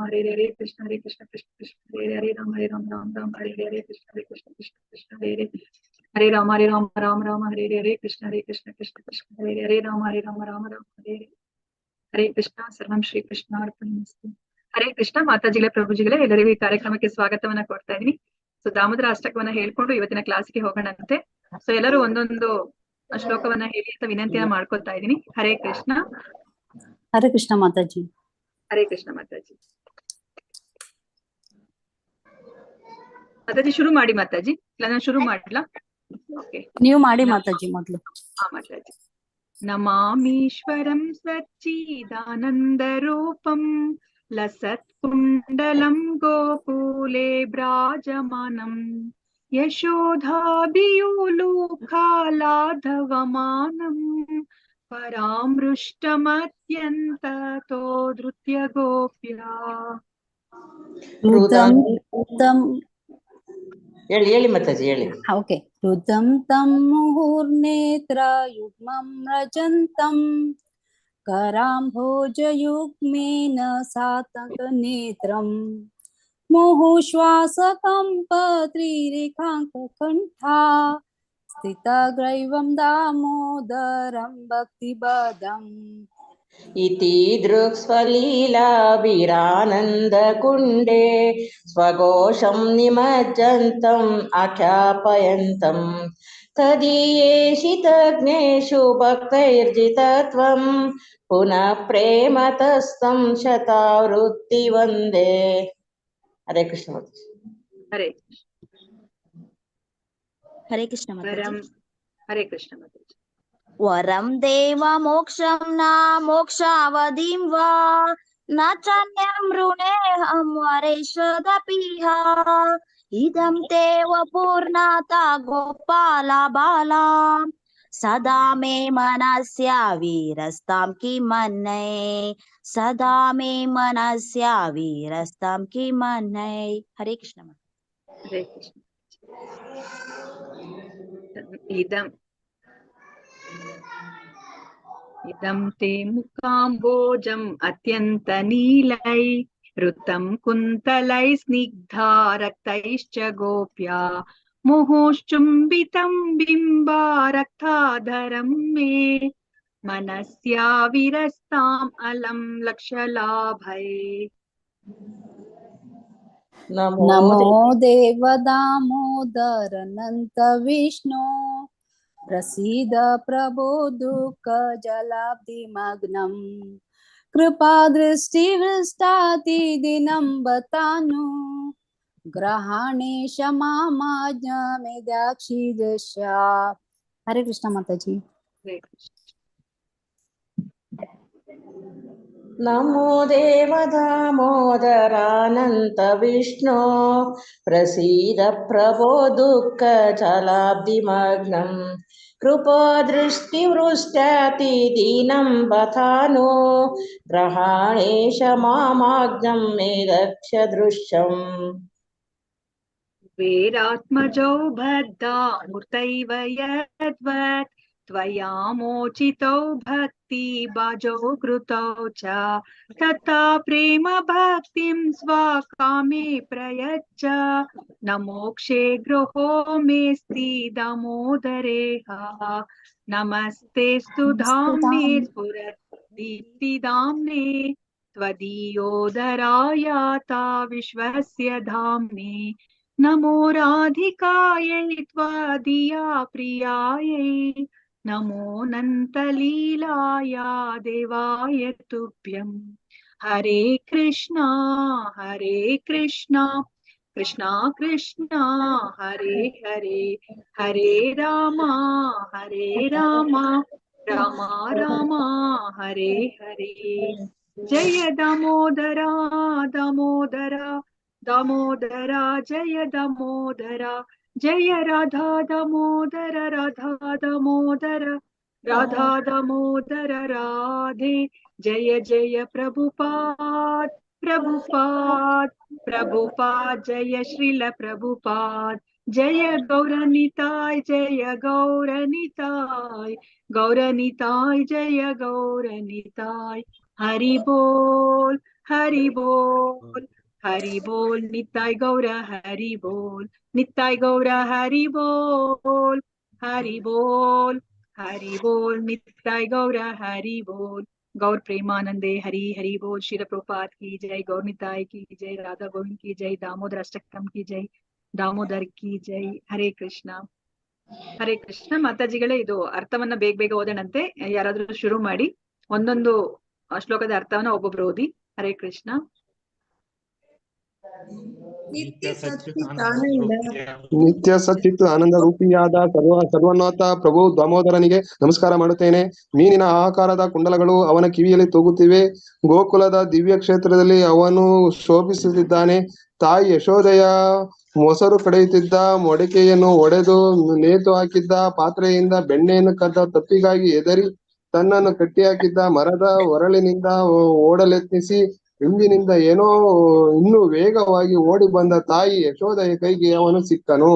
हरे कृष्ण कृष्ण कृष्ण हरे राम राम राम हरे कृष्ण कृष्ण कृष्ण हरे राम राम राम हरे कृष्ण कृष्ण कृष्ण हरे राम राम राम हरे कृष्ण सर्वं श्री कृष्णार्पणमस्तु हरे कृष्ಣ ಮಾತಾಜಿಗಳೇ ಪ್ರಭುಜಿಗಳೇ ಎಲ್ಲರಿಗೂ ಈ ಕಾರ್ಯಕ್ರಮಕ್ಕೆ ಸ್ವಾಗತವನ್ನ ಕೊಡ್ತಾ ಇದೀನಿ. ಸೊ ದಾಮೋದರ ಅಷ್ಟಕವನ್ನ ಹೇಳ್ಕೊಂಡು ಇವತ್ತಿನ ಕ್ಲಾಸ್ಗೆ ಹೋಗೋಣಂತೆ. ಸೊ ಎಲ್ಲರೂ ಒಂದೊಂದು ಶ್ಲೋಕವನ್ನ ಹೇಳಿ ಅಂತ ವಿನಂತಿಯನ್ನ ಮಾಡ್ಕೊತಾ ಇದೀನಿ. ಹರೇ ಕೃಷ್ಣ. ಹರೇ ಕೃಷ್ಣ ಮಾತಾಜಿ. ಹರೇ ಕೃಷ್ಣ ಮಾತಾಜಿ. ಮಾತಾಜಿ ಶುರು ಮಾಡಿ ಮಾತಾಜಿ. ಇಲ್ಲ ನಾನು ಶುರು ಮಾಡ್ಲಾ? ಓಕೆ ನೀವು ಮಾಡಿ ಮಾತಾಜಿ ಮೊದಲು. ಹಾ ಮಾತಾಜಿ. ನಮಾಮೀಶ್ವರಂ ಸಚ್ಚಿದಾನಂದರೂಪಂ ಲಸತ್ಕುಂಡಲಂ ಗೋಕುಲೆ ಭ್ರಾಜಮಾನಂ ಯಶೋಧಾಭಿಯೂಲೂಕಾಲಾಧವಮಾನಂ ಪರಾಮೃಷ್ಟಮತ್ಯಂತತೋ ಧೃತ್ಯ ಗೋಪ್ಯಾ. ಹೇಳಿ ಮಾತಾಜಿ ಹೇಳಿ. ಓಕೆ. ರುದಂ ತಂ ಮುಹುರ್ನೇತ್ರ ಯುಗ್ಮಂ ರಜಂತಂ ಕರಾಂಭೋಜಯುಗ್ಮೇನ ಸಾತಕ ನೇತ್ರಂ ಮುಹುಶ್ವಾಸಕಂಪ ತ್ರಿರೇಖಾಂಕ ಕಂಠಾ ಸ್ಥಿತಗ್ರೈವಂ ದಾಮೋದರಂ ಭಕ್ತಿಬದಂ इति दृक्स्वलीलाभिरानन्दकुण्डे स्वघोषं निमज्जन्तम् आख्यापयन्तम् तदीयेषितज्ञेषु भक्तैर्जितत्वं पुनः प्रेमतस्तं शतावृत्ति वन्दे. हरे कृष्ण. हरे हरे कृष्ण माताजी. हरे कृष्ण माताजी. वरं देव मोक्षं न मोक्षावधिं वा न चान्यं ऋणेऽहं वरेषदपिह इदं ते पूर्णता गोपाला बाला सदा मे मनस्य वीरस्तां किमन्ये सदा मे मनस्य वीरस्तां किमन्ये. हरे कृष्ण. हरे कृष्ण. इदं ते मुकाम्बोजम् अत्यन्तनीलै ऋतं कुन्तलै स्निग्धा रक्तैश्च गोप्या मुहुश्चुम्बितं बिम्बारक्ताधरं मे मनस्या विरस्ताम् अलम् लक्षलाभै. नमो देव दामोदर अनंत विष्णु प्रसीद प्रभो दुःख जलाब्धिमग्नं कृपा दृष्टि वृष्टाति दिनं बतानु ग्रहणे क्षमामाज्ञमेदाक्षि दशा. हरे कृष्ण माताजी. नमो देव दामोदरानन्त विष्णो प्रसीद प्रभो दुःख जलाब्धिमग्नं कृपा दृष्टिवृष्टाति दीनं बथानो ग्रहणेश मामाज्ञं मे रक्ष दृश्यम्. वेरात्मजौ बद्धा मूर्तैव यद्वत् त्वया मोचितौ भक्ति बाजौ कृतौ च तथा प्रेम भक्तिं स्वकामे प्रयच्छ न मोक्षे गृहो मेस्ति दामोदरेह. नमस्तेस्तु धाम्ने स्फुरद्दीप्तिदाम्ने त्वदीयोदरायाता विश्वस्य धाम्ने नमो राधिकायै त्वदीया प्रियायै नमो नन्तलीलाया देवाय तुभ्यं. हरे कृष्णा कृष्णा कृष्णा हरे हरे हरे राम राम राम हरे हरे. जय दामोदरा दामोदरा दामोदरा जय दामोदरा जय राधा दामोदर राधा दामोदर राधा दामोदर राधे. जय जय प्रभुपाद प्रभुपाद प्रभुपाद जय श्रील प्रभुपाद जय गौरनिताय गौरनिताय जय गौरनिताय. हरि बोल ಹರಿ ಬೋಲ್ ಹರಿ ಬೋಲ್ ನಿತ್ತಾಯ್ ಗೌರ ಹರಿ ಬೋಲ್ ನಿತ್ತಾಯ್ ಗೌರ ಹರಿ ಬೋಲ್ ಹರಿ ಬೋಲ್ ಹರಿ ಬೋಲ್ ನಿತ್ತಾಯ್ ಗೌರ ಹರಿ ಬೋಲ್ गौर प्रेमानंदे हरी हरी बोल। शिल प्रभुपाद की जय, गौर निताय की जय, राधा गोविंद की जय, दामोदर अष्टकम की जय, दामोदर की जय। ಹರೇ ಕೃಷ್ಣ ಹರೇ ಕೃಷ್ಣ ಮಾತಾಜಿಗಳೇ, ಇದು ಅರ್ಥವನ್ನ ಬೇಗ ಬೇಗ ಓದೋಣಂತೆ. ಯಾರಾದ್ರೂ ಶುರು ಮಾಡಿ, ಒಂದೊಂದು ಶ್ಲೋಕದ ಅರ್ಥವನ್ನ ಒಬ್ಬೊಬ್ರು ಓದಿ. ಹರೇ ಕೃಷ್ಣ. ನಿತ್ಯ ಸಚ್ಚಿತ್ ಆನಂದ ರೂಪಿಯಾದ ಸರ್ವೋನ್ನತ ಪ್ರಭು ದಾಮೋದರನಿಗೆ ನಮಸ್ಕಾರ ಮಾಡುತ್ತೇನೆ. ಮೀನಿನ ಆಕಾರದ ಕುಂಡಲಗಳು ಅವನ ಕಿವಿಯಲ್ಲಿ ತೂಗುತ್ತಿವೆ. ಗೋಕುಲದ ದಿವ್ಯ ಕ್ಷೇತ್ರದಲ್ಲಿ ಅವನು ಶೋಭಿಸುತ್ತಿದ್ದಾನೆ. ತಾಯಿ ಯಶೋದೆಯ ಮೊಸರು ಕಡೆಯುತ್ತಿದ್ದ ಮೊಡಕೆಯನ್ನು ಒಡೆದು ನೇತು ಹಾಕಿದ್ದ ಪಾತ್ರೆಯಿಂದ ಬೆಣ್ಣೆಯನ್ನು ಕದ್ದ ತಪ್ಪಿಗಾಗಿ ಎದರಿ ತನ್ನನ್ನು ಕಟ್ಟಿಹಾಕಿದ್ದ ಮರದ ಒರಳಿನಿಂದ ಓಡಲೆತ್ನಿಸಿ ಹಿಂದಿನಿಂದ ಏನೋ ಇನ್ನೂ ವೇಗವಾಗಿ ಓಡಿ ಬಂದ ತಾಯಿ ಯಶೋದೆಯ ಕೈಗೆ ಅವನು ಸಿಕ್ಕನು.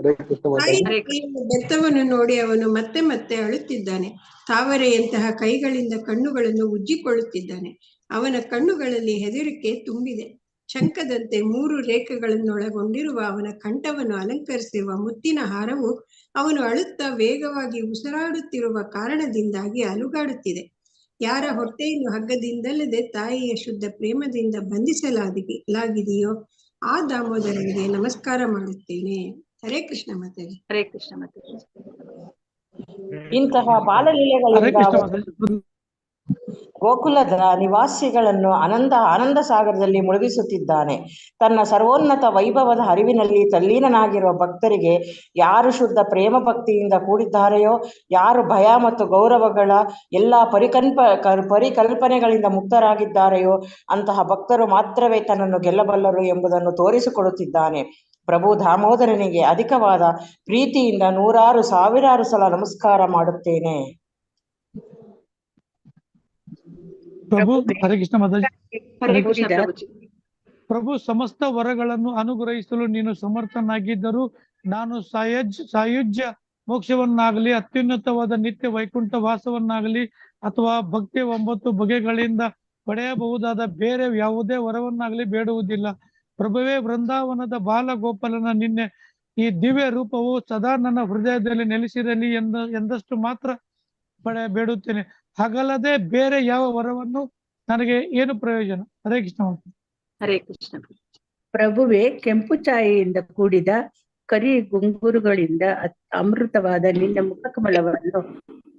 ಹರೇ ಕೃಷ್ಣ ಮಾತಾಜಿ. ಬೆತ್ತವನ್ನು ನೋಡಿ ಅವನು ಮತ್ತೆ ಮತ್ತೆ ಅಳುತ್ತಿದ್ದಾನೆ. ತಾವರೆಯಂತಹ ಕೈಗಳಿಂದ ಕಣ್ಣುಗಳನ್ನು ಉಜ್ಜಿಕೊಳ್ಳುತ್ತಿದ್ದಾನೆ. ಅವನ ಕಣ್ಣುಗಳಲ್ಲಿ ಹೆದರಿಕೆ ತುಂಬಿದೆ. ಶಂಖದಂತೆ 3 ರೇಖೆಗಳನ್ನೊಳಗೊಂಡಿರುವ ಅವನ ಕಂಠವನ್ನು ಅಲಂಕರಿಸಿರುವ ಮುತ್ತಿನ ಹಾರವು ಅವನು ಅಳುತ್ತಾ ವೇಗವಾಗಿ ಉಸಿರಾಡುತ್ತಿರುವ ಕಾರಣದಿಂದಾಗಿ ಅಲುಗಾಡುತ್ತಿದೆ. ಯಾರ ಹೊಟ್ಟೆಯನ್ನು ಹಗ್ಗದಿಂದಲ್ಲದೆ ತಾಯಿಯ ಶುದ್ಧ ಪ್ರೇಮದಿಂದ ಬಂಧಿಸಲಾಗಿದೆಯೋ ಆ ದಾಮೋದರನಿಗೆ ನಮಸ್ಕಾರ ಮಾಡುತ್ತೇನೆ. ಹರೇ ಕೃಷ್ಣ ಮಾತಾಜಿ. ಹರೇ ಕೃಷ್ಣ ಮಾತಾಜಿ. ಇಂತಹ ಬಾಲಲೀಲೆಗಳಿಂದ ಗೋಕುಲದ ನಿವಾಸಿಗಳನ್ನು ಆನಂದ ಸಾಗರದಲ್ಲಿ ಮುಳುಗಿಸುತ್ತಿದ್ದಾನೆ. ತನ್ನ ಸರ್ವೋನ್ನತ ವೈಭವದ ಹರಿವಿನಲ್ಲಿ ತಲ್ಲೀನನಾಗಿರುವ ಭಕ್ತರಿಗೆ ಯಾರು ಶುದ್ಧ ಪ್ರೇಮ ಭಕ್ತಿಯಿಂದ ಕೂಡಿದ್ದಾರೆಯೋ, ಯಾರು ಭಯ ಮತ್ತು ಗೌರವಗಳ ಎಲ್ಲ ಪರಿಕಲ್ಪನೆಗಳಿಂದ ಮುಕ್ತರಾಗಿದ್ದಾರೆಯೋ ಅಂತಹ ಭಕ್ತರು ಮಾತ್ರವೇ ತನ್ನನ್ನು ಗೆಲ್ಲಬಲ್ಲರು ಎಂಬುದನ್ನು ತೋರಿಸಿಕೊಡುತ್ತಿದ್ದಾನೆ. ಪ್ರಭು ದಾಮೋದರನಿಗೆ ಅಧಿಕವಾದ ಪ್ರೀತಿಯಿಂದ 100,000 ಸಲ ನಮಸ್ಕಾರ ಮಾಡುತ್ತೇನೆ. ಪ್ರಭು ಹರೇ ಕೃಷ್ಣ ಮಾತಾಜಿ. ಹರೇ ಕೃಷ್ಣ ಪ್ರಭುಜಿ. ಪ್ರಭು, ಸಮಸ್ತ ವರಗಳನ್ನು ಅನುಗ್ರಹಿಸಲು ನೀನು ಸಮರ್ಥನಾಗಿದ್ದರೂ ನಾನು ಸಾಯುಜ್ಯ ಮೋಕ್ಷವನ್ನಾಗಲಿ, ಅತ್ಯುನ್ನತವಾದ ನಿತ್ಯ ವೈಕುಂಠ ವಾಸವನ್ನಾಗಲಿ ಅಥವಾ ಭಕ್ತಿಯ 9 ಬಗೆಗಳಿಂದ ಪಡೆಯಬಹುದಾದ ಬೇರೆ ಯಾವುದೇ ವರವನ್ನಾಗಲಿ ಬೇಡುವುದಿಲ್ಲ. ಪ್ರಭುವೇ, ವೃಂದಾವನದ ಬಾಲ ಗೋಪಾಲನ ನಿನ್ನೆ ಈ ದಿವ್ಯ ರೂಪವು ಸದಾ ನನ್ನ ಹೃದಯದಲ್ಲಿ ನೆಲೆಸಿರಲಿ ಎಂದಷ್ಟು ಮಾತ್ರ ಬೇಡುತ್ತೇನೆ. ಹಾಗಲ್ಲದೆ ಬೇರೆ ಯಾವ ವರವನ್ನು ನನಗೆ ಏನು ಪ್ರಯೋಜನ? ಹರೇ ಕೃಷ್ಣ. ಹರೇ ಕೃಷ್ಣ ಪ್ರಭುವೇ, ಕೆಂಪು ಛಾಯೆಯಿಂದ ಕೂಡಿದ ಕರಿ ಗುಂಗುರುಗಳಿಂದ ಅಮೃತವಾದ ನಿನ್ನ ಮುಖಕಮಲವನ್ನು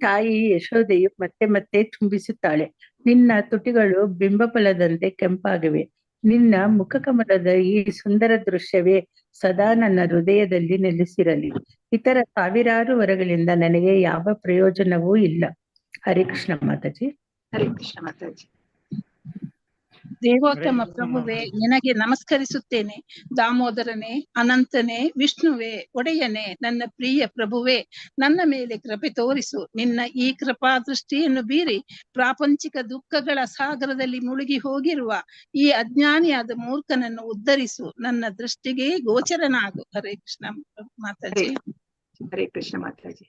ತಾಯಿ ಯಶೋದೆಯು ಮತ್ತೆ ಮತ್ತೆ ಚುಂಬಿಸುತ್ತಾಳೆ. ನಿನ್ನ ತುಟಿಗಳು ಬಿಂಬಫಲದಂತೆ ಕೆಂಪಾಗಿವೆ. ನಿನ್ನ ಮುಖಕಮಲದ ಈ ಸುಂದರ ದೃಶ್ಯವೇ ಸದಾ ನನ್ನ ಹೃದಯದಲ್ಲಿ ನೆಲೆಸಿರಲಿ. ಇತರ 1000 ವರಗಳಿಂದ ನನಗೆ ಯಾವ ಪ್ರಯೋಜನವೂ ಇಲ್ಲ. ಹರೇ ಕೃಷ್ಣ ಮಾತಾಜಿ. ಹರೇ ಕೃಷ್ಣ ಮಾತಾಜಿ. ದೇವೋತ್ತಮ ಪ್ರಭುವೇ, ನಿನಗೆ ನಮಸ್ಕರಿಸುತ್ತೇನೆ. ದಾಮೋದರನೇ, ಅನಂತನೇ, ವಿಷ್ಣುವೇ, ಒಡೆಯನೇ, ನನ್ನ ಪ್ರಿಯ ಪ್ರಭುವೇ, ನನ್ನ ಮೇಲೆ ಕೃಪೆ ತೋರಿಸು. ನಿನ್ನ ಈ ಕೃಪಾ ದೃಷ್ಟಿಯನ್ನು ಬೀರಿ ಪ್ರಾಪಂಚಿಕ ದುಃಖಗಳ ಸಾಗರದಲ್ಲಿ ಮುಳುಗಿ ಹೋಗಿರುವ ಈ ಅಜ್ಞಾನಿಯಾದ ಮೂರ್ಖನನ್ನು ಉದ್ಧರಿಸು. ನನ್ನ ದೃಷ್ಟಿಗೆ ಗೋಚರನಾಗು. ಹರೇ ಕೃಷ್ಣ ಮಾತಾಜಿ. ಹರೇ ಕೃಷ್ಣ ಮಾತಾಜಿ.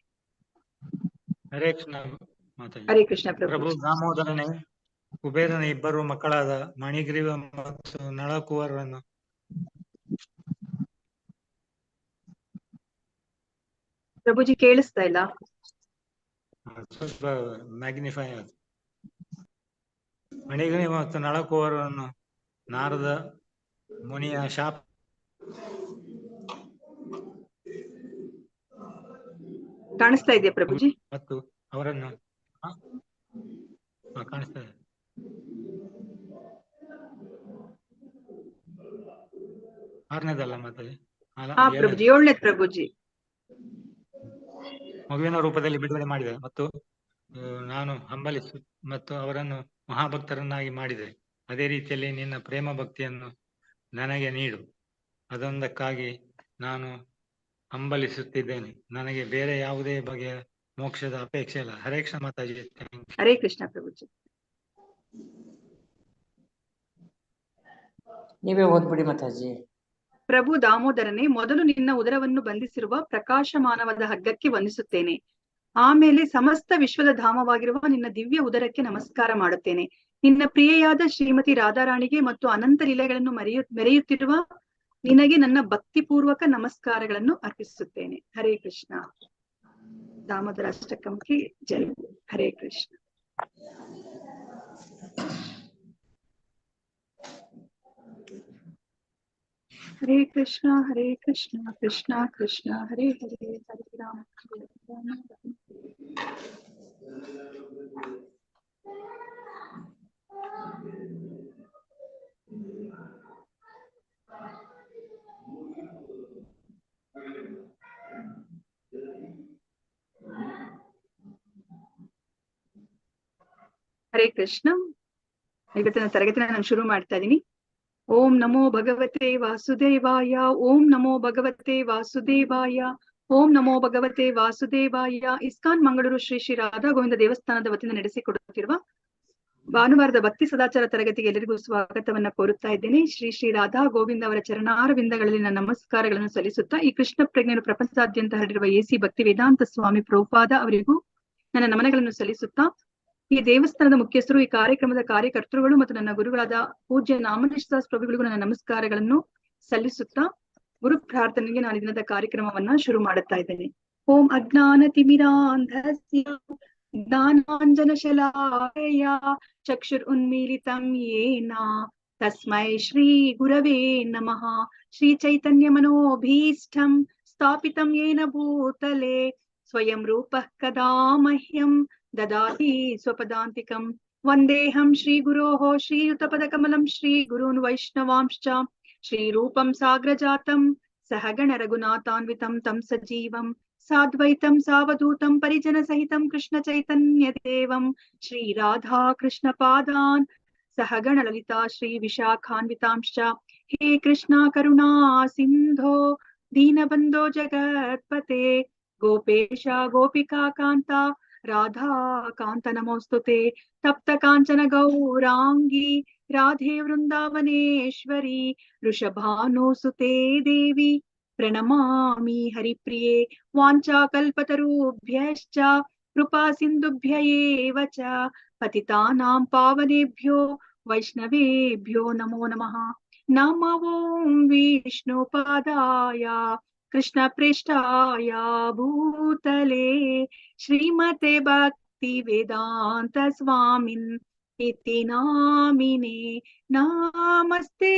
ಹರೇ ಕೃಷ್ಣ ಮಾತಾಜಿ. ಹರೇ ಕೃಷ್ಣ ಪ್ರಭು ದಾಮೋದರನೇ, ಕುಬೇರನ 2 ಮಕ್ಕಳಾದ ಮಣಿಗ್ರೀವ ಮತ್ತು ನಳಕುವರನ್ನು ಪ್ರಭುಜಿ ಕೇಳಿಸ್ತಾ ಇಲ್ಲ, ಸ್ವಲ್ಪ ಮ್ಯಾಗ್ನಿಫೈ ಆದ. ಮಣಿಗ್ರೀವ ಮತ್ತು ನಳಕುವರನ್ನು ನಾರದ ಮುನಿಯ ಶಾಪ ಕಾಣಿಸ್ತಾ ಇದೆಯಾ ಪ್ರಭುಜಿ? ಮತ್ತು ಅವರನ್ನು ಕಾಣಿಸ್ತಾ ಇದೆ. ಆರನೇದಲ್ಲ ಮಾತಾಜಿ? ಪ್ರಭುಜಿ 7ನೇ ಪ್ರಭುಜಿ. ಮಗುವಿನ ರೂಪದಲ್ಲಿ ಬಿಡುಗಡೆ ಮಾಡಿದೆ ಮತ್ತು ನಾನು ಹಂಬಲಿಸು ಮತ್ತು ಅವರನ್ನು ಮಹಾಭಕ್ತರನ್ನಾಗಿ ಮಾಡಿದೆ. ಅದೇ ರೀತಿಯಲ್ಲಿ ನಿನ್ನ ಪ್ರೇಮ ಭಕ್ತಿಯನ್ನು ನನಗೆ ನೀಡು. ಅದೊಂದಕ್ಕಾಗಿ ನಾನು ಹಂಬಲಿಸುತ್ತಿದ್ದೇನೆ. ನನಗೆ ಬೇರೆ ಯಾವುದೇ ಬಗೆಯ ಮೋಕ್ಷದ ಅಪೇಕ್ಷೆ ಇಲ್ಲ. ಹರೇ ಕೃಷ್ಣ ಮಾತಾಜಿ. ಹರೇ ಕೃಷ್ಣ ಪ್ರಭುಜಿ. ನೀವೇ ಓದ್ಬಿಡಿ ಮಾತಾಜಿ. ಪ್ರಭು ದಾಮೋದರನೇ, ಮೊದಲು ನಿನ್ನ ಉದರವನ್ನು ಬಂಧಿಸಿರುವ ಪ್ರಕಾಶಮಾನವಾದ ಹಗ್ಗಕ್ಕೆ ವಂದಿಸುತ್ತೇನೆ. ಆಮೇಲೆ ಸಮಸ್ತ ವಿಶ್ವದ ಧಾಮವಾಗಿರುವ ನಿನ್ನ ದಿವ್ಯ ಉದರಕ್ಕೆ ನಮಸ್ಕಾರ ಮಾಡುತ್ತೇನೆ. ನಿನ್ನ ಪ್ರಿಯೆಯಾದ ಶ್ರೀಮತಿ ರಾಧಾರಾಣಿಗೆ ಮತ್ತು ಅನಂತ ಲೀಲೆಗಳನ್ನು ಮೆರೆಯುತ್ತಿರುವ ನಿನಗೆ ನನ್ನ ಭಕ್ತಿಪೂರ್ವಕ ನಮಸ್ಕಾರಗಳನ್ನು ಅರ್ಪಿಸುತ್ತೇನೆ. ಹರೇ ಕೃಷ್ಣ. ದಾಮೋದರ ಅಷ್ಟಕಂಗೆ ಜೈ. ಹರೇ ಕೃಷ್ಣ. ಹರೇ ಕೃಷ್ಣ ಹರೇ ಕೃಷ್ಣ ಕೃಷ್ಣ ಕೃಷ್ಣ ಹರೇ ಹರೇ ಹರೇ ರಾಮ ಹರೇ ರಾಮ. ಹರೇ ಕೃಷ್ಣ. ಇವತ್ತಿನ ತರಗತಿನ ನಾನು ಶುರು ಮಾಡ್ತಾ ಇದ್ದೀನಿ. ಓಂ ನಮೋ ಭಗವತೆ ವಾಸುದೇವಾಯ. ಓಂ ನಮೋ ಭಗವತೆ ವಾಸುದೇವಾಯ. ಓಂ ನಮೋ ಭಗವತೆ ವಾಸುದೇವಾಯ. ಇಸ್ಕಾನ್ ಮಂಗಳೂರು ಶ್ರೀ ಶ್ರೀ ರಾಧಾ ಗೋವಿಂದ ದೇವಸ್ಥಾನದ ವತಿಯಿಂದ ನಡೆಸಿಕೊಡುತ್ತಿರುವ ಭಾನುವಾರದ ಭಕ್ತಿ ಸದಾಚಾರ ತರಗತಿಗೆ ಎಲ್ಲರಿಗೂ ಸ್ವಾಗತವನ್ನ ಕೋರುತ್ತಾ ಇದ್ದೇನೆ. ಶ್ರೀ ಶ್ರೀ ರಾಧಾ ಗೋವಿಂದ ಅವರ ಚರಣಾರವಿಂದಗಳಲ್ಲಿ ನನ್ನ ನಮಸ್ಕಾರಗಳನ್ನು ಸಲ್ಲಿಸುತ್ತಾ ಈ ಕೃಷ್ಣ ಪ್ರಜ್ಞೆಯನ್ನು ಪ್ರಪಂಚಾದ್ಯಂತ ಹರಡಿರುವ ಎಸಿ ಭಕ್ತಿ ವೇದಾಂತ ಸ್ವಾಮಿ ಪ್ರಭುಪಾದ ಅವರಿಗೂ ನನ್ನ ನಮನಗಳನ್ನು ಸಲ್ಲಿಸುತ್ತಾ, ಈ ದೇವಸ್ಥಾನದ ಮುಖ್ಯಸ್ಥರು, ಈ ಕಾರ್ಯಕ್ರಮದ ಕಾರ್ಯಕರ್ತರುಗಳು ಮತ್ತು ನನ್ನ ಗುರುಗಳಾದ ಪೂಜ್ಯ ನಾಮಕೃಷ್ಣ ಪ್ರಭುಗಳಿಗೂ ನನ್ನ ನಮಸ್ಕಾರಗಳನ್ನು ಸಲ್ಲಿಸುತ್ತಾ ಗುರು ಪ್ರಾರ್ಥನೆಗೆ ನಾನು ದಿನದ ಕಾರ್ಯಕ್ರಮವನ್ನ ಶುರು ಮಾಡುತ್ತಾ ಇದ್ದೇನೆ. ಓಂ ಅಜ್ಞಾನ ತಿಮಿರಾಂಧಸ್ಯ ಜ್ಞಾನಾಂಜನ ಶಲಾಕಯ ಚಕ್ಷುರ್ ಉನ್ಮೀಲಿತಂ ಯೇನ ತಸ್ಮೈ ಶ್ರೀ ಗುರವೇ ನಮಃ. ಶ್ರೀ ಚೈತನ್ಯ ಮನೋಭೀಷ್ಟಂ ಸ್ಥಾಪಿತಂ ಯೇನ ಭೂತಲೆ ಸ್ವಯಂ ರೂಪಃ ಕದಾ ಮಹ್ಯಂ ದದಾತಿ ಸ್ವಪದಾಂತಿಕಂ. ವಂದೇಹಂ ಶ್ರೀ ಗುರೋಃ ಶ್ರೀಯುತಪದಕಮಲಂ ಶ್ರೀ ಗುರೂನ್ ವೈಷ್ಣವಾಂಶ್ಚ ಶ್ರೀರೂಪಂ ಸಾಗ್ರಜಾತಂ ಸಹಗಣ ರಘುನಾಥಾನ್ವಿತಂ ತಂ ಸಜೀವಂ ಸಾದ್ವೈತಂ ಸಾವಧೂತಂ ಪರಿಜನ ಸಹಿತಂ ಕೃಷ್ಣ ಚೈತನ್ಯ ದೇವಂ ಶ್ರೀ ರಾಧಾ ಕೃಷ್ಣ ಪಾದಾನ್ ಸಹಗಣ ಲಲಿತಾ ಶ್ರೀ ವಿಶಾಖಾನ್ವಿತಾಂಶ್ಚ. ಹೇ ಕೃಷ್ಣ ಕರುಣಾ ಸಿಂಧೋ ದೀನಬಂಧೋ ಜಗತ್ಪತೆ ಗೋಪೇಶ ಗೋಪಿಕಾ ಕಾಂತ ರಾಧಾ ಕಾಂತ ನಮೋಸ್ತುತೆ. ತಪ್ತ ಕಾಂಚನ ಗೌರಾಂಗಿ ರಾಧೆ ವೃಂದಾವನೇಶ್ವರಿ ವೃಷಭಾನುಸುತೆ ದೇವಿ ಪ್ರಣಮಾಮಿ ಹರಿಪ್ರಿಯೆ. ವಾಂಚಾ ಕಲ್ಪತರುಭ್ಯಶ್ಚ ಕೃಪಾ ಸಿಂಧುಭ್ಯ ಏವ ಚ ಪತಿತಾನಾಂ ಪಾವನೇಭ್ಯೋ ವೈಷ್ಣವೇಭ್ಯೋ ನಮೋ ನಮಃ. ನಮೋ ಓಂ ವಿಷ್ಣುಪಾದಾಯ ಕೃಷ್ಣ ಪ್ರೇಷ್ಠಾಯ ಭೂತಲೆ ಶ್ರೀಮತೆ ಭಕ್ತಿ ವೇದಾಂತ ಸ್ವಾಮಿನ್ ಇತಿ ನಾಮಿನೆ. ನಮಸ್ತೆ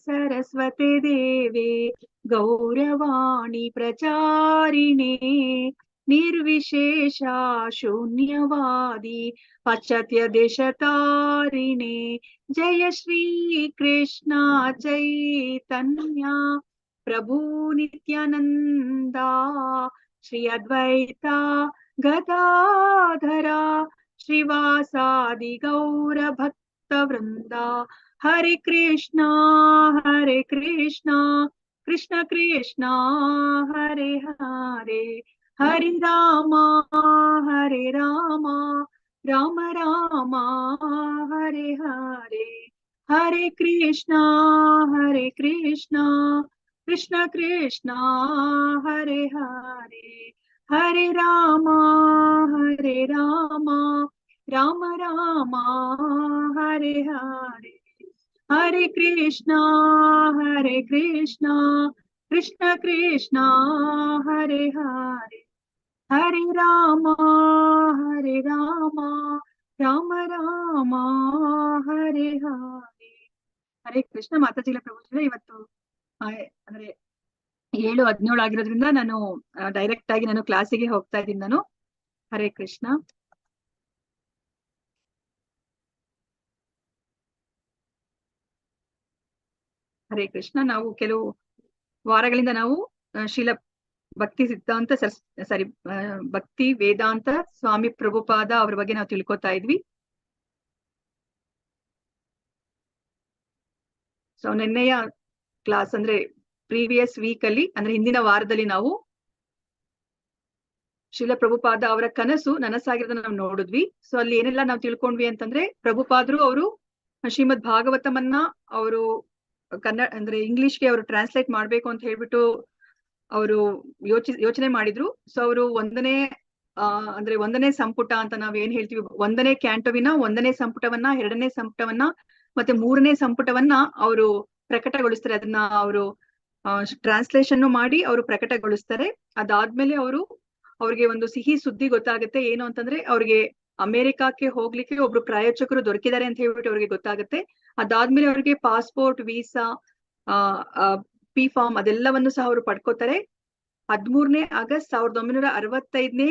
ಸರಸ್ವತೆ ದೇವೆ ಗೌರವಾಣಿ ಪ್ರಚಾರಿಣೆ ನಿರ್ವಿಶೇಷ ಶೂನ್ಯವಾದಿ ಪಾಶ್ಚಾತ್ಯ ದೇಶತಾರಿಣೆ. ಜಯ ಶ್ರೀ ಕೃಷ್ಣ ಚೈತನ್ಯ ಪ್ರಭು ನಿತ್ಯಾನಂದ ಶ್ರೀ ಅದ್ವೈತ ಗದಾಧರ ಶ್ರೀವಾಸಾದಿ ಗೌರ ಭಕ್ತ ವೃಂದ. ಹರೆ ಕೃಷ್ಣ ಕೃಷ್ಣ ಕೃಷ್ಣ ಹರೆ ಹರೆ ಹರೆ ರಾಮ ರಾಮ ರಾಮ ಹರೆ ಹರೆ. ಹರೆ ಕೃಷ್ಣ ಕೃಷ್ಣ ಕೃಷ್ಣ ಹರೆ ಹರೆ ಹರೆ ರಾಮ ರಾಮ ರಾಮ ಹರೆ ಹರೆ. ಹರೆ ಕೃಷ್ಣ ಕೃಷ್ಣ ಕೃಷ್ಣ ಹರೆ ಹರೆ ಹರೆ ರಾಮ ರಾಮ ರಾಮ ಹರೆ ಹರೆ. ಹರೇ ಕೃಷ್ಣ. ಮಾತಾಜಿಗಳ ಪ್ರಭುಜಿ, ಇವತ್ತು ಅಂದ್ರೆ 7:17 ಆಗಿರೋದ್ರಿಂದ ನಾನು ಡೈರೆಕ್ಟ್ ಆಗಿ ನಾನು ಕ್ಲಾಸಿಗೆ ಹೋಗ್ತಾ ಇದ್ದೀನಿ ನಾನು. ಹರೇ ಕೃಷ್ಣ. ಹರೇ ಕೃಷ್ಣ. ನಾವು ಕೆಲವು ವಾರಗಳಿಂದ ನಾವು ಶೀಲ ಭಕ್ತಿ ಸಿದ್ಧಾಂತ ಭಕ್ತಿ ವೇದಾಂತ ಸ್ವಾಮಿ ಪ್ರಭುಪಾದ ಅವ್ರ ಬಗ್ಗೆ ನಾವು ತಿಳ್ಕೊತಾ ಇದ್ವಿ. ಸೊ ನಿನ್ನೆಯ ಕ್ಲಾಸ್ ಅಂದ್ರೆ ಪ್ರೀವಿಯಸ್ ವೀಕ್ ಅಲ್ಲಿ ಅಂದ್ರೆ ಹಿಂದಿನ ವಾರದಲ್ಲಿ ನಾವು ಶ್ರೀಲ ಪ್ರಭುಪಾದ ಅವರ ಕನಸು ನನಸಾಗಿರೋದನ್ನ ನಾವು ನೋಡಿದ್ವಿ. ಸೊ ಅಲ್ಲಿ ಏನೆಲ್ಲ ನಾವು ತಿಳ್ಕೊಂಡ್ವಿ ಅಂತಂದ್ರೆ, ಪ್ರಭುಪಾದರು ಅವರು ಶ್ರೀಮದ್ ಭಾಗವತಮನ್ನ ಅವರು ಕನ್ನಡ ಅಂದ್ರೆ ಇಂಗ್ಲಿಷ್ಗೆ ಅವರು ಟ್ರಾನ್ಸ್ಲೇಟ್ ಮಾಡ್ಬೇಕು ಅಂತ ಹೇಳ್ಬಿಟ್ಟು ಅವರು ಯೋಚನೆ ಮಾಡಿದ್ರು. ಸೊ ಅವರು 1ನೇ ಅಂದ್ರೆ 1ನೇ ಸಂಪುಟ ಅಂತ ನಾವ್ ಏನ್ ಹೇಳ್ತೀವಿ, 1ನೇ ಕ್ಯಾಂಟೋವಿನ 1ನೇ ಸಂಪುಟವನ್ನ, 2ನೇ ಸಂಪುಟವನ್ನ ಮತ್ತೆ 3ನೇ ಸಂಪುಟವನ್ನ ಅವರು ಪ್ರಕಟಗೊಳಿಸ್ತಾರೆ. ಅದನ್ನ ಅವರು ಟ್ರಾನ್ಸ್ಲೇಷನ್ ಮಾಡಿ ಅವರು ಪ್ರಕಟಗೊಳಿಸ್ತಾರೆ. ಅದಾದ್ಮೇಲೆ ಅವ್ರಿಗೆ ಒಂದು ಸಿಹಿ ಸುದ್ದಿ ಗೊತ್ತಾಗುತ್ತೆ. ಏನು ಅಂತಂದ್ರೆ ಅವ್ರಿಗೆ ಅಮೆರಿಕಕ್ಕೆ ಹೋಗ್ಲಿಕ್ಕೆ ಒಬ್ರು ಪ್ರಾಯೋಜಕರು ದೊರಕಿದ್ದಾರೆ ಅಂತ ಹೇಳ್ಬಿಟ್ಟು ಅವ್ರಿಗೆ ಗೊತ್ತಾಗುತ್ತೆ. ಅದಾದ್ಮೇಲೆ ಅವ್ರಿಗೆ ಪಾಸ್ಪೋರ್ಟ್, ವೀಸಾ, ಪಿ ಫಾರ್ಮ್ ಅದೆಲ್ಲವನ್ನು ಸಹ ಅವರು ಪಡ್ಕೋತಾರೆ. 13ನೇ ಆಗಸ್ಟ್ 1965ನೇ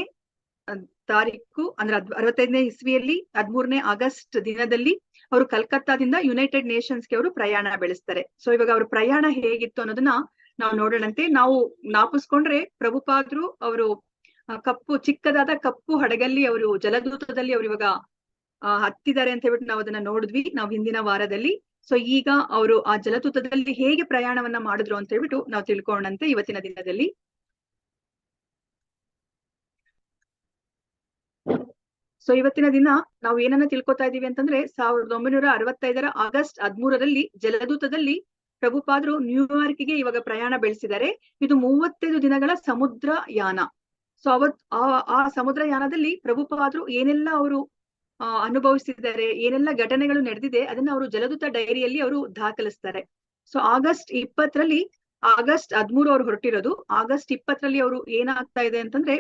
ತಾರೀಕು ಅಂದ್ರೆ 65ನೇ ಇಸ್ವಿಯಲ್ಲಿ 13ನೇ ಆಗಸ್ಟ್ ದಿನದಲ್ಲಿ ಅವರು ಕಲ್ಕತ್ತಾದಿಂದ ಯುನೈಟೆಡ್ ನೇಷನ್ಸ್ಗೆ ಅವರು ಪ್ರಯಾಣ ಬೆಳೆಸ್ತಾರೆ. ಸೊ ಇವಾಗ ಅವ್ರ ಪ್ರಯಾಣ ಹೇಗಿತ್ತು ಅನ್ನೋದನ್ನ ನಾವು ನೋಡೋಣಂತೆ. ನಾವು ಜ್ಞಾಪಿಸ್ಕೊಂಡ್ರೆ ಪ್ರಭುಪಾದ್ರು ಅವರು ಚಿಕ್ಕದಾದ ಕಪ್ಪು ಹಡಗಲ್ಲಿ ಅವರು ಜಲದೂತದಲ್ಲಿ ಅವ್ರು ಇವಾಗ ಹತ್ತಿದ್ದಾರೆ ಅಂತ ಹೇಳ್ಬಿಟ್ಟು ನಾವು ಅದನ್ನ ನೋಡಿದ್ವಿ ನಾವು ಹಿಂದಿನ ವಾರದಲ್ಲಿ. ಸೊ ಈಗ ಅವರು ಆ ಜಲದೂತದಲ್ಲಿ ಹೇಗೆ ಪ್ರಯಾಣವನ್ನ ಮಾಡಿದ್ರು ಅಂತ ಹೇಳ್ಬಿಟ್ಟು ನಾವು ತಿಳ್ಕೊಳ್ಳೋಣಂತೆ ಇವತ್ತಿನ ದಿನದಲ್ಲಿ. ಸೊ ಇವತ್ತಿನ ದಿನ ನಾವು ಏನನ್ನ ತಿಳ್ಕೊತಾ ಇದೀವಿ ಅಂತಂದ್ರೆ 1965 ಆಗಸ್ಟ್ 13ರಲ್ಲಿ ಜಲದೂತದಲ್ಲಿ ಪ್ರಭುಪಾದ್ರು ನ್ಯೂಯಾರ್ಕ್ಗೆ ಇವಾಗ ಪ್ರಯಾಣ ಬೆಳೆಸಿದ್ದಾರೆ. ಇದು 35 ದಿನಗಳ ಸಮುದ್ರ ಯಾನ. ಸೊ ಆ ಸಮುದ್ರ ಯಾನದಲ್ಲಿ ಪ್ರಭುಪಾದ್ರು ಏನೆಲ್ಲ ಅವರು ಅನುಭವಿಸಿದ್ದಾರೆ, ಏನೆಲ್ಲ ಘಟನೆಗಳು ನಡೆದಿದೆ ಅದನ್ನ ಅವರು ಜಲದೂತ ಡೈರಿಯಲ್ಲಿ ಅವರು ದಾಖಲಿಸ್ತಾರೆ. ಸೊ ಆಗಸ್ಟ್ 20ರಲ್ಲಿ ಆಗಸ್ಟ್ 13 ಅವ್ರು ಹೊರಟಿರೋದು. ಆಗಸ್ಟ್ 20ರಲ್ಲಿ ಅವರು ಏನಾಗ್ತಾ ಇದೆ ಅಂತಂದ್ರೆ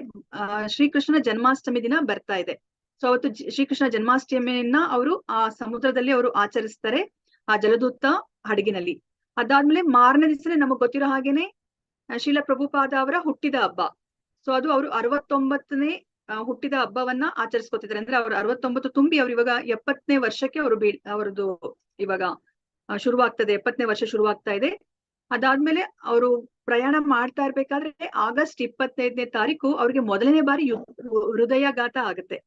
ಶ್ರೀಕೃಷ್ಣನ ಜನ್ಮಾಷ್ಟಮಿ ದಿನ ಬರ್ತಾ ಇದೆ. ಸೊ ಅವತ್ತು ಶ್ರೀಕೃಷ್ಣ ಜನ್ಮಾಷ್ಟಮಿಯನ್ನ ಅವರು ಆ ಸಮುದ್ರದಲ್ಲಿ ಅವರು ಆಚರಿಸ್ತಾರೆ ಆ ಜಲದೂತ ಹಡಗಿನಲ್ಲಿ. ಅದಾದ್ಮೇಲೆ ಮಾರನೇ ದಿವಸನೇ ನಮಗ್ ಗೊತ್ತಿರೋ ಹಾಗೇನೆ ಶ್ರೀಲ ಪ್ರಭುಪಾದ ಅವರ ಹುಟ್ಟಿದ ಹಬ್ಬ. ಸೊ ಅದು ಅವರು 69ನೇ ಹುಟ್ಟಿದ ಹಬ್ಬವನ್ನ ಆಚರಿಸ್ಕೊತಿದ್ದಾರೆ. ಅಂದ್ರೆ ಅವ್ರು 69 ತುಂಬಿ ಅವ್ರು ಇವಾಗ 70ನೇ ವರ್ಷಕ್ಕೆ ಅವರದ್ದು ಇವಾಗ ಶುರುವಾಗ್ತದೆ, 70ನೇ ವರ್ಷ ಶುರುವಾಗ್ತಾ ಇದೆ. ಅದಾದ್ಮೇಲೆ ಅವರು ಪ್ರಯಾಣ ಮಾಡ್ತಾ ಇರ್ಬೇಕಾದ್ರೆ ಆಗಸ್ಟ್ 25ನೇ ತಾರೀಕು ಅವ್ರಿಗೆ ಮೊದಲನೇ ಬಾರಿ ಹೃದಯಾಘಾತ ಆಗುತ್ತೆ.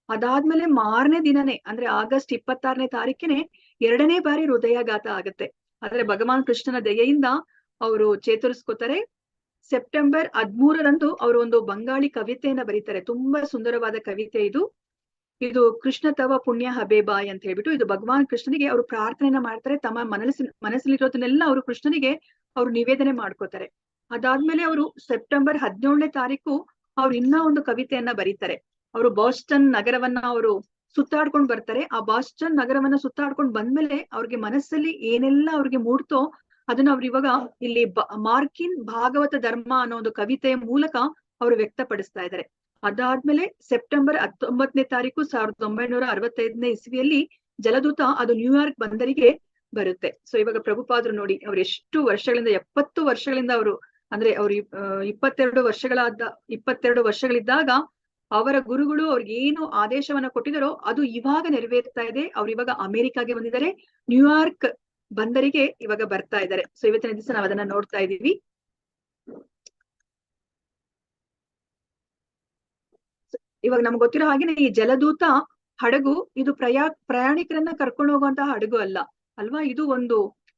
ಅದಾದ್ಮೇಲೆ ಮಾರನೇ ದಿನನೇ ಅಂದ್ರೆ ಆಗಸ್ಟ್ 26ನೇ ತಾರೀಕಿನೇ 2ನೇ ಬಾರಿ ಹೃದಯಾಘಾತ ಆಗುತ್ತೆ. ಆದ್ರೆ ಭಗವಾನ್ ಕೃಷ್ಣನ ದಯೆಯಿಂದ ಅವರು ಚೇತರಿಸ್ಕೋತಾರೆ. ಸೆಪ್ಟೆಂಬರ್ 13ರಂದು ಅವರು ಒಂದು ಬಂಗಾಳಿ ಕವಿತೆಯನ್ನ ಬರೀತಾರೆ. ತುಂಬಾ ಸುಂದರವಾದ ಕವಿತೆ ಇದು ಕೃಷ್ಣ ತವ ಪುಣ್ಯ ಹಬೇಬಾಯ್ ಅಂತ ಹೇಳ್ಬಿಟ್ಟು ಇದು ಭಗವಾನ್ ಕೃಷ್ಣನಿಗೆ ಅವರು ಪ್ರಾರ್ಥನೆಯನ್ನ ಮಾಡ್ತಾರೆ. ತಮ್ಮ ಮನಸ್ಸಲ್ಲಿರೋದನ್ನೆಲ್ಲ ಅವರು ಕೃಷ್ಣನಿಗೆ ಅವರು ನಿವೇದನೆ ಮಾಡ್ಕೋತಾರೆ. ಅದಾದ್ಮೇಲೆ ಅವರು ಸೆಪ್ಟೆಂಬರ್ 17ನೇ ತಾರೀಕು ಅವ್ರು ಇನ್ನ ಒಂದು ಕವಿತೆಯನ್ನ ಬರೀತಾರೆ. ಅವರು ಬಾಸ್ಟನ್ ನಗರವನ್ನ ಅವರು ಸುತ್ತಾಡ್ಕೊಂಡ್ ಬರ್ತಾರೆ. ಆ ಬಾಸ್ಟನ್ ನಗರವನ್ನ ಸುತ್ತಾಡ್ಕೊಂಡ್ ಬಂದ್ಮೇಲೆ ಅವ್ರಿಗೆ ಮನಸ್ಸಲ್ಲಿ ಏನೆಲ್ಲ ಅವ್ರಿಗೆ ಮೂಡ್ತೋ ಅದನ್ನ ಅವ್ರು ಇವಾಗ ಇಲ್ಲಿ ಮಾರ್ಕಿನ್ ಭಾಗವತ ಧರ್ಮ ಅನ್ನೋ ಒಂದು ಕವಿತೆಯ ಮೂಲಕ ಅವರು ವ್ಯಕ್ತಪಡಿಸ್ತಾ ಇದ್ದಾರೆ. ಅದಾದ್ಮೇಲೆ ಸೆಪ್ಟೆಂಬರ್ 19ನೇ ತಾರೀಕು 1965ನೇ ಇಸ್ವಿಯಲ್ಲಿ ಜಲದೂತ ಅದು ನ್ಯೂಯಾರ್ಕ್ ಬಂದರಿಗೆ ಬರುತ್ತೆ. ಸೊ ಇವಾಗ ಪ್ರಭುಪಾದ್ರು ನೋಡಿ ಅವ್ರು ಎಷ್ಟು ವರ್ಷಗಳಿಂದ 70 ವರ್ಷಗಳಿಂದ ಅವರು ಅಂದ್ರೆ ಅವ್ರು 22 ವರ್ಷಗಳಿದ್ದಾಗ ಅವರ ಗುರುಗಳು ಅವ್ರಿಗೆ ಏನು ಆದೇಶವನ್ನ ಕೊಟ್ಟಿದಾರೋ ಅದು ಇವಾಗ ನೆರವೇರ್ತಾ ಇದೆ. ಅವ್ರು ಇವಾಗ ಅಮೆರಿಕಾಗೆ ಬಂದಿದ್ದಾರೆ, ನ್ಯೂಯಾರ್ಕ್ ಬಂದರಿಗೆ ಇವಾಗ ಬರ್ತಾ ಇದ್ದಾರೆ. ಸೊ ಇವತ್ತಿನ ದಿವಸ ನಾವು ಅದನ್ನ ನೋಡ್ತಾ ಇದೀವಿ. ಇವಾಗ ನಮ್ಗೆ ಗೊತ್ತಿರೋ ಹಾಗೆ ಈ ಜಲದೂತ ಹಡಗು ಇದು ಪ್ರಯಾಣಿಕರನ್ನ ಕರ್ಕೊಂಡು ಹೋಗುವಂತಹ ಹಡಗು ಅಲ್ಲ ಅಲ್ವಾ, ಇದು ಒಂದು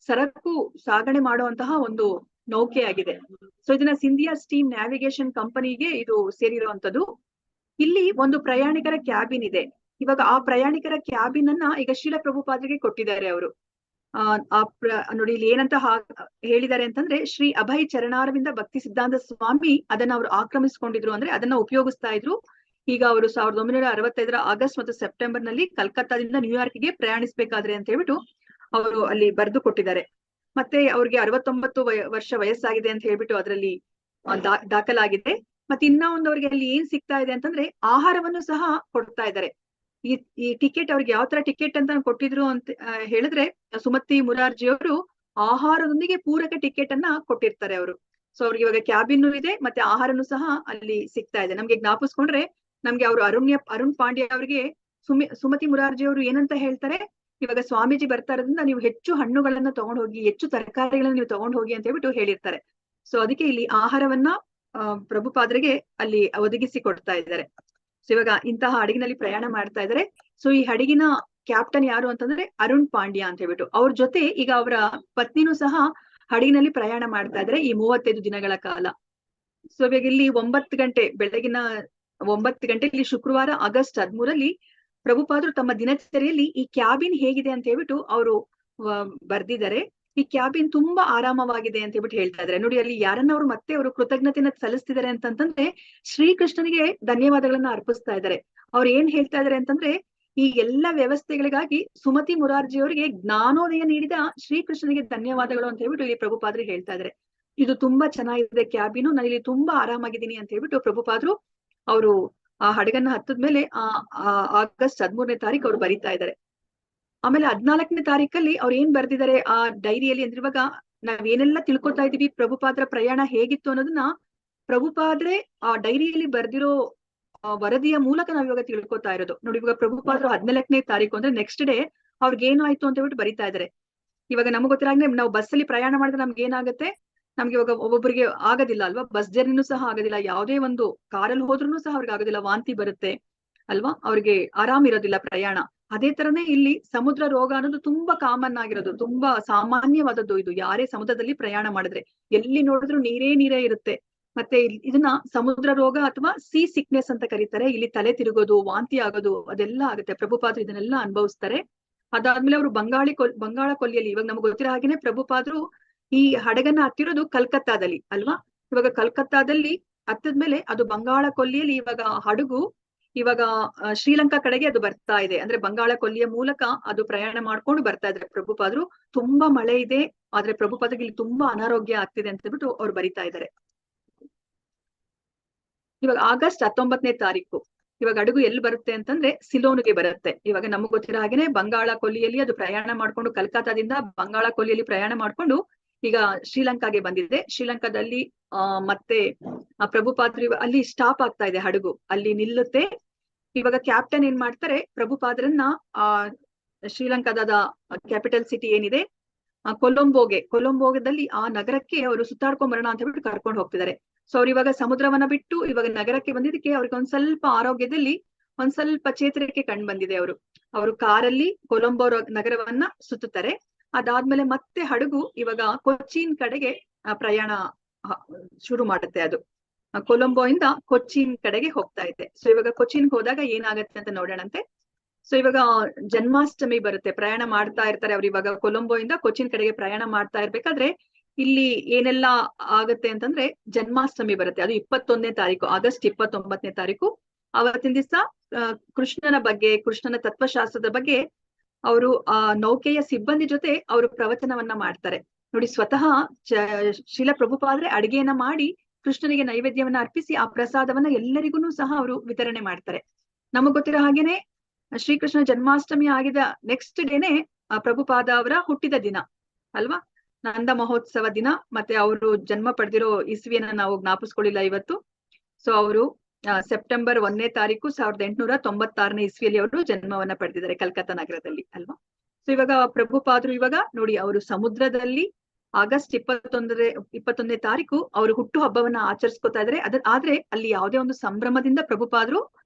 ಸರಕು ಸಾಗಣೆ ಮಾಡುವಂತಹ ಒಂದು ನೌಕೆ ಆಗಿದೆ. ಸೊ ಇದನ್ನ ಸಿಂಧಿಯಾ ಸ್ಟೀಮ್ ನ್ಯಾವಿಗೇಷನ್ ಕಂಪನಿಗೆ ಇದು ಸೇರಿರುವಂತದ್ದು. ಇಲ್ಲಿ ಒಂದು ಪ್ರಯಾಣಿಕರ ಕ್ಯಾಬಿನ್ ಇದೆ. ಇವಾಗ ಆ ಪ್ರಯಾಣಿಕರ ಕ್ಯಾಬಿನ್ ಅನ್ನ ಈಗ ಶ್ರೀಲ ಪ್ರಭುಪಾದರಿಗೆ ಕೊಟ್ಟಿದ್ದಾರೆ ಅವರು. ನೋಡಿ ಇಲ್ಲಿ ಏನಂತ ಹೇಳಿದ್ದಾರೆ ಅಂತಂದ್ರೆ ಶ್ರೀ ಅಭಯ್ ಚರಣಾರವಿಂದ ಭಕ್ತಿ ಸಿದ್ಧಾಂತ ಸ್ವಾಮಿ ಅದನ್ನ ಅವರು ಆಕ್ರಮಿಸ್ಕೊಂಡಿದ್ರು, ಅಂದ್ರೆ ಅದನ್ನ ಉಪಯೋಗಿಸ್ತಾ ಇದ್ರು. ಈಗ ಅವರು 1965 ಆಗಸ್ಟ್ ಮತ್ತು ಸೆಪ್ಟೆಂಬರ್ ನಲ್ಲಿ ಕಲ್ಕತ್ತಾದಿಂದ ನ್ಯೂಯಾರ್ಕ್ಗೆ ಪ್ರಯಾಣಿಸ್ಬೇಕಾದ್ರೆ ಅಂತ ಹೇಳ್ಬಿಟ್ಟು ಅವರು ಅಲ್ಲಿ ಬರೆದು ಕೊಟ್ಟಿದ್ದಾರೆ. ಮತ್ತೆ ಅವ್ರಿಗೆ 69 ವರ್ಷ ವಯಸ್ಸಾಗಿದೆ ಅಂತ ಹೇಳ್ಬಿಟ್ಟು ಅದರಲ್ಲಿ ದಾಖಲಾಗಿದೆ. ಮತ್ತೆ ಇನ್ನ ಒಂದು ಅವ್ರಿಗೆ ಅಲ್ಲಿ ಏನ್ ಸಿಗ್ತಾ ಇದೆ ಅಂತಂದ್ರೆ ಆಹಾರವನ್ನು ಸಹ ಕೊಡ್ತಾ ಇದ್ದಾರೆ. ಈ ಟಿಕೆಟ್ ಅವ್ರಿಗೆ ಯಾವ ತರ ಟಿಕೆಟ್ ಅಂತ ಕೊಟ್ಟಿದ್ರು ಅಂತ ಹೇಳಿದ್ರೆ ಸುಮತಿ ಮುರಾರ್ಜಿ ಅವರು ಆಹಾರದೊಂದಿಗೆ ಪೂರಕ ಟಿಕೆಟ್ ಅನ್ನ ಕೊಟ್ಟಿರ್ತಾರೆ ಅವರು. ಸೊ ಅವ್ರಿಗೆ ಇವಾಗ ಕ್ಯಾಬಿನ್ ಇದೆ ಮತ್ತೆ ಆಹಾರನು ಸಹ ಅಲ್ಲಿ ಸಿಗ್ತಾ ಇದೆ. ನಮ್ಗೆ ಜ್ಞಾಪಿಸ್ಕೊಂಡ್ರೆ ನಮ್ಗೆ ಅವರು ಅರುಣ್ ಪಾಂಡ್ಯ ಅವರಿಗೆ ಸುಮತಿ ಮುರಾರ್ಜಿ ಅವರು ಏನಂತ ಹೇಳ್ತಾರೆ, ಇವಾಗ ಸ್ವಾಮೀಜಿ ಬರ್ತಾ ಇರೋದ್ರಿಂದ ನೀವು ಹೆಚ್ಚು ಹಣ್ಣುಗಳನ್ನ ತಗೊಂಡ್ ಹೋಗಿ, ಹೆಚ್ಚು ತರಕಾರಿಗಳನ್ನ ನೀವು ತಗೊಂಡ್ ಹೋಗಿ ಅಂತ ಹೇಳ್ಬಿಟ್ಟು ಹೇಳಿರ್ತಾರೆ. ಸೊ ಅದಕ್ಕೆ ಇಲ್ಲಿ ಆಹಾರವನ್ನ ಪ್ರಭುಪಾದರಿಗೆ ಅಲ್ಲಿ ಒದಗಿಸಿ ಕೊಡ್ತಾ ಇದ್ದಾರೆ. ಸೊ ಇವಾಗ ಇಂತಹ ಹಡಗಿನಲ್ಲಿ ಪ್ರಯಾಣ ಮಾಡ್ತಾ ಇದ್ದಾರೆ. ಸೊ ಈ ಹಡಗಿನ ಕ್ಯಾಪ್ಟನ್ ಯಾರು ಅಂತಂದ್ರೆ ಅರುಣ್ ಪಾಂಡ್ಯ ಅಂತ ಹೇಳ್ಬಿಟ್ಟು, ಅವ್ರ ಜೊತೆ ಈಗ ಅವರ ಪತ್ನಿನೂ ಸಹ ಹಡಗಿನಲ್ಲಿ ಪ್ರಯಾಣ ಮಾಡ್ತಾ ಇದ್ದಾರೆ ಈ 35 ದಿನಗಳ ಕಾಲ. ಸೊ ಇವಾಗ ಇಲ್ಲಿ 9 ಗಂಟೆ ಬೆಳಗಿನ 9 ಗಂಟೆಯಲ್ಲಿ ಶುಕ್ರವಾರ ಆಗಸ್ಟ್ 13ರಲ್ಲಿ ಪ್ರಭುಪಾದರು ತಮ್ಮ ದಿನಚರಿಯಲ್ಲಿ ಈ ಕ್ಯಾಬಿನ್ ಹೇಗಿದೆ ಅಂತ ಹೇಳ್ಬಿಟ್ಟು ಅವರು ಬರ್ದಿದ್ದಾರೆ. ಈ ಕ್ಯಾಬಿನ್ ತುಂಬಾ ಆರಾಮವಾಗಿದೆ ಅಂತ ಹೇಳ್ಬಿಟ್ಟು ಹೇಳ್ತಾ ಇದ್ದಾರೆ. ನೋಡಿ ಅಲ್ಲಿ ಯಾರನ್ನ ಅವ್ರು ಮತ್ತೆ ಅವರು ಕೃತಜ್ಞತೆನ ಸಲ್ಲಿಸ್ತಿದ್ದಾರೆ ಅಂತಂದ್ರೆ ಶ್ರೀಕೃಷ್ಣನಿಗೆ ಧನ್ಯವಾದಗಳನ್ನ ಅರ್ಪಿಸ್ತಾ ಇದ್ದಾರೆ. ಅವ್ರು ಏನ್ ಹೇಳ್ತಾ ಇದಾರೆ ಅಂತಂದ್ರೆ ಈ ಎಲ್ಲಾ ವ್ಯವಸ್ಥೆಗಳಿಗಾಗಿ ಸುಮತಿ ಮುರಾರ್ಜಿ ಅವರಿಗೆ ಜ್ಞಾನೋದಯ ನೀಡಿದ ಶ್ರೀಕೃಷ್ಣನಿಗೆ ಧನ್ಯವಾದಗಳು ಅಂತ ಹೇಳ್ಬಿಟ್ಟು ಇಲ್ಲಿ ಪ್ರಭುಪಾದ್ರು ಹೇಳ್ತಾ ಇದ್ದಾರೆ. ಇದು ತುಂಬಾ ಚೆನ್ನಾಗಿದೆ ಕ್ಯಾಬಿನು, ನಾನು ಇಲ್ಲಿ ತುಂಬಾ ಆರಾಮಾಗಿದ್ದೀನಿ ಅಂತ ಹೇಳ್ಬಿಟ್ಟು ಪ್ರಭುಪಾದ್ರು ಅವರು ಆ ಹಡಗನ್ನ ಹತ್ತದ್ಮೇಲೆ ಆಗಸ್ಟ್ 13ನೇ ತಾರೀಕು ಅವ್ರು ಬರೀತಾ ಇದ್ದಾರೆ. ಆಮೇಲೆ 14ನೇ ತಾರೀಕಲ್ಲಿ ಅವ್ರು ಏನ್ ಬರ್ದಿದ್ದಾರೆ ಆ ಡೈರಿಯಲ್ಲಿ ಅಂದ್ರೆ ಇವಾಗ ನಾವೇನೆಲ್ಲ ತಿಳ್ಕೊತಾ ಇದೀವಿ ಪ್ರಭುಪಾದ್ರ ಪ್ರಯಾಣ ಹೇಗಿತ್ತು ಅನ್ನೋದನ್ನ ಪ್ರಭುಪಾದ್ರೆ ಆ ಡೈರಿಯಲ್ಲಿ ಬರ್ದಿರೋ ವರದಿಯ ಮೂಲಕ ನಾವ್ ಇವಾಗ ತಿಳ್ಕೊತಾ ಇರೋದು. ನೋಡಿ ಇವಾಗ ಪ್ರಭುಪಾದ್ರು 14ನೇ ತಾರೀಕು ಅಂದ್ರೆ ನೆಕ್ಸ್ಟ್ ಡೇ ಅವ್ರಿಗೆ ಏನಾಯ್ತು ಅಂತ ಹೇಳ್ಬಿಟ್ಟು ಬರಿತಾ ಇದ್ದಾರೆ. ಇವಾಗ ನಮ್ಗೆ ಗೊತ್ತಿರಾಂಗೆ ನಾವು ಬಸ್ಸಲ್ಲಿ ಪ್ರಯಾಣ ಮಾಡಿದ್ರೆ ನಮ್ಗೆ ಏನಾಗುತ್ತೆ, ನಮ್ಗೆ ಇವಾಗ ಒಬ್ಬೊಬ್ಬರಿಗೆ ಆಗೋದಿಲ್ಲ ಅಲ್ವಾ, ಬಸ್ ಜರ್ನಿನೂ ಸಹ ಆಗೋದಿಲ್ಲ, ಯಾವುದೇ ಒಂದು ಕಾರಲ್ಲಿ ಹೋದ್ರೂ ಸಹ ಅವ್ರಿಗೆ ಆಗೋದಿಲ್ಲ, ವಾಂತಿ ಬರುತ್ತೆ ಅಲ್ವಾ, ಅವ್ರಿಗೆ ಆರಾಮ್ ಇರೋದಿಲ್ಲ ಪ್ರಯಾಣ. ಅದೇ ತರನೇ ಇಲ್ಲಿ ಸಮುದ್ರ ರೋಗ ಅನ್ನೋದು ತುಂಬಾ ಕಾಮನ್ ಆಗಿರೋದು, ತುಂಬಾ ಸಾಮಾನ್ಯವಾದದ್ದು. ಇದು ಯಾರೇ ಸಮುದ್ರದಲ್ಲಿ ಪ್ರಯಾಣ ಮಾಡಿದ್ರೆ ಎಲ್ಲಿ ನೋಡಿದ್ರು ನೀರೇ ಇರುತ್ತೆ. ಮತ್ತೆ ಇದನ್ನ ಸಮುದ್ರ ರೋಗ ಅಥವಾ ಸೀ ಸಿಕ್ನೆಸ್ ಅಂತ ಕರೀತಾರೆ. ಇಲ್ಲಿ ತಲೆ ತಿರುಗೋದು, ವಾಂತಿ ಆಗೋದು ಅದೆಲ್ಲ ಆಗುತ್ತೆ. ಪ್ರಭುಪಾದ್ರು ಇದನ್ನೆಲ್ಲ ಅನುಭವಿಸ್ತಾರೆ. ಅದಾದ್ಮೇಲೆ ಅವರು ಬಂಗಾಳ ಕೊಲ್ಲಿಯಲ್ಲಿ, ಇವಾಗ ನಮ್ಗೆ ಗೊತ್ತಿರೋ ಹಾಗೇನೆ ಪ್ರಭುಪಾದ್ರು ಈ ಹಡಗನ್ನ ಹತ್ತಿರೋದು ಕಲ್ಕತ್ತಾದಲ್ಲಿ ಅಲ್ವಾ. ಇವಾಗ ಕಲ್ಕತ್ತಾದಲ್ಲಿ ಹತ್ತದ್ಮೇಲೆ ಅದು ಬಂಗಾಳ ಕೊಲ್ಲಿಯಲ್ಲಿ ಇವಾಗ ಹಡಗು ಇವಾಗ ಶ್ರೀಲಂಕಾ ಕಡೆಗೆ ಅದು ಬರ್ತಾ ಇದೆ. ಅಂದ್ರೆ ಬಂಗಾಳ ಕೊಲ್ಲಿಯ ಮೂಲಕ ಅದು ಪ್ರಯಾಣ ಮಾಡ್ಕೊಂಡು ಬರ್ತಾ ಇದ್ರೆ ಪ್ರಭುಪಾದ್ರು. ತುಂಬಾ ಮಳೆ ಇದೆ, ಆದ್ರೆ ಪ್ರಭುಪಾದ್ರಿಗೆ ಇಲ್ಲಿ ತುಂಬಾ ಅನಾರೋಗ್ಯ ಆಗ್ತಿದೆ ಅಂತ ಹೇಳ್ಬಿಟ್ಟು ಅವ್ರು ಬರಿತಾ ಇದ್ದಾರೆ. ಇವಾಗ ಆಗಸ್ಟ್ 19ನೇ ತಾರೀಕು ಇವಾಗ ಹಡಗು ಎಲ್ಲಿ ಬರುತ್ತೆ ಅಂತಂದ್ರೆ ಸಿಲೋನ್ಗೆ ಬರುತ್ತೆ. ಇವಾಗ ನಮಗ್ ಗೊತ್ತಿರೋ ಹಾಗೇನೆ ಬಂಗಾಳ ಕೊಲ್ಲಿಯಲ್ಲಿ ಅದು ಪ್ರಯಾಣ ಮಾಡ್ಕೊಂಡು ಕಲ್ಕತ್ತಾದಿಂದ ಬಂಗಾಳ ಕೊಲ್ಲಿಯಲ್ಲಿ ಪ್ರಯಾಣ ಮಾಡ್ಕೊಂಡು ಈಗ ಶ್ರೀಲಂಕಾಗೆ ಬಂದಿದೆ. ಶ್ರೀಲಂಕಾದಲ್ಲಿ ಮತ್ತೆ ಪ್ರಭುಪಾದ್ರು ಅಲ್ಲಿ ಸ್ಟಾಪ್ ಆಗ್ತಾ ಇದೆ, ಹಡಗು ಅಲ್ಲಿ ನಿಲ್ಲುತ್ತೆ. ಇವಾಗ ಕ್ಯಾಪ್ಟನ್ ಏನ್ ಮಾಡ್ತಾರೆ, ಪ್ರಭುಪಾದ್ರನ್ನ ಶ್ರೀಲಂಕಾದ ಕ್ಯಾಪಿಟಲ್ ಸಿಟಿ ಏನಿದೆ ಕೊಲಂಬೋದಲ್ಲಿ ಆ ನಗರಕ್ಕೆ ಅವರು ಸುತ್ತಾಡ್ಕೊಂಡ್ ಬರೋಣ ಅಂತ ಹೇಳ್ಬಿಟ್ಟು ಕರ್ಕೊಂಡು ಹೋಗ್ತಿದ್ದಾರೆ. ಸೊ ಅವ್ರು ಇವಾಗ ಸಮುದ್ರವನ್ನ ಬಿಟ್ಟು ಇವಾಗ ನಗರಕ್ಕೆ ಬಂದಿದ್ದಕ್ಕೆ ಅವ್ರಿಗೆ ಒಂದ್ ಸ್ವಲ್ಪ ಆರೋಗ್ಯದಲ್ಲಿ ಒಂದ್ ಸ್ವಲ್ಪ ಚೇತರಿಕೆ ಕಂಡು ಬಂದಿದೆ. ಅವರು ಕಾರಲ್ಲಿ ಕೊಲಂಬೋ ನಗರವನ್ನ ಸುತ್ತುತ್ತಾರೆ. ಅದಾದ್ಮೇಲೆ ಮತ್ತೆ ಹಡಗು ಇವಾಗ ಕೊಚ್ಚಿನ್ ಕಡೆಗೆ ಪ್ರಯಾಣ ಶುರು ಮಾಡುತ್ತೆ. ಅದು ಕೊಲಂಬೋ ಇಂದ ಕೊಚ್ಚಿನ್ ಕಡೆಗೆ ಹೋಗ್ತಾ ಇದೆ. ಸೊ ಇವಾಗ ಕೊಚ್ಚಿನ್ಗೆ ಹೋದಾಗ ಏನಾಗತ್ತೆ ಅಂತ ನೋಡೋಣಂತೆ. ಸೊ ಇವಾಗ ಜನ್ಮಾಷ್ಟಮಿ ಬರುತ್ತೆ, ಪ್ರಯಾಣ ಮಾಡ್ತಾ ಇರ್ತಾರೆ ಅವ್ರು. ಇವಾಗ ಕೊಲಂಬೋ ಇಂದ ಕೊಚ್ಚಿನ್ ಕಡೆಗೆ ಪ್ರಯಾಣ ಮಾಡ್ತಾ ಇರ್ಬೇಕಾದ್ರೆ ಇಲ್ಲಿ ಏನೆಲ್ಲಾ ಆಗತ್ತೆ ಅಂತಂದ್ರೆ ಜನ್ಮಾಷ್ಟಮಿ ಬರುತ್ತೆ. ಅದು 21ನೇ ತಾರೀಕು, ಆಗಸ್ಟ್ 29ನೇ ತಾರೀಕು. ಅವತ್ತಿನ ದಿವಸ ಕೃಷ್ಣನ ಬಗ್ಗೆ, ಕೃಷ್ಣನ ತತ್ವಶಾಸ್ತ್ರದ ಬಗ್ಗೆ ಅವರು ಆ ನೌಕೆಯ ಸಿಬ್ಬಂದಿ ಜೊತೆ ಅವರು ಪ್ರವಚನವನ್ನ ಮಾಡ್ತಾರೆ. ನೋಡಿ ಸ್ವತಃ ಶ್ರೀಲ ಪ್ರಭುಪಾದ್ರೆ ಅಡಿಗೆಯನ್ನ ಮಾಡಿ ಕೃಷ್ಣನಿಗೆ ನೈವೇದ್ಯವನ್ನ ಅರ್ಪಿಸಿ ಆ ಪ್ರಸಾದವನ್ನ ಎಲ್ಲರಿಗೂ ಸಹ ಅವರು ವಿತರಣೆ ಮಾಡ್ತಾರೆ. ನಮಗ್ ಗೊತ್ತಿರೋ ಹಾಗೇನೆ ಶ್ರೀಕೃಷ್ಣ ಜನ್ಮಾಷ್ಟಮಿ ಆಗಿದ ನೆಕ್ಸ್ಟ್ ಡೇನೆ ಪ್ರಭುಪಾದ ಅವರ ಹುಟ್ಟಿದ ದಿನ ಅಲ್ವಾ, ನಂದ ಮಹೋತ್ಸವ ದಿನ. ಮತ್ತೆ ಅವರು ಜನ್ಮ ಪಡೆದಿರೋ ಇಸ್ವಿಯನ್ನ ನಾವು ಜ್ಞಾಪಿಸ್ಕೊಳ್ಳಿಲ್ಲ ಇವತ್ತು. ಸೊ ಅವರು ಸೆಪ್ಟೆಂಬರ್ 1ನೇ ತಾರೀಕು 1896ನೇ ಇಸ್ವಿಯಲ್ಲಿ ಅವರು ಜನ್ಮವನ್ನ ಪಡೆದಿದ್ದಾರೆ ಕಲ್ಕತ್ತಾ ನಗರದಲ್ಲಿ ಅಲ್ವಾ. ಸೊ ಇವಾಗ ಪ್ರಭುಪಾದ್ರು ಇವಾಗ ನೋಡಿ ಅವರು ಸಮುದ್ರದಲ್ಲಿ ಆಗಸ್ಟ್ 21ನೇ ತಾರೀಕು ಅವರು ಹುಟ್ಟು ಹಬ್ಬವನ್ನ ಆಚರಿಸ್ಕೊತಾ ಇದ್ರೆ. ಆದ್ರೆ ಅಲ್ಲಿ ಯಾವುದೇ ಒಂದು ಸಂಭ್ರಮದಿಂದ ಪ್ರಭುಪಾದ್ರು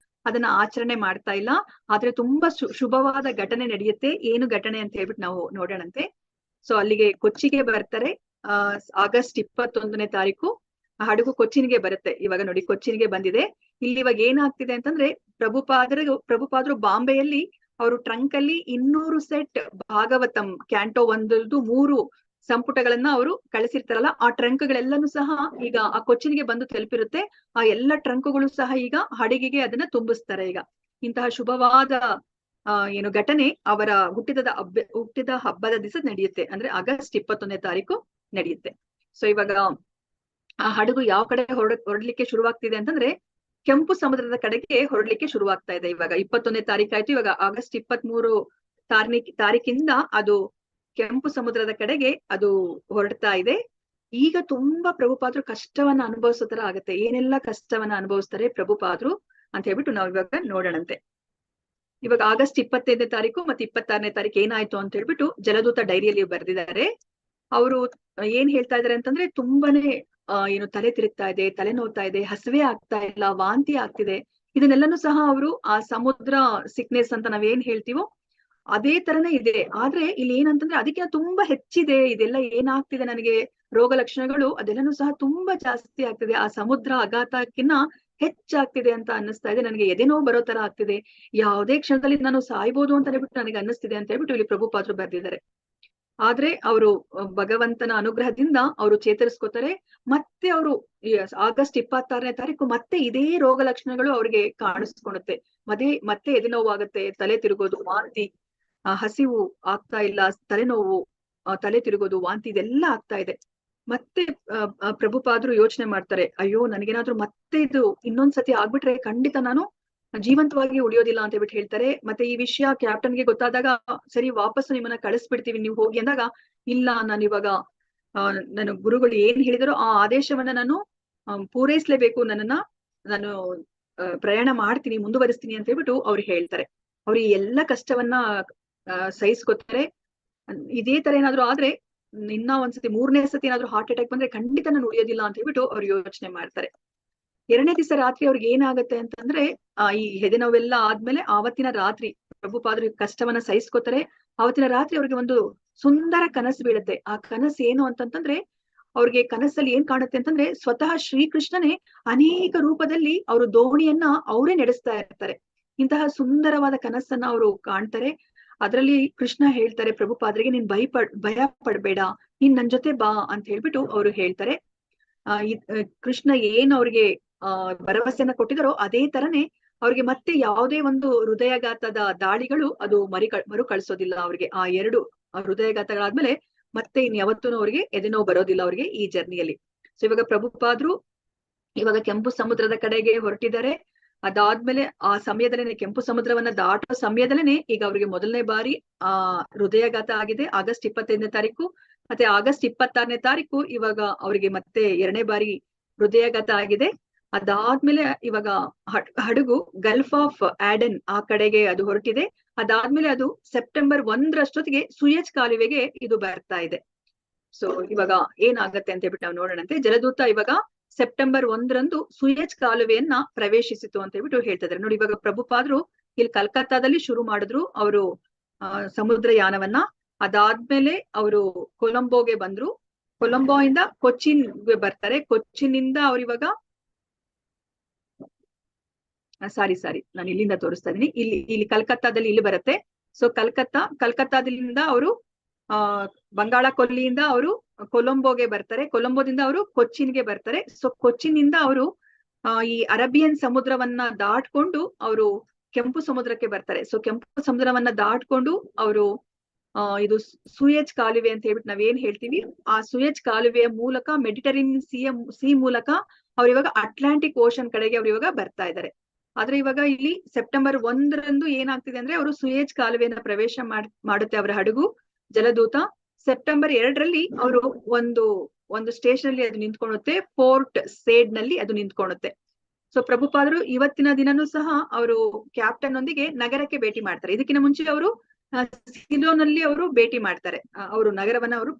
ಅದನ್ನ ಆಚರಣೆ ಮಾಡ್ತಾ ಇಲ್ಲ. ಆದ್ರೆ ತುಂಬಾ ಶುಭವಾದ ಘಟನೆ ನಡೆಯುತ್ತೆ. ಏನು ಘಟನೆ ಅಂತ ಹೇಳ್ಬಿಟ್ಟು ನಾವು ನೋಡೋಣಂತೆ. ಸೊ ಅಲ್ಲಿಗೆ ಕೊಚ್ಚಿಗೆ ಬರ್ತಾರೆ. ಆಗಸ್ಟ್ 21ನೇ ತಾರೀಕು ಹಡಗು ಕೊಚ್ಚಿನ್ಗೆ ಬರುತ್ತೆ. ಇವಾಗ ನೋಡಿ ಕೊಚ್ಚಿನ್ಗೆ ಬಂದಿದೆ. ಇಲ್ಲಿ ಇವಾಗ ಏನಾಗ್ತಿದೆ ಅಂತಂದ್ರೆ ಪ್ರಭುಪಾದ್ರು ಬಾಂಬೆಯಲ್ಲಿ ಅವರು ಟ್ರಂಕ್ ಅಲ್ಲಿ 200 ಸೆಟ್ ಭಾಗವತಂ ಕ್ಯಾಂಟೋ 3 ಸಂಪುಟಗಳನ್ನ ಅವರು ಕಳಿಸಿರ್ತಾರಲ್ಲ, ಆ ಟ್ರಂಕ್ ಗಳೆಲ್ಲನೂ ಸಹ ಈಗ ಆ ಕೊಚ್ಚಿನ್ಗೆ ಬಂದು ತಲುಪಿರುತ್ತೆ. ಆ ಎಲ್ಲ ಟ್ರಂಕ್ಗಳು ಸಹ ಈಗ ಹಡಗಿಗೆ ಅದನ್ನ ತುಂಬಿಸ್ತಾರೆ. ಈಗ ಇಂತಹ ಶುಭವಾದ ಏನು ಘಟನೆ ಅವರ ಹುಟ್ಟಿದ ಹಬ್ಬದ ದಿವಸ ನಡೆಯುತ್ತೆ. ಅಂದ್ರೆ ಆಗಸ್ಟ್ 21ನೇ ತಾರೀಕು ನಡೆಯುತ್ತೆ. ಸೊ ಇವಾಗ ಆ ಹಡಗು ಯಾವ ಕಡೆ ಹೊರಡ್ಲಿಕ್ಕೆ ಶುರುವಾಗ್ತಿದೆ ಅಂತಂದ್ರೆ ಕೆಂಪು ಸಮುದ್ರದ ಕಡೆಗೆ ಹೊರಡ್ಲಿಕ್ಕೆ ಶುರುವಾಗ್ತಾ ಇದೆ. ಇವಾಗ 21ನೇ ತಾರೀಕು ಆಯ್ತು. ಇವಾಗ ಆಗಸ್ಟ್ 23 ತಾರೀಕಿಂದ ಅದು ಕೆಂಪು ಸಮುದ್ರದ ಕಡೆಗೆ ಅದು ಹೊರಡ್ತಾ ಇದೆ. ಈಗ ತುಂಬಾ ಪ್ರಭುಪಾದ್ರು ಕಷ್ಟವನ್ನ ಅನುಭವಿಸೋ ತರ ಆಗುತ್ತೆ. ಏನೆಲ್ಲ ಕಷ್ಟವನ್ನ ಅನುಭವಿಸ್ತಾರೆ ಪ್ರಭುಪಾದ್ರು ಅಂತ ಹೇಳ್ಬಿಟ್ಟು ನಾವು ಇವಾಗ ನೋಡೋಣಂತೆ. ಇವಾಗ ಆಗಸ್ಟ್ 25ನೇ ತಾರೀಕು ಮತ್ತೆ 26ನೇ ತಾರೀಕು ಏನಾಯ್ತು ಅಂತ ಹೇಳ್ಬಿಟ್ಟು ಜಲದೂತ ಡೈರಿಯಲ್ಲಿ ಬರೆದಿದ್ದಾರೆ. ಅವರು ಏನ್ ಹೇಳ್ತಾ ಇದಾರೆ ಅಂತಂದ್ರೆ ತುಂಬಾನೇ ಏನು ತಲೆ ತಿರುಗ್ತಾ ಇದೆ, ತಲೆ ನೋವ್ತಾ ಇದೆ, ಹಸಿವೆ ಆಗ್ತಾ ಇಲ್ಲ, ವಾಂತಿ ಆಗ್ತಿದೆ. ಇದನ್ನೆಲ್ಲನೂ ಸಹ ಅವರು ಆ ಸಮುದ್ರ ಸಿಕ್ನೆಸ್ ಅಂತ ನಾವೇನ್ ಹೇಳ್ತೀವೋ ಅದೇ ತರನೇ ಇದೆ. ಆದ್ರೆ ಇಲ್ಲಿ ಏನಂತಂದ್ರೆ ಅದಕ್ಕೆ ತುಂಬಾ ಹೆಚ್ಚಿದೆ. ಇದೆಲ್ಲ ಏನಾಗ್ತಿದೆ ನನಗೆ ರೋಗ ಲಕ್ಷಣಗಳು ಅದೆಲ್ಲನೂ ಸಹ ತುಂಬಾ ಜಾಸ್ತಿ ಆಗ್ತಿದೆ. ಆ ಸಮುದ್ರ ಆಘಾತಕ್ಕಿನ್ನ ಹೆಚ್ಚಾಗ್ತಿದೆ ಅಂತ ಅನ್ನಿಸ್ತಾ ಇದೆ. ನನಗೆ ಎದೆ ನೋವು ಬರೋ ತರ ಆಗ್ತಿದೆ. ಯಾವುದೇ ಕ್ಷಣದಲ್ಲಿ ನಾನು ಸಾಯ್ಬೋದು ಅಂತ ಹೇಳ್ಬಿಟ್ಟು ನನಗೆ ಅನ್ನಿಸ್ತಿದೆ ಅಂತ ಹೇಳ್ಬಿಟ್ಟು ಇಲ್ಲಿ ಪ್ರಭುಪಾದ್ರು ಬರ್ದಿದ್ದಾರೆ. ಆದ್ರೆ ಅವರು ಭಗವಂತನ ಅನುಗ್ರಹದಿಂದ ಅವರು ಚೇತರಿಸ್ಕೋತಾರೆ. ಮತ್ತೆ ಅವರು ಆಗಸ್ಟ್ 26ನೇ ತಾರೀಕು ಮತ್ತೆ ಇದೇ ರೋಗ ಲಕ್ಷಣಗಳು ಅವ್ರಿಗೆ ಕಾಣಿಸ್ಕೊಳುತ್ತೆ. ಮತ್ತೆ ಎದೆನೋವಾಗುತ್ತೆ, ತಲೆ ತಿರುಗೋದು, ವಾಂತಿ, ಹಸಿವು ಆಗ್ತಾ ಇಲ್ಲ, ತಲೆನೋವು, ತಲೆ ತಿರುಗೋದು, ವಾಂತಿ ಇದೆಲ್ಲ ಆಗ್ತಾ ಇದೆ. ಮತ್ತೆ ಪ್ರಭುಪಾದ್ರು ಯೋಚನೆ ಮಾಡ್ತಾರೆ, ಅಯ್ಯೋ ನನಗೇನಾದ್ರೂ ಮತ್ತೆ ಇದು ಇನ್ನೊಂದ್ಸತಿ ಆಗ್ಬಿಟ್ರೆ ಖಂಡಿತ ನಾನು ಜೀವಂತವಾಗಿ ಉಳಿಯೋದಿಲ್ಲ ಅಂತ ಹೇಳ್ಬಿಟ್ಟು ಹೇಳ್ತಾರೆ. ಮತ್ತೆ ಈ ವಿಷಯ ಕ್ಯಾಪ್ಟನ್ಗೆ ಗೊತ್ತಾದಾಗ, ಸರಿ ವಾಪಸ್ ನಿಮ್ಮನ್ನ ಕಳಿಸ್ಬಿಡ್ತೀವಿ ನೀವು ಹೋಗಿ ಅಂದಾಗ, ಇಲ್ಲ ನಾನು ಇವಾಗ ನನ್ನ ಗುರುಗಳು ಏನ್ ಹೇಳಿದಾರೋ ಆ ಆದೇಶವನ್ನ ನಾನು ಪೂರೈಸ್ಲೇಬೇಕು, ನಾನು ಪ್ರಯಾಣ ಮಾಡ್ತೀನಿ, ಮುಂದುವರಿಸ್ತೀನಿ ಅಂತ ಹೇಳ್ಬಿಟ್ಟು ಅವ್ರು ಹೇಳ್ತಾರೆ. ಅವ್ರು ಈ ಎಲ್ಲ ಕಷ್ಟವನ್ನ ಸಹಿಸ್ಕೊತಾರೆ. ಇದೇ ತರ ಏನಾದ್ರು ಆದ್ರೆ ಇನ್ನ ಒಂದ್ಸತಿ 3ನೇ ಸತಿ ಏನಾದ್ರು ಹಾರ್ಟ್ ಅಟ್ಯಾಕ್ ಬಂದ್ರೆ ಖಂಡಿತ ನಾನು ಉಳಿಯೋದಿಲ್ಲ ಅಂತ ಹೇಳ್ಬಿಟ್ಟು ಅವ್ರು ಯೋಚನೆ ಮಾಡ್ತಾರೆ. 2ನೇ ದಿವಸ ರಾತ್ರಿ ಅವ್ರಿಗೆ ಏನಾಗತ್ತೆ ಅಂತಂದ್ರೆ, ಈ ಎದೆನೋವೆಲ್ಲ ಆದ್ಮೇಲೆ ಆವತ್ತಿನ ರಾತ್ರಿ ಪ್ರಭುಪಾದ್ರು ಕಷ್ಟವನ್ನ ಸಹಿಸ್ಕೋತಾರೆ. ಆವತ್ತಿನ ರಾತ್ರಿ ಅವ್ರಿಗೆ ಒಂದು ಸುಂದರ ಕನಸು ಬೀಳುತ್ತೆ. ಆ ಕನಸು ಏನು ಅಂತಂತಂದ್ರೆ, ಅವ್ರಿಗೆ ಕನಸಲ್ಲಿ ಏನ್ ಕಾಣುತ್ತೆ ಅಂತಂದ್ರೆ, ಸ್ವತಃ ಶ್ರೀಕೃಷ್ಣನೇ ಅನೇಕ ರೂಪದಲ್ಲಿ ಅವರು ದೋಣಿಯನ್ನ ಅವರೇ ನಡೆಸ್ತಾ ಇರ್ತಾರೆ. ಇಂತಹ ಸುಂದರವಾದ ಕನಸನ್ನ ಅವರು ಕಾಣ್ತಾರೆ. ಅದರಲ್ಲಿ ಕೃಷ್ಣ ಹೇಳ್ತಾರೆ ಪ್ರಭುಪಾದ್ರಿಗೆ, ನೀನ್ ಭಯ ಪಡ್ಬೇಡ, ನೀನ್ ನನ್ ಜೊತೆ ಬಾ ಅಂತ ಹೇಳ್ಬಿಟ್ಟು ಅವರು ಹೇಳ್ತಾರೆ. ಕೃಷ್ಣ ಏನ್ ಅವ್ರಿಗೆ ಭರವಸೆನ ಕೊಟ್ಟಿದಾರೋ ಅದೇ ತರನೇ ಅವ್ರಿಗೆ ಮತ್ತೆ ಯಾವುದೇ ಒಂದು ಹೃದಯಘಾತದ ದಾಳಿಗಳು ಅದು ಮರು ಕಳಿಸೋದಿಲ್ಲ ಅವ್ರಿಗೆ. ಆ 2 ಹೃದಯಘಾತಗಳಾದ್ಮೇಲೆ ಮತ್ತೆ ಇನ್ಯಾವತ್ತೂ ಅವ್ರಿಗೆ ಎದೆನೋವು ಬರೋದಿಲ್ಲ ಅವ್ರಿಗೆ ಈ ಜರ್ನಿಯಲ್ಲಿ. ಸೊ ಇವಾಗ ಪ್ರಭುಪಾದ್ರು ಇವಾಗ ಕೆಂಪು ಸಮುದ್ರದ ಕಡೆಗೆ ಹೊರಟಿದ್ದಾರೆ. ಅದಾದ್ಮೇಲೆ ಆ ಸಮಯದಲ್ಲೇನೆ, ಕೆಂಪು ಸಮುದ್ರವನ್ನ ದಾಟೋ ಸಮಯದಲ್ಲೇನೆ ಈಗ ಅವ್ರಿಗೆ ಮೊದಲನೇ ಬಾರಿ ಹೃದಯಘಾತ ಆಗಿದೆ, ಆಗಸ್ಟ್ 25ನೇ ತಾರೀಕು. ಮತ್ತೆ ಆಗಸ್ಟ್ 26ನೇ ತಾರೀಕು ಇವಾಗ ಅವರಿಗೆ ಮತ್ತೆ 2ನೇ ಬಾರಿ ಹೃದಯಘಾತ ಆಗಿದೆ. ಅದಾದ್ಮೇಲೆ ಇವಾಗ ಹಡಗು ಗಲ್ಫ್ ಆಫ್ ಆಡನ್ ಆ ಕಡೆಗೆ ಅದು ಹೊರಟಿದೆ. ಅದಾದ್ಮೇಲೆ ಅದು ಸೆಪ್ಟೆಂಬರ್ 1ರಷ್ಟೊತ್ತಿಗೆ ಸುಯೆಜ್ ಕಾಲುವೆಗೆ ಇದು ಬರ್ತಾ ಇದೆ. ಸೊ ಇವಾಗ ಏನಾಗತ್ತೆ ಅಂತ ಹೇಳ್ಬಿಟ್ಟು ನಾವು ನೋಡೋಣಂತೆ. ಜಲದೂತ ಇವಾಗ ಸೆಪ್ಟೆಂಬರ್ 1ರಂದು ಸುಯೆಜ್ ಕಾಲುವೆಯನ್ನ ಪ್ರವೇಶಿಸಿತು ಅಂತ ಹೇಳ್ಬಿಟ್ಟು ಹೇಳ್ತಾ ಇದ್ದಾರೆ. ನೋಡಿ, ಇವಾಗ ಪ್ರಭುಪಾದ್ರು ಇಲ್ಲಿ ಕಲ್ಕತ್ತಾದಲ್ಲಿ ಶುರು ಮಾಡಿದ್ರು ಅವರು ಸಮುದ್ರಯಾನವನ್ನ. ಅದಾದ್ಮೇಲೆ ಅವರು ಕೊಲಂಬೋಗೆ ಬಂದ್ರು. ಕೊಲಂಬೋ ಇಂದ ಕೊಚ್ಚಿನ್ಗೆ ಬರ್ತಾರೆ. ಕೊಚ್ಚಿನಿಂದ ಅವ್ರು ಇವಾಗ ಸಾರಿ ನಾನು ಇಲ್ಲಿಂದ ತೋರಿಸ್ತಾ ಇದೀನಿ. ಇಲ್ಲಿ ಕಲ್ಕತ್ತಾದಲ್ಲಿ ಇಲ್ಲಿ ಬರುತ್ತೆ. ಸೊ ಕಲ್ಕತ್ತಾದಿಂದ ಅವರು ಬಂಗಾಳ ಕೊಲ್ಲಿಯಿಂದ ಅವರು ಕೊಲಂಬೋಗೆ ಬರ್ತಾರೆ. ಕೊಲಂಬೋದಿಂದ ಅವರು ಕೊಚ್ಚಿನ್ಗೆ ಬರ್ತಾರೆ. ಸೊ ಕೊಚ್ಚಿನಿಂದ ಅವರು ಈ ಅರೇಬಿಯನ್ ಸಮುದ್ರವನ್ನ ದಾಟ್ಕೊಂಡು ಅವರು ಕೆಂಪು ಸಮುದ್ರಕ್ಕೆ ಬರ್ತಾರೆ. ಸೊ ಕೆಂಪು ಸಮುದ್ರವನ್ನ ದಾಟ್ಕೊಂಡು ಅವರು ಇದು ಸೂಯೆಜ್ ಕಾಲುವೆ ಅಂತ ಹೇಳ್ಬಿಟ್ಟು ನಾವೇನ್ ಹೇಳ್ತೀವಿ, ಆ ಸೂಯೆಜ್ ಕಾಲುವೆಯ ಮೂಲಕ ಮೆಡಿಟರೇನಿಯನ್ ಸಿ ಮೂಲಕ ಅವ್ರು ಇವಾಗ ಅಟ್ಲಾಂಟಿಕ್ ಓಷನ್ ಕಡೆಗೆ ಅವ್ರು ಇವಾಗ ಬರ್ತಾ ಇದ್ದಾರೆ. ಆದ್ರೆ ಇವಾಗ ಇಲ್ಲಿ ಸೆಪ್ಟೆಂಬರ್ 1ರಂದು ಏನಾಗ್ತಿದೆ ಅಂದ್ರೆ, ಅವರು ಸೂಯೆಜ್ ಕಾಲುವೆಯನ್ನ ಪ್ರವೇಶ ಮಾಡುತ್ತೆ ಅವರ ಹಡಗು ಜಲದೂತ. ಸೆಪ್ಟೆಂಬರ್ 2ರಲ್ಲಿ ಅವರು ಒಂದು ಸ್ಟೇಷನ್ ಅಲ್ಲಿ ಅದು ನಿಂತ್ಕೊಳ್ಳುತ್ತೆ, ಫೋರ್ಟ್ ಸೇಡ್ ನಲ್ಲಿ ಅದು ನಿಂತ್ಕೊಳ್ಳುತ್ತೆ. ಸೊ ಪ್ರಭುಪಾದರು ಇವತ್ತಿನ ದಿನನೂ ಸಹ ಅವರು ಕ್ಯಾಪ್ಟನ್ ಒಂದಿಗೆ ನಗರಕ್ಕೆ ಭೇಟಿ ಮಾಡ್ತಾರೆ. ಇದಕ್ಕಿಂತ ಮುಂಚೆ ಅವರು ಸಿಲೋನಲ್ಲಿ ಅವರು ಭೇಟಿ ಮಾಡ್ತಾರೆ. ಅವರು ನಗರವನ್ನ ಅವರು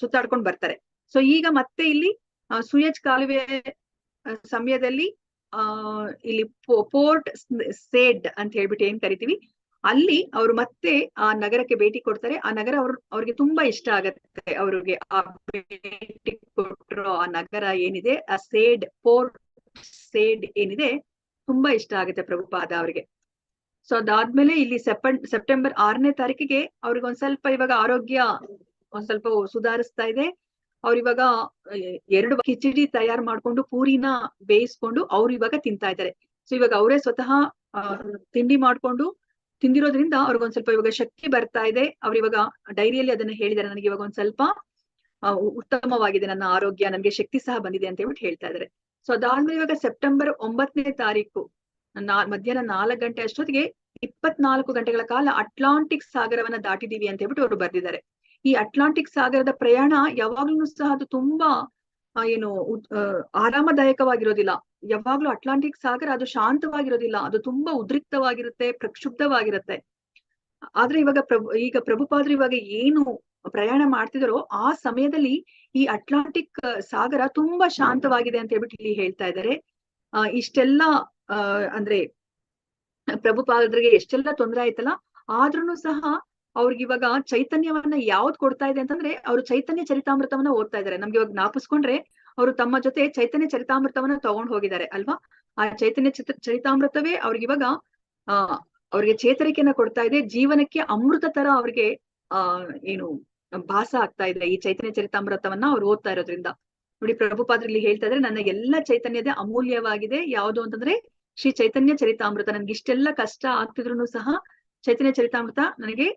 ಸುತ್ತಾಡ್ಕೊಂಡು ಬರ್ತಾರೆ. ಸೊ ಈಗ ಮತ್ತೆ ಇಲ್ಲಿ ಸೂಯೆಜ್ ಕಾಲುವೆ ಸಮಯದಲ್ಲಿ ಇಲ್ಲಿ ಪೋರ್ಟ್ ಸೇಡ್ ಅಂತ ಹೇಳ್ಬಿಟ್ಟು ಏನ್ ಕರಿತೀವಿ, ಅಲ್ಲಿ ಅವರು ಮತ್ತೆ ಆ ನಗರಕ್ಕೆ ಭೇಟಿ ಕೊಡ್ತಾರೆ. ಆ ನಗರ ಅವ್ರಿಗೆ ತುಂಬಾ ಇಷ್ಟ ಆಗತ್ತೆ. ಅವ್ರಿಗೆ ಆ ಭೇಟಿ ಕೊಟ್ಟಿರೋ ಆ ನಗರ ಏನಿದೆ, ಆ ಪೋರ್ಟ್ ಸೇಡ್ ಏನಿದೆ, ತುಂಬಾ ಇಷ್ಟ ಆಗುತ್ತೆ ಪ್ರಭುಪಾದ ಅವ್ರಿಗೆ. ಸೊ ಅದಾದ್ಮೇಲೆ ಇಲ್ಲಿ ಸೆಪ್ಟೆಂಬರ್ 6ನೇ ತಾರೀಕಿಗೆ ಅವ್ರಿಗೆ ಒಂದ್ ಸ್ವಲ್ಪ ಇವಾಗ ಆರೋಗ್ಯ ಒಂದ್ ಸ್ವಲ್ಪ ಸುಧಾರಿಸ್ತಾ ಇದೆ. ಅವ್ರು ಇವಾಗ 2 ಕಿಚಡಿ ತಯಾರು ಮಾಡ್ಕೊಂಡು ಪೂರಿನ ಬೇಯಿಸ್ಕೊಂಡು ಅವ್ರು ಇವಾಗ ತಿಂತಾ ಇದ್ದಾರೆ. ಸೊ ಇವಾಗ ಅವರೇ ಸ್ವತಃ ತಿಂಡಿ ಮಾಡ್ಕೊಂಡು ತಿಂದಿರೋದ್ರಿಂದ ಅವ್ರಿಗೊಂದ್ ಸ್ವಲ್ಪ ಇವಾಗ ಶಕ್ತಿ ಬರ್ತಾ ಇದೆ. ಅವ್ರು ಇವಾಗ ಡೈರಿಯಲ್ಲಿ ಅದನ್ನ ಹೇಳಿದ್ದಾರೆ, ನನಗೆ ಇವಾಗ ಒಂದ್ ಸ್ವಲ್ಪ ಉತ್ತಮವಾಗಿದೆ ನನ್ನ ಆರೋಗ್ಯ, ನನ್ಗೆ ಶಕ್ತಿ ಸಹ ಬಂದಿದೆ ಅಂತ ಹೇಳ್ಬಿಟ್ಟು ಹೇಳ್ತಾ ಇದ್ದಾರೆ. ಸೊ ಅದಾದ್ಮೇಲೆ ಇವಾಗ ಸೆಪ್ಟೆಂಬರ್ 9ನೇ ತಾರೀಕು ಮಧ್ಯಾಹ್ನ 4 ಗಂಟೆ ಅಷ್ಟೊತ್ತಿಗೆ 24 ಗಂಟೆಗಳ ಕಾಲ ಅಟ್ಲಾಂಟಿಕ್ ಸಾಗರವನ್ನ ದಾಟಿದೀವಿ ಅಂತ ಹೇಳ್ಬಿಟ್ಟು ಅವರು ಬರ್ದಿದ್ದಾರೆ. ಈ ಅಟ್ಲಾಂಟಿಕ್ ಸಾಗರದ ಪ್ರಯಾಣ ಯಾವಾಗ್ಲೂ ಸಹ ಅದು ತುಂಬಾ ಆರಾಮದಾಯಕವಾಗಿರೋದಿಲ್ಲ. ಯಾವಾಗ್ಲೂ ಅಟ್ಲಾಂಟಿಕ್ ಸಾಗರ ಅದು ಶಾಂತವಾಗಿರೋದಿಲ್ಲ, ಅದು ತುಂಬಾ ಉದ್ರಿಕ್ತವಾಗಿರುತ್ತೆ, ಪ್ರಕ್ಷುಬ್ಧವಾಗಿರುತ್ತೆ. ಆದ್ರೆ ಈಗ ಪ್ರಭುಪಾದ್ರು ಇವಾಗ ಏನು ಪ್ರಯಾಣ ಮಾಡ್ತಿದಾರೋ ಆ ಸಮಯದಲ್ಲಿ ಈ ಅಟ್ಲಾಂಟಿಕ್ ಸಾಗರ ತುಂಬಾ ಶಾಂತವಾಗಿದೆ ಅಂತ ಹೇಳ್ಬಿಟ್ಟು ಇಲ್ಲಿ ಹೇಳ್ತಾ ಇದ್ದಾರೆ. ಇಷ್ಟೆಲ್ಲ ಅಂದ್ರೆ ಪ್ರಭುಪಾದರಿಗೆ ಎಷ್ಟೆಲ್ಲ ತೊಂದರೆ ಆಯ್ತಲ್ಲ, ಆದ್ರೂ ಸಹ ಅವ್ರಿಗೆ ಇವಾಗ ಚೈತನ್ಯವನ್ನ ಯಾವ್ದು ಕೊಡ್ತಾ ಇದೆ ಅಂತಂದ್ರೆ, ಅವರು ಚೈತನ್ಯ ಚರಿತಾಮೃತವನ್ನ ಓದ್ತಾ ಇದ್ದಾರೆ. ನಮ್ಗೆ ಇವಾಗ ಜ್ಞಾಪಿಸ್ಕೊಂಡ್ರೆ ಅವರು ತಮ್ಮ ಜೊತೆ ಚೈತನ್ಯ ಚರಿತಾಮೃತವನ್ನ ತಗೊಂಡ್ ಹೋಗಿದ್ದಾರೆ ಅಲ್ವಾ. ಆ ಚೈತನ್ಯ ಚರಿತಾಮೃತವೇ ಅವ್ರಿಗೆ ಇವಾಗ ಅವ್ರಿಗೆ ಚೇತರಿಕೆಯನ್ನ ಕೊಡ್ತಾ ಇದೆ. ಜೀವನಕ್ಕೆ ಅಮೃತ ತರ ಅವ್ರಿಗೆ ಭಾಸ ಆಗ್ತಾ ಇದೆ ಈ ಚೈತನ್ಯ ಚರಿತಾಮೃತವನ್ನ ಅವ್ರು ಓದ್ತಾ ಇರೋದ್ರಿಂದ. ನೋಡಿ ಪ್ರಭುಪಾದ್ರು ಇಲ್ಲಿ ಹೇಳ್ತಾ ಇದ್ರೆ ನನ್ನ ಎಲ್ಲ ಚೈತನ್ಯದ ಅಮೂಲ್ಯವಾಗಿದೆ ಯಾವುದು ಅಂತಂದ್ರೆ ಶ್ರೀ ಚೈತನ್ಯ ಚರಿತಾಮೃತ. ನನ್ಗೆ ಇಷ್ಟೆಲ್ಲ ಕಷ್ಟ ಆಗ್ತಿದ್ರು ಸಹ ಚೈತನ್ಯ ಚರಿತಾಮೃತ ನನಗೆ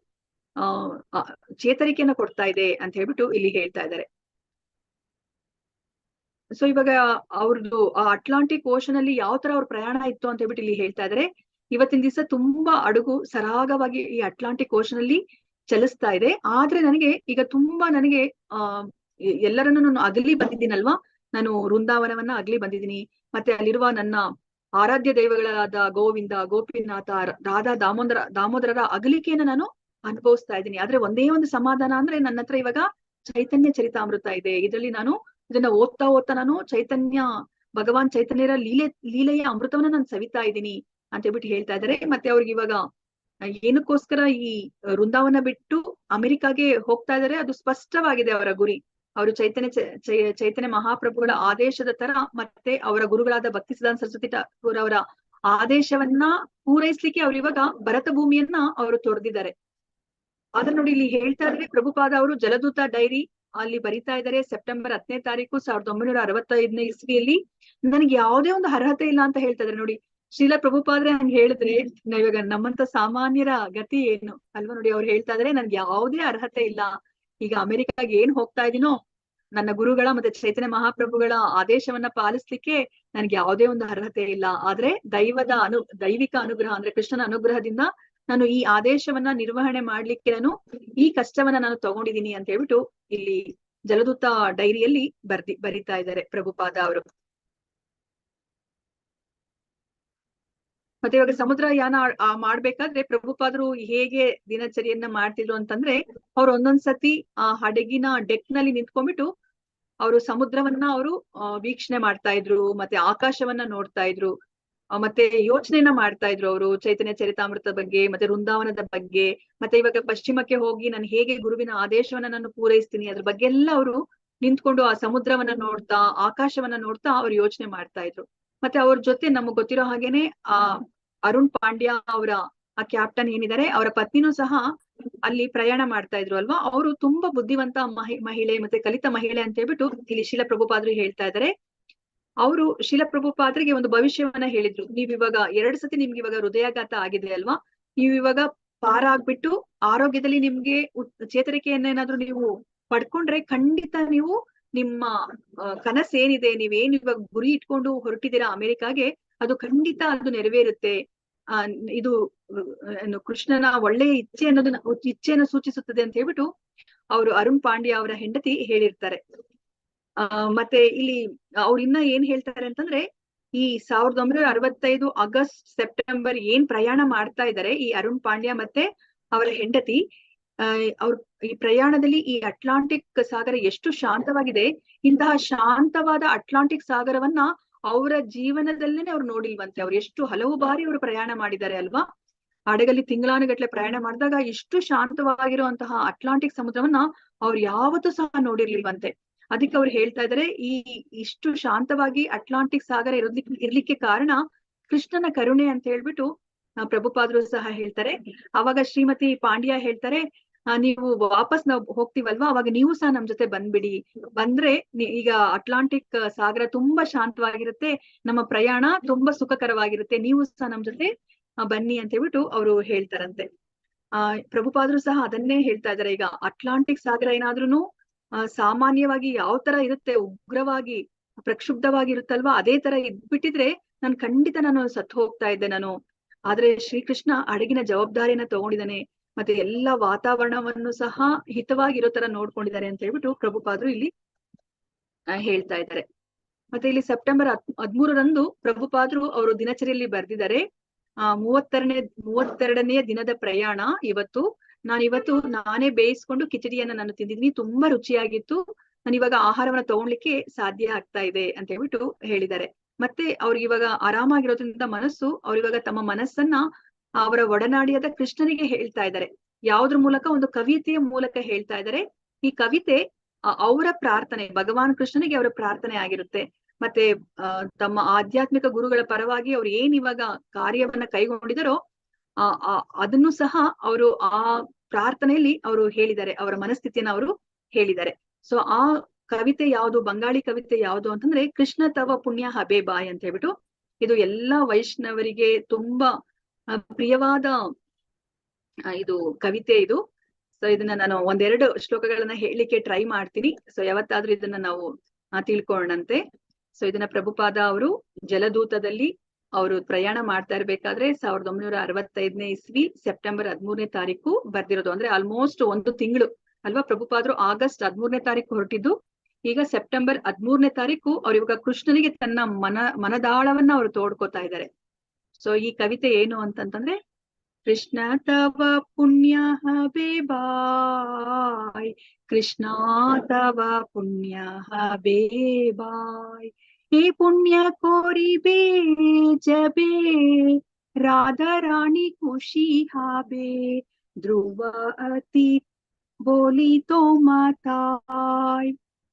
ಚೇತರಿಕೆಯನ್ನ ಕೊಡ್ತಾ ಇದೆ ಅಂತ ಹೇಳ್ಬಿಟ್ಟು ಇಲ್ಲಿ ಹೇಳ್ತಾ ಇದ್ದಾರೆ. ಸೊ ಇವಾಗ ಅವ್ರದ್ದು ಆ ಅಟ್ಲಾಂಟಿಕ್ ಓಷನ್ ಅಲ್ಲಿ ಯಾವ ತರ ಅವ್ರ ಪ್ರಯಾಣ ಇತ್ತು ಅಂತ ಹೇಳ್ಬಿಟ್ಟು ಇಲ್ಲಿ ಹೇಳ್ತಾ ಇದಾರೆ. ಇವತ್ತಿನ ದಿವಸ ತುಂಬಾ ಹಡಗು ಸರಾಗವಾಗಿ ಈ ಅಟ್ಲಾಂಟಿಕ್ ಓಷನ್ ಅಲ್ಲಿ ಚಲಿಸ್ತಾ ಇದೆ. ಆದ್ರೆ ನನಗೆ ಈಗ ತುಂಬಾ ನನಗೆ ಎಲ್ಲರನ್ನು ನಾನು ಅಗಲಿ ಬಂದಿದ್ದೀನಲ್ವಾ, ನಾನು ವೃಂದಾವನವನ್ನ ಅಗಲಿ ಬಂದಿದ್ದೀನಿ. ಮತ್ತೆ ಅಲ್ಲಿರುವ ನನ್ನ ಆರಾಧ್ಯ ದೈವಗಳಾದ ಗೋವಿಂದ, ಗೋಪಿನಾಥ, ರಾಧಾ, ದಾಮೋದರರ ಅಗಲಿಕೆಯನ್ನ ನಾನು ಅನುಭವಿಸ್ತಾ ಇದ್ದೀನಿ. ಆದ್ರೆ ಒಂದೇ ಒಂದು ಸಮಾಧಾನ ಅಂದ್ರೆ ನನ್ನ ಹತ್ರ ಇವಾಗ ಚೈತನ್ಯ ಚರಿತಾಮೃತ ಇದೆ. ಇದರಲ್ಲಿ ನಾನು ಇದನ್ನ ಓದ್ತಾ ನಾನು ಭಗವಾನ್ ಚೈತನ್ಯರ ಲೀಲೆಯ ಅಮೃತವನ್ನ ನಾನು ಸವಿತಾ ಇದ್ದೀನಿ ಅಂತ ಹೇಳ್ಬಿಟ್ಟು ಹೇಳ್ತಾ ಇದ್ದಾರೆ. ಮತ್ತೆ ಅವ್ರಿಗೆ ಇವಾಗ ಏನಕ್ಕೋಸ್ಕರ ಈ ವೃಂದಾವನ ಬಿಟ್ಟು ಅಮೆರಿಕಾಗೆ ಹೋಗ್ತಾ ಇದಾರೆ ಅದು ಸ್ಪಷ್ಟವಾಗಿದೆ ಅವರ ಗುರಿ. ಅವರು ಚೈತನ್ಯ ಮಹಾಪ್ರಭುಗಳ ಆದೇಶದ ತರ ಮತ್ತೆ ಅವರ ಗುರುಗಳಾದ ಭಕ್ತಿ ಸಿದ್ಧಾಂತ ಸರಸ್ವತಿ ಠಾಕೂರ್ ಅವರ ಆದೇಶವನ್ನ ಪೂರೈಸ್ಲಿಕ್ಕೆ ಅವ್ರು ಇವಾಗ ಭರತ ಭೂಮಿಯನ್ನ ಅವರು ತೊರೆದಿದ್ದಾರೆ. ಆದ್ರೆ ನೋಡಿ ಇಲ್ಲಿ ಹೇಳ್ತಾ ಇದ್ರೆ ಪ್ರಭುಪಾದ ಅವರು ಜಲದೂತ ಡೈರಿ ಅಲ್ಲಿ ಬರಿತಾ ಇದ್ದಾರೆ ಸೆಪ್ಟೆಂಬರ್ 10ನೇ ತಾರೀಕು 1965ನೇ ಇಸ್ವಿಯಲ್ಲಿ. ನನಗೆ ಯಾವುದೇ ಒಂದು ಅರ್ಹತೆ ಇಲ್ಲ ಅಂತ ಹೇಳ್ತಾ ಇದ್ದಾರೆ. ನೋಡಿ ಶ್ರೀಲ ಪ್ರಭುಪಾದ್ರೆ ಹಂಗ್ ಹೇಳಿದ್ರೆ ಇವಾಗ ನಮ್ಮಂತ ಸಾಮಾನ್ಯರ ಗತಿ ಏನು ಅಲ್ವಾ. ನೋಡಿ ಅವ್ರು ಹೇಳ್ತಾ ಇದ್ರೆ ನನ್ಗೆ ಯಾವುದೇ ಅರ್ಹತೆ ಇಲ್ಲ, ಈಗ ಅಮೆರಿಕಾಗೆ ಏನ್ ಹೋಗ್ತಾ ಇದೀನೋ ನನ್ನ ಗುರುಗಳ ಮತ್ತೆ ಚೈತನ್ಯ ಮಹಾಪ್ರಭುಗಳ ಆದೇಶವನ್ನ ಪಾಲಿಸ್ಲಿಕ್ಕೆ ನನ್ಗೆ ಯಾವುದೇ ಒಂದು ಅರ್ಹತೆ ಇಲ್ಲ. ಆದ್ರೆ ದೈವಿಕ ಅನುಗ್ರಹ ಅಂದ್ರೆ ಕೃಷ್ಣನ ಅನುಗ್ರಹದಿಂದ ನಾನು ಈ ಆದೇಶವನ್ನ ನಿರ್ವಹಣೆ ಮಾಡ್ಲಿಕ್ಕೆ ಈ ಕಷ್ಟವನ್ನ ನಾನು ತಗೊಂಡಿದ್ದೀನಿ ಅಂತ ಹೇಳ್ಬಿಟ್ಟು ಇಲ್ಲಿ ಜಲದೂತ ಡೈರಿಯಲ್ಲಿ ಬರಿತಾ ಇದ್ದಾರೆ ಪ್ರಭುಪಾದ ಅವರು. ಮತ್ತೆ ಇವಾಗ ಸಮುದ್ರಯಾನ ಮಾಡ್ಬೇಕಾದ್ರೆ ಪ್ರಭುಪಾದರು ಹೇಗೆ ದಿನಚರಿಯನ್ನ ಮಾಡ್ತಿದ್ರು ಅಂತಂದ್ರೆ ಅವ್ರು ಒಂದೊಂದ್ಸತಿ ಆ ಹಡಗಿನ ಡೆಕ್ ನಲ್ಲಿ ನಿಂತ್ಕೊಂಡ್ಬಿಟ್ಟು ಅವರು ಸಮುದ್ರವನ್ನ ಅವರು ವೀಕ್ಷಣೆ ಮಾಡ್ತಾ ಇದ್ರು, ಮತ್ತೆ ಆಕಾಶವನ್ನ ನೋಡ್ತಾ ಇದ್ರು, ಮತ್ತೆ ಯೋಚನೆಯನ್ನ ಮಾಡ್ತಾ ಇದ್ರು ಅವರು ಚೈತನ್ಯ ಚರಿತಾಮೃತದ ಬಗ್ಗೆ ಮತ್ತೆ ವೃಂದಾವನದ ಬಗ್ಗೆ. ಮತ್ತೆ ಇವಾಗ ಪಶ್ಚಿಮಕ್ಕೆ ಹೋಗಿ ನಾನು ಹೇಗೆ ಗುರುವಿನ ಆದೇಶವನ್ನ ನಾನು ಪೂರೈಸ್ತೀನಿ ಅದ್ರ ಬಗ್ಗೆ ಎಲ್ಲ ಅವರು ನಿಂತ್ಕೊಂಡು ಆ ಸಮುದ್ರವನ್ನ ನೋಡ್ತಾ ಆಕಾಶವನ್ನ ನೋಡ್ತಾ ಅವ್ರು ಯೋಚನೆ ಮಾಡ್ತಾ ಇದ್ರು. ಮತ್ತೆ ಅವ್ರ ಜೊತೆ ನಮಗ್ ಗೊತ್ತಿರೋ ಹಾಗೇನೆ ಅರುಣ್ ಪಾಂಡ್ಯ ಅವರ ಆ ಕ್ಯಾಪ್ಟನ್ ಏನಿದ್ದಾರೆ ಅವರ ಪತ್ನಿನೂ ಸಹ ಅಲ್ಲಿ ಪ್ರಯಾಣ ಮಾಡ್ತಾ ಇದ್ರು ಅಲ್ವಾ. ಅವರು ತುಂಬಾ ಬುದ್ಧಿವಂತ ಮಹಿಳೆ ಮತ್ತೆ ಕಲಿತ ಮಹಿಳೆ ಅಂತ ಹೇಳ್ಬಿಟ್ಟು ಇಲ್ಲಿ ಶೀಲ ಪ್ರಭುಪಾದ್ರು ಹೇಳ್ತಾ ಇದ್ದಾರೆ. ಅವರು ಶೀಲ ಪ್ರಭುಪಾದ್ರಿಗೆ ಒಂದು ಭವಿಷ್ಯವನ್ನ ಹೇಳಿದ್ರು, ನೀವ್ ಇವಾಗ 2 ಸತಿ ನಿಮ್ಗೆ ಇವಾಗ ಹೃದಯಾಘಾತ ಆಗಿದೆ ಅಲ್ವಾ, ನೀವು ಇವಾಗ ಪಾರಾಗ್ಬಿಟ್ಟು ಆರೋಗ್ಯದಲ್ಲಿ ನಿಮ್ಗೆ ಚೇತರಿಕೆಯನ್ನ ಏನಾದ್ರು ನೀವು ಪಡ್ಕೊಂಡ್ರೆ ಖಂಡಿತ ನೀವು ನಿಮ್ಮ ಕನಸೇನಿದೆ, ನೀವೇನ್ ಇವಾಗ ಗುರಿ ಇಟ್ಕೊಂಡು ಹೊರಟಿದ್ದೀರಾ ಅಮೆರಿಕಾಗೆ, ಅದು ಖಂಡಿತ ಅದು ನೆರವೇರುತ್ತೆ. ಇದು ಕೃಷ್ಣನ ಒಳ್ಳೆಯ ಇಚ್ಛೆಯನ್ನು ಸೂಚಿಸುತ್ತದೆ ಅಂತ ಹೇಳ್ಬಿಟ್ಟು ಅವರು ಅರುಣ್ ಪಾಂಡ್ಯ ಅವರ ಹೆಂಡತಿ ಹೇಳಿರ್ತಾರೆ. ಮತ್ತೆ ಇಲ್ಲಿ ಅವ್ರು ಇನ್ನ ಏನ್ ಹೇಳ್ತಾರೆ ಅಂತಂದ್ರೆ ಈ 1965 ಆಗಸ್ಟ್ ಸೆಪ್ಟೆಂಬರ್ ಏನ್ ಪ್ರಯಾಣ ಮಾಡ್ತಾ ಇದ್ದಾರೆ ಈ ಅರುಣ್ ಪಾಂಡ್ಯ ಮತ್ತೆ ಅವರ ಹೆಂಡತಿ, ಅವ್ರ ಈ ಪ್ರಯಾಣದಲ್ಲಿ ಈ ಅಟ್ಲಾಂಟಿಕ್ ಸಾಗರ ಎಷ್ಟು ಶಾಂತವಾಗಿದೆ, ಇಂತಹ ಶಾಂತವಾದ ಅಟ್ಲಾಂಟಿಕ್ ಸಾಗರವನ್ನ ಅವರ ಜೀವನದಲ್ಲೇನೆ ಅವ್ರು ನೋಡಿಲ್ವಂತೆ. ಅವ್ರು ಎಷ್ಟು ಹಲವು ಬಾರಿ ಅವರು ಪ್ರಯಾಣ ಮಾಡಿದ್ದಾರೆ ಅಲ್ವಾ. ಹಡಗಲ್ಲಿ ತಿಂಗಳಾನುಗಟ್ಲೆ ಪ್ರಯಾಣ ಮಾಡಿದಾಗ ಇಷ್ಟು ಶಾಂತವಾಗಿರುವಂತಹ ಅಟ್ಲಾಂಟಿಕ್ ಸಮುದ್ರವನ್ನ ಅವ್ರು ಯಾವತ್ತೂ ಸಹ ನೋಡಿರ್ಲಿಲ್ವಂತೆ. ಅದಕ್ಕೆ ಅವ್ರು ಹೇಳ್ತಾ ಇದಾರೆ ಈ ಇಷ್ಟು ಶಾಂತವಾಗಿ ಅಟ್ಲಾಂಟಿಕ್ ಸಾಗರ ಇರ್ಲಿಕ್ಕೆ ಕಾರಣ ಕೃಷ್ಣನ ಕರುಣೆ ಅಂತ ಹೇಳ್ಬಿಟ್ಟು ಪ್ರಭುಪಾದ್ರು ಸಹ ಹೇಳ್ತಾರೆ. ಅವಾಗ ಶ್ರೀಮತಿ ಪಾಂಡ್ಯ ಹೇಳ್ತಾರೆ, ನೀವು ವಾಪಸ್ ನಾವು ಹೋಗ್ತೀವಲ್ವಾ ಅವಾಗ ನೀವು ಸಹ ನಮ್ ಜೊತೆ ಬಂದ್ಬಿಡಿ, ಬಂದ್ರೆ ಈಗ ಅಟ್ಲಾಂಟಿಕ್ ಸಾಗರ ತುಂಬಾ ಶಾಂತವಾಗಿರುತ್ತೆ, ನಮ್ಮ ಪ್ರಯಾಣ ತುಂಬಾ ಸುಖಕರವಾಗಿರುತ್ತೆ, ನೀವು ಸಹ ನಮ್ ಜೊತೆ ಬನ್ನಿ ಅಂತ ಹೇಳ್ಬಿಟ್ಟು ಅವರು ಹೇಳ್ತಾರಂತೆ. ಪ್ರಭುಪಾದ್ರು ಸಹ ಅದನ್ನೇ ಹೇಳ್ತಾ ಇದಾರೆ. ಈಗ ಅಟ್ಲಾಂಟಿಕ್ ಸಾಗರ ಏನಾದ್ರೂನು ಸಾಮಾನ್ಯವಾಗಿ ಯಾವ ತರ ಇರುತ್ತೆ, ಉಗ್ರವಾಗಿ ಪ್ರಕ್ಷುಬ್ಧವಾಗಿರುತ್ತಲ್ವಾ, ಅದೇ ತರ ಇದ್ಬಿಟ್ಟಿದ್ರೆ ನಾನು ಸತ್ತು ಹೋಗ್ತಾ ಇದ್ದೆ ನಾನು. ಆದ್ರೆ ಶ್ರೀಕೃಷ್ಣ ಹಡಗಿನ ಜವಾಬ್ದಾರಿಯನ್ನ ತಗೊಂಡಿದ್ದಾನೆ, ಮತ್ತೆ ಎಲ್ಲಾ ವಾತಾವರಣವನ್ನು ಸಹ ಹಿತವಾಗಿರೋ ತರ ನೋಡ್ಕೊಂಡಿದ್ದಾರೆ ಅಂತ ಹೇಳ್ಬಿಟ್ಟು ಪ್ರಭುಪಾದ್ರು ಇಲ್ಲಿ ಹೇಳ್ತಾ ಇದ್ದಾರೆ. ಮತ್ತೆ ಇಲ್ಲಿ ಸೆಪ್ಟೆಂಬರ್ 13ರಂದು ಪ್ರಭುಪಾದ್ರು ಅವರು ದಿನಚರಿಯಲ್ಲಿ ಬರ್ದಿದ್ದಾರೆ, 32ನೇ ದಿನದ ಪ್ರಯಾಣ ಇವತ್ತು. ನಾನೇ ಬೇಯಿಸ್ಕೊಂಡು ಕಿಚಡಿಯನ್ನ ನಾನು ತಿಂದಿದ್ದೀನಿ, ತುಂಬಾ ರುಚಿಯಾಗಿತ್ತು, ನಾನು ಇವಾಗ ಆಹಾರವನ್ನ ತಗೊಳ್ಲಿಕ್ಕೆ ಸಾಧ್ಯ ಆಗ್ತಾ ಇದೆ ಅಂತ ಹೇಳ್ಬಿಟ್ಟು ಹೇಳಿದ್ದಾರೆ. ಮತ್ತೆ ಅವ್ರಿಗೆ ಇವಾಗ ಆರಾಮಾಗಿರೋದ್ರಿಂದ ಅವ್ರಿವಾಗ ತಮ್ಮ ಮನಸ್ಸನ್ನ ಅವರ ಒಡನಾಡಿಯಾದ ಕೃಷ್ಣನಿಗೆ ಹೇಳ್ತಾ ಇದ್ದಾರೆ. ಯಾವ್ದ್ರ ಮೂಲಕ? ಒಂದು ಕವಿತೆಯ ಮೂಲಕ ಹೇಳ್ತಾ ಇದ್ದಾರೆ. ಈ ಕವಿತೆ ಅವರ ಪ್ರಾರ್ಥನೆ, ಭಗವಾನ್ ಕೃಷ್ಣನಿಗೆ ಅವರ ಪ್ರಾರ್ಥನೆ ಆಗಿರುತ್ತೆ. ಮತ್ತೆ ತಮ್ಮ ಆಧ್ಯಾತ್ಮಿಕ ಗುರುಗಳ ಪರವಾಗಿ ಅವ್ರು ಏನ್ ಇವಾಗ ಕಾರ್ಯವನ್ನ ಕೈಗೊಂಡಿದಾರೋ ಅದನ್ನು ಸಹ ಅವರು ಪ್ರಾರ್ಥನೆಯಲ್ಲಿ ಅವರು ಹೇಳಿದ್ದಾರೆ, ಅವರ ಮನಸ್ಥಿತಿಯನ್ನ ಅವರು ಹೇಳಿದ್ದಾರೆ. ಸೊ ಆ ಕವಿತೆ ಯಾವುದು, ಬಂಗಾಳಿ ಕವಿತೆ ಯಾವುದು ಅಂತಂದ್ರೆ ಕೃಷ್ಣ ತವ ಪುಣ್ಯ ಹಬೆ ಬಾಯ್ ಅಂತ ಹೇಳ್ಬಿಟ್ಟು, ಇದು ಎಲ್ಲಾ ವೈಷ್ಣವರಿಗೆ ತುಂಬಾ ಪ್ರಿಯವಾದ ಇದು ಕವಿತೆ ಇದು. ಸೊ ಇದನ್ನ ನಾನು ಒಂದೆರಡು ಶ್ಲೋಕಗಳನ್ನ ಹೇಳಲಿಕ್ಕೆ ಟ್ರೈ ಮಾಡ್ತೀನಿ. ಸೊ ಯಾವತ್ತಾದ್ರೂ ಇದನ್ನ ನಾವು ತಿಳ್ಕೊಳ್ಳೋಣಂತೆ. ಸೊ ಇದನ್ನ ಪ್ರಭುಪಾದ ಅವರು ಜಲದೂತದಲ್ಲಿ ಅವರು ಪ್ರಯಾಣ ಮಾಡ್ತಾ ಇರ್ಬೇಕಾದ್ರೆ 1965ನೇ ಇಸ್ವಿ ಸೆಪ್ಟೆಂಬರ್ 13ನೇ ತಾರೀಕು ಬರ್ದಿರೋದು. ಅಂದ್ರೆ ಆಲ್ಮೋಸ್ಟ್ 1 ತಿಂಗಳು ಅಲ್ವಾ. ಪ್ರಭುಪಾದರು ಆಗಸ್ಟ್ 13ನೇ ತಾರೀಕು ಹೊರಟಿದ್ದು, ಈಗ ಸೆಪ್ಟೆಂಬರ್ 13ನೇ ತಾರೀಕು ಅವ್ರು ಇವಾಗ ಕೃಷ್ಣನಿಗೆ ತನ್ನ ಮನದಾಳವನ್ನ ಅವರು ತೋಡ್ಕೋತಾ ಇದ್ದಾರೆ. ಸೊ ಈ ಕವಿತೆ ಏನು ಅಂತಂತಂದ್ರೆ, ಕೃಷ್ಣ ತವ ಪುಣ್ಯ ಹಬೆ ಬಾಯ್, ಕೃಷ್ಣ ತವ ಪುಣ್ಯ ಹಬೆ ಬಾಯ್, हे पुण्य कोरी बे जबे राधा रानी खुशी हाबे, ध्रुव अति बोली तो माताय,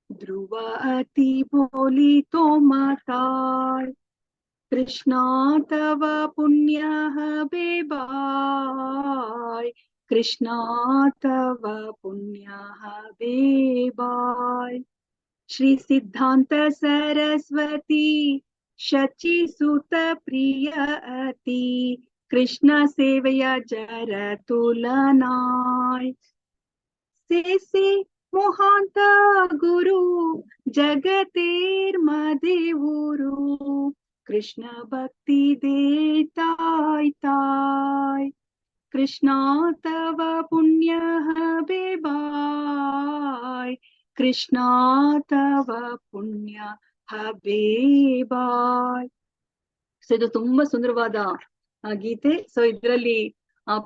ध्रुव अति बोली तो माताय, कृष्णा तव पुण्य हबे बाय, कृष्णा तव पुण्य हबे बाय। श्री सिद्धांत सरस्वती शची सुत प्रिय अति, कृष्ण सेवय जर तुलनाय, से मोहांत गुरु जगतेर मदेवुरु, कृष्ण भक्ति देताय ताय, कृष्णा तव पुण्य हबे बाय, ಕೃಷ್ಣ ತವ ಪುಣ್ಯ ಹಬೆ ಬಾಯ್. ಸೊ ಇದು ತುಂಬಾ ಸುಂದರವಾದ ಗೀತೆ. ಸೊ ಇದರಲ್ಲಿ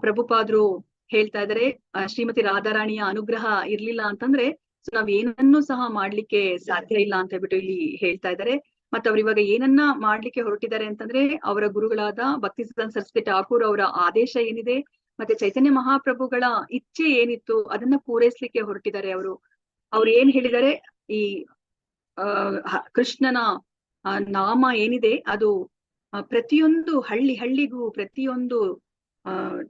ಪ್ರಭುಪಾದ್ರು ಹೇಳ್ತಾ ಇದಾರೆ, ಶ್ರೀಮತಿ ರಾಧಾರಾಣಿಯ ಅನುಗ್ರಹ ಇರ್ಲಿಲ್ಲ ಅಂತಂದ್ರೆ ಸೊ ನಾವ್ ಏನನ್ನೂ ಸಹ ಮಾಡ್ಲಿಕ್ಕೆ ಸಾಧ್ಯ ಇಲ್ಲ ಅಂತ ಹೇಳ್ಬಿಟ್ಟು ಇಲ್ಲಿ ಹೇಳ್ತಾ ಇದ್ದಾರೆ. ಮತ್ತೆ ಅವ್ರು ಇವಾಗ ಏನನ್ನ ಮಾಡ್ಲಿಕ್ಕೆ ಹೊರಟಿದ್ದಾರೆ ಅಂತಂದ್ರೆ, ಅವರ ಗುರುಗಳಾದ ಭಕ್ತಿಸಿದ್ಧಾಂತ ಸರಸ್ವತಿ ಠಾಕೂರ್ ಅವರ ಆದೇಶ ಏನಿದೆ, ಮತ್ತೆ ಚೈತನ್ಯ ಮಹಾಪ್ರಭುಗಳ ಇಚ್ಛೆ ಏನಿತ್ತು ಅದನ್ನ ಪೂರೈಸ್ಲಿಕ್ಕೆ ಹೊರಟಿದ್ದಾರೆ ಅವರು. ಅವ್ರು ಏನ್ ಹೇಳಿದ್ದಾರೆ, ಈ ಕೃಷ್ಣನ ನಾಮ ಏನಿದೆ ಅದು ಪ್ರತಿಯೊಂದು ಹಳ್ಳಿಗೂ, ಪ್ರತಿಯೊಂದು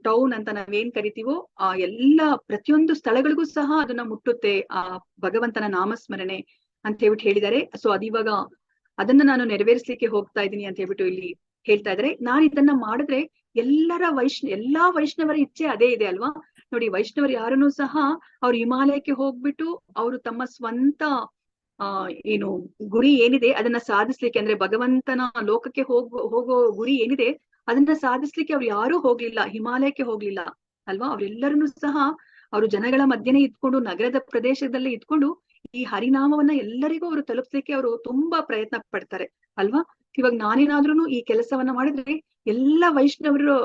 ಟೌನ್ ಅಂತ ನಾವೇನ್ ಕರಿತೀವೋ ಆ ಎಲ್ಲಾ ಪ್ರತಿಯೊಂದು ಸ್ಥಳಗಳಿಗೂ ಸಹ ಅದನ್ನ ಮುಟ್ಟುತ್ತೆ ಆ ಭಗವಂತನ ನಾಮಸ್ಮರಣೆ ಅಂತ ಹೇಳ್ಬಿಟ್ಟು ಹೇಳಿದ್ದಾರೆ. ಸೊ ಅದಿವಾಗ ಅದನ್ನ ನಾನು ನೆರವೇರಿಸ್ಲಿಕ್ಕೆ ಹೋಗ್ತಾ ಇದ್ದೀನಿ ಅಂತ ಹೇಳ್ಬಿಟ್ಟು ಇಲ್ಲಿ ಹೇಳ್ತಾ ಇದ್ದಾರೆ. ನಾನು ಇದನ್ನ ಮಾಡಿದ್ರೆ ಎಲ್ಲಾ ವೈಷ್ಣವರ ಇಚ್ಛೆ ಅದೇ ಇದೆ ಅಲ್ವಾ. ನೋಡಿ, ವೈಷ್ಣವರು ಯಾರನ್ನೂ ಸಹ ಅವ್ರು ಹಿಮಾಲಯಕ್ಕೆ ಹೋಗ್ಬಿಟ್ಟು ಅವರು ತಮ್ಮ ಸ್ವಂತ ಏನು ಗುರಿ ಏನಿದೆ ಅದನ್ನ ಸಾಧಿಸ್ಲಿಕ್ಕೆ, ಅಂದ್ರೆ ಭಗವಂತನ ಲೋಕಕ್ಕೆ ಹೋಗೋ ಗುರಿ ಏನಿದೆ ಅದನ್ನ ಸಾಧಿಸ್ಲಿಕ್ಕೆ ಅವ್ರು ಯಾರೂ ಹೋಗ್ಲಿಲ್ಲ, ಹಿಮಾಲಯಕ್ಕೆ ಹೋಗ್ಲಿಲ್ಲ ಅಲ್ವಾ. ಅವ್ರೆಲ್ಲರನ್ನೂ ಸಹ ಅವರು ಜನಗಳ ಮಧ್ಯೆನೇ ಇದ್ಕೊಂಡು, ನಗರದ ಪ್ರದೇಶದಲ್ಲಿ ಇದ್ಕೊಂಡು ಈ ಹರಿನಾಮವನ್ನ ಎಲ್ಲರಿಗೂ ಅವರು ತಲುಪಿಸ್ಲಿಕ್ಕೆ ಅವರು ತುಂಬಾ ಪ್ರಯತ್ನ ಪಡ್ತಾರೆ ಅಲ್ವಾ. ಇವಾಗ ನಾನೇನಾದ್ರೂ ಈ ಕೆಲಸವನ್ನ ಮಾಡಿದ್ರೆ ಎಲ್ಲ ವೈಷ್ಣವರು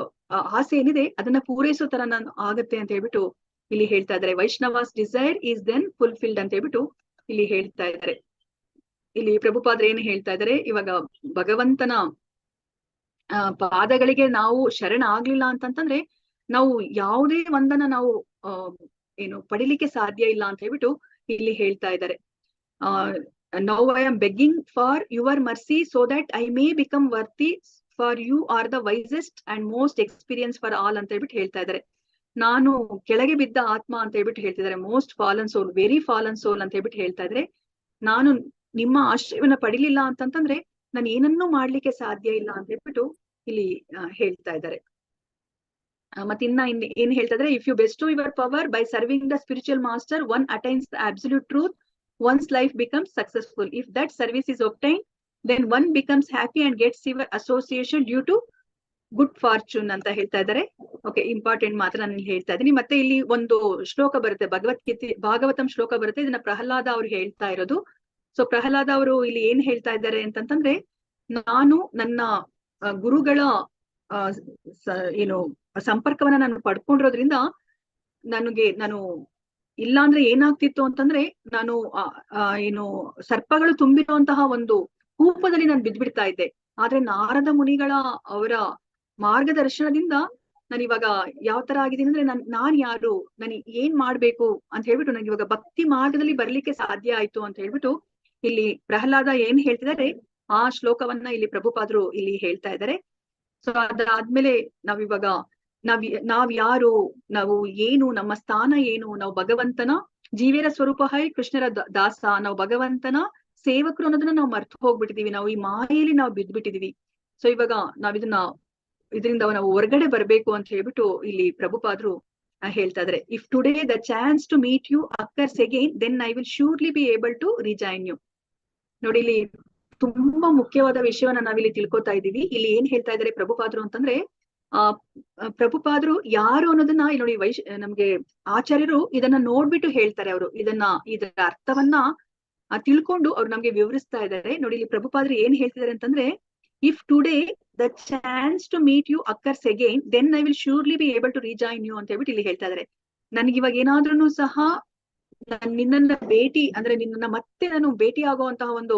ಆಸೆ ಏನಿದೆ ಅದನ್ನ ಪೂರೈಸೋ ತರ ನಾನು ಆಗತ್ತೆ ಅಂತ ಹೇಳ್ಬಿಟ್ಟು ಇಲ್ಲಿ ಹೇಳ್ತಾ ಇದ್ದಾರೆ. Vaishnavas desire is then fulfilled ಅಂತ ಹೇಳ್ಬಿಟ್ಟು ಇಲ್ಲಿ ಹೇಳ್ತಾ ಇದ್ದಾರೆ. ಇಲ್ಲಿ ಪ್ರಭುಪಾದ್ರ ಏನು ಹೇಳ್ತಾ ಇದ್ದಾರೆ, ಇವಾಗ ಭಗವಂತನ ಪಾದಗಳಿಗೆ ನಾವು ಶರಣ ಆಗ್ಲಿಲ್ಲ ಅಂತಂತಂದ್ರೆ ನಾವು ಯಾವುದೇ ಒಂದನ್ನ ನಾವು ಏನು ಪಡಿಲಿಕ್ಕೆ ಸಾಧ್ಯ ಇಲ್ಲ ಅಂತ ಹೇಳ್ಬಿಟ್ಟು ಇಲ್ಲಿ ಹೇಳ್ತಾ ಇದ್ದಾರೆ. Now I am begging for your mercy so that I may become worthy, for you are the wisest and most experience for all ಅಂತ ಹೇಳ್ಬಿಟ್ಟು ಹೇಳ್ತಾ ಇದ್ದಾರೆ. ನಾನು ಕೆಳಗೆ ಬಿದ್ದ ಆತ್ಮ ಅಂತ ಹೇಳ್ಬಿಟ್ಟು ಹೇಳ್ತಿದ್ದಾರೆ, ಮೋಸ್ಟ್ ಫಾಲನ್ ಸೋಲ್, ವೆರಿ ಫಾಲನ್ ಸೋಲ್ ಅಂತ ಹೇಳ್ಬಿಟ್ಟು ಹೇಳ್ತಾ ಇದ್ರೆ, ನಾನು ನಿಮ್ಮ ಆಶ್ರಯವನ್ನ ಪಡಿಲಿಲ್ಲ ಅಂತಂತಂದ್ರೆ ನಾನು ಏನನ್ನೂ ಮಾಡ್ಲಿಕ್ಕೆ ಸಾಧ್ಯ ಇಲ್ಲ ಅಂತ ಹೇಳ್ಬಿಟ್ಟು ಇಲ್ಲಿ ಹೇಳ್ತಾ ಇದ್ದಾರೆ. ಮತ್ತೆ ಏನ್ ಹೇಳ್ತಾ ಇದ್ರೆ, if you best to your power by serving the spiritual master one attains the absolute truth, one's life becomes successful. If that service is obtained, then one becomes happy and gets your association due to good fortune ಅಂತ ಹೇಳ್ತಾ ಇದ್ದಾರೆ. Okay, important ಮಾತ್ರ ನಾನು ಹೇಳ್ತಾ ಇದ್ದೀನಿ. ಮತ್ತೆ ಇಲ್ಲಿ ಒಂದು ಶ್ಲೋಕ ಬರುತ್ತೆ, ಭಾಗವತಂ ಶ್ಲೋಕ ಬರುತ್ತೆ, ಇದನ್ನ ಪ್ರಹ್ಲಾದ ಅವ್ರು ಹೇಳ್ತಾ ಇರೋದು. ಸೊ ಪ್ರಹ್ಲಾದ ಅವರು ಇಲ್ಲಿ ಏನ್ ಹೇಳ್ತಾ ಇದ್ದಾರೆ ಅಂತಂತಂದ್ರೆ, ನಾನು ನನ್ನ ಗುರುಗಳ ಏನು ಸಂಪರ್ಕವನ್ನ ನಾನು ಪಡ್ಕೊಂಡಿರೋದ್ರಿಂದ ನಾನು ಇಲ್ಲಾಂದ್ರೆ ಏನಾಗ್ತಿತ್ತು ಅಂತಂದ್ರೆ, ನಾನು ಏನು ಸರ್ಪಗಳು ತುಂಬಿರುವಂತಹ ಒಂದು ಕೂಪದಲ್ಲಿ ನಾನು ಬಿದ್ಬಿಡ್ತಾ ಇದ್ದೆ. ಆದ್ರೆ ನಾರದ ಮುನಿಗಳ ಅವರ ಮಾರ್ಗದರ್ಶನದಿಂದ ನಾನು ಇವಾಗ ಯಾವ ತರ ಆಗಿದ್ದೀನಿ ಅಂದ್ರೆ, ನಾನ್ ಯಾರು, ನಾನು ಏನ್ ಮಾಡ್ಬೇಕು ಅಂತ ಹೇಳ್ಬಿಟ್ಟು ನನಗೆ ಇವಾಗ ಭಕ್ತಿ ಮಾರ್ಗದಲ್ಲಿ ಬರ್ಲಿಕ್ಕೆ ಸಾಧ್ಯ ಆಯ್ತು ಅಂತ ಹೇಳ್ಬಿಟ್ಟು ಇಲ್ಲಿ ಪ್ರಹ್ಲಾದ ಏನ್ ಹೇಳ್ತಿದ್ದಾರೆ ಆ ಶ್ಲೋಕವನ್ನ ಇಲ್ಲಿ ಪ್ರಭುಪಾದ್ರು ಇಲ್ಲಿ ಹೇಳ್ತಾ ಇದ್ದಾರೆ. ಸೊ ಅದಾದ್ಮೇಲೆ ನಾವಿವಾಗ ನಾವ್ ಯಾರು, ನಾವು ಏನು, ನಮ್ಮ ಸ್ಥಾನ ಏನು, ನಾವು ಭಗವಂತನ ಜೀವೇರ ಸ್ವರೂಪ ಹೈ ಕೃಷ್ಣರ ದಾಸ, ನಾವು ಭಗವಂತನ ಸೇವಕರು ಅನ್ನೋದನ್ನ ನಾವು ಮರ್ತು ಹೋಗ್ಬಿಟ್ಟಿದೀವಿ. ನಾವು ಈ ಮಾಯೆಯಲ್ಲಿ ನಾವು ಬಿದ್ದ್ಬಿಟ್ಟಿದೀವಿ. ಸೊ ಇವಾಗ ಇದರಿಂದ ನಾವು ಹೊರಗಡೆ ಬರ್ಬೇಕು ಅಂತ ಹೇಳ್ಬಿಟ್ಟು ಇಲ್ಲಿ ಪ್ರಭುಪಾದ್ರು ಹೇಳ್ತಾ ಇದಾರೆ. If today the chance to meet you occurs again, then I will surely be able to rejoin you. ನೋಡಿ, ಇಲ್ಲಿ ತುಂಬಾ ಮುಖ್ಯವಾದ ವಿಷಯವನ್ನ ನಾವಿಲ್ಲಿ ತಿಳ್ಕೊತಾ ಇದೀವಿ. ಇಲ್ಲಿ ಏನ್ ಹೇಳ್ತಾ ಇದಾರೆ ಪ್ರಭುಪಾದ್ರು ಅಂತಂದ್ರೆ, ಪ್ರಭುಪಾದ್ರು ಯಾರು ಅನ್ನೋದನ್ನ ಇಲ್ಲಿ ನೋಡಿ, ನಮ್ಗೆ ಆಚಾರ್ಯರು ಇದನ್ನ ನೋಡ್ಬಿಟ್ಟು ಹೇಳ್ತಾರೆ. ಅವರು ಇದರ ಅರ್ಥವನ್ನ ತಿಳ್ಕೊಂಡು ಅವ್ರು ನಮ್ಗೆ ವಿವರಿಸ್ತಾ ಇದ್ದಾರೆ. ನೋಡಿ, ಇಲ್ಲಿ ಪ್ರಭುಪಾದ್ರು ಏನ್ ಹೇಳ್ತಿದ್ದಾರೆ ಅಂತಂದ್ರೆ, if today the chance to meet you occurs again, then I will surely be able to rejoin you ಅಂತ ಹೇಳ್ಬಿಟ್ಟು ಇಲ್ಲಿ ಹೇಳ್ತಾ ಇದಾರೆ. ನನ್ಗೆ ಇವಾಗ ಏನಾದ್ರೂ ಸಹ ನಿನ್ನನ್ನ ನಿನ್ನನ್ನ ಮತ್ತೆ ನಾನು ಭೇಟಿ ಆಗುವಂತಹ ಒಂದು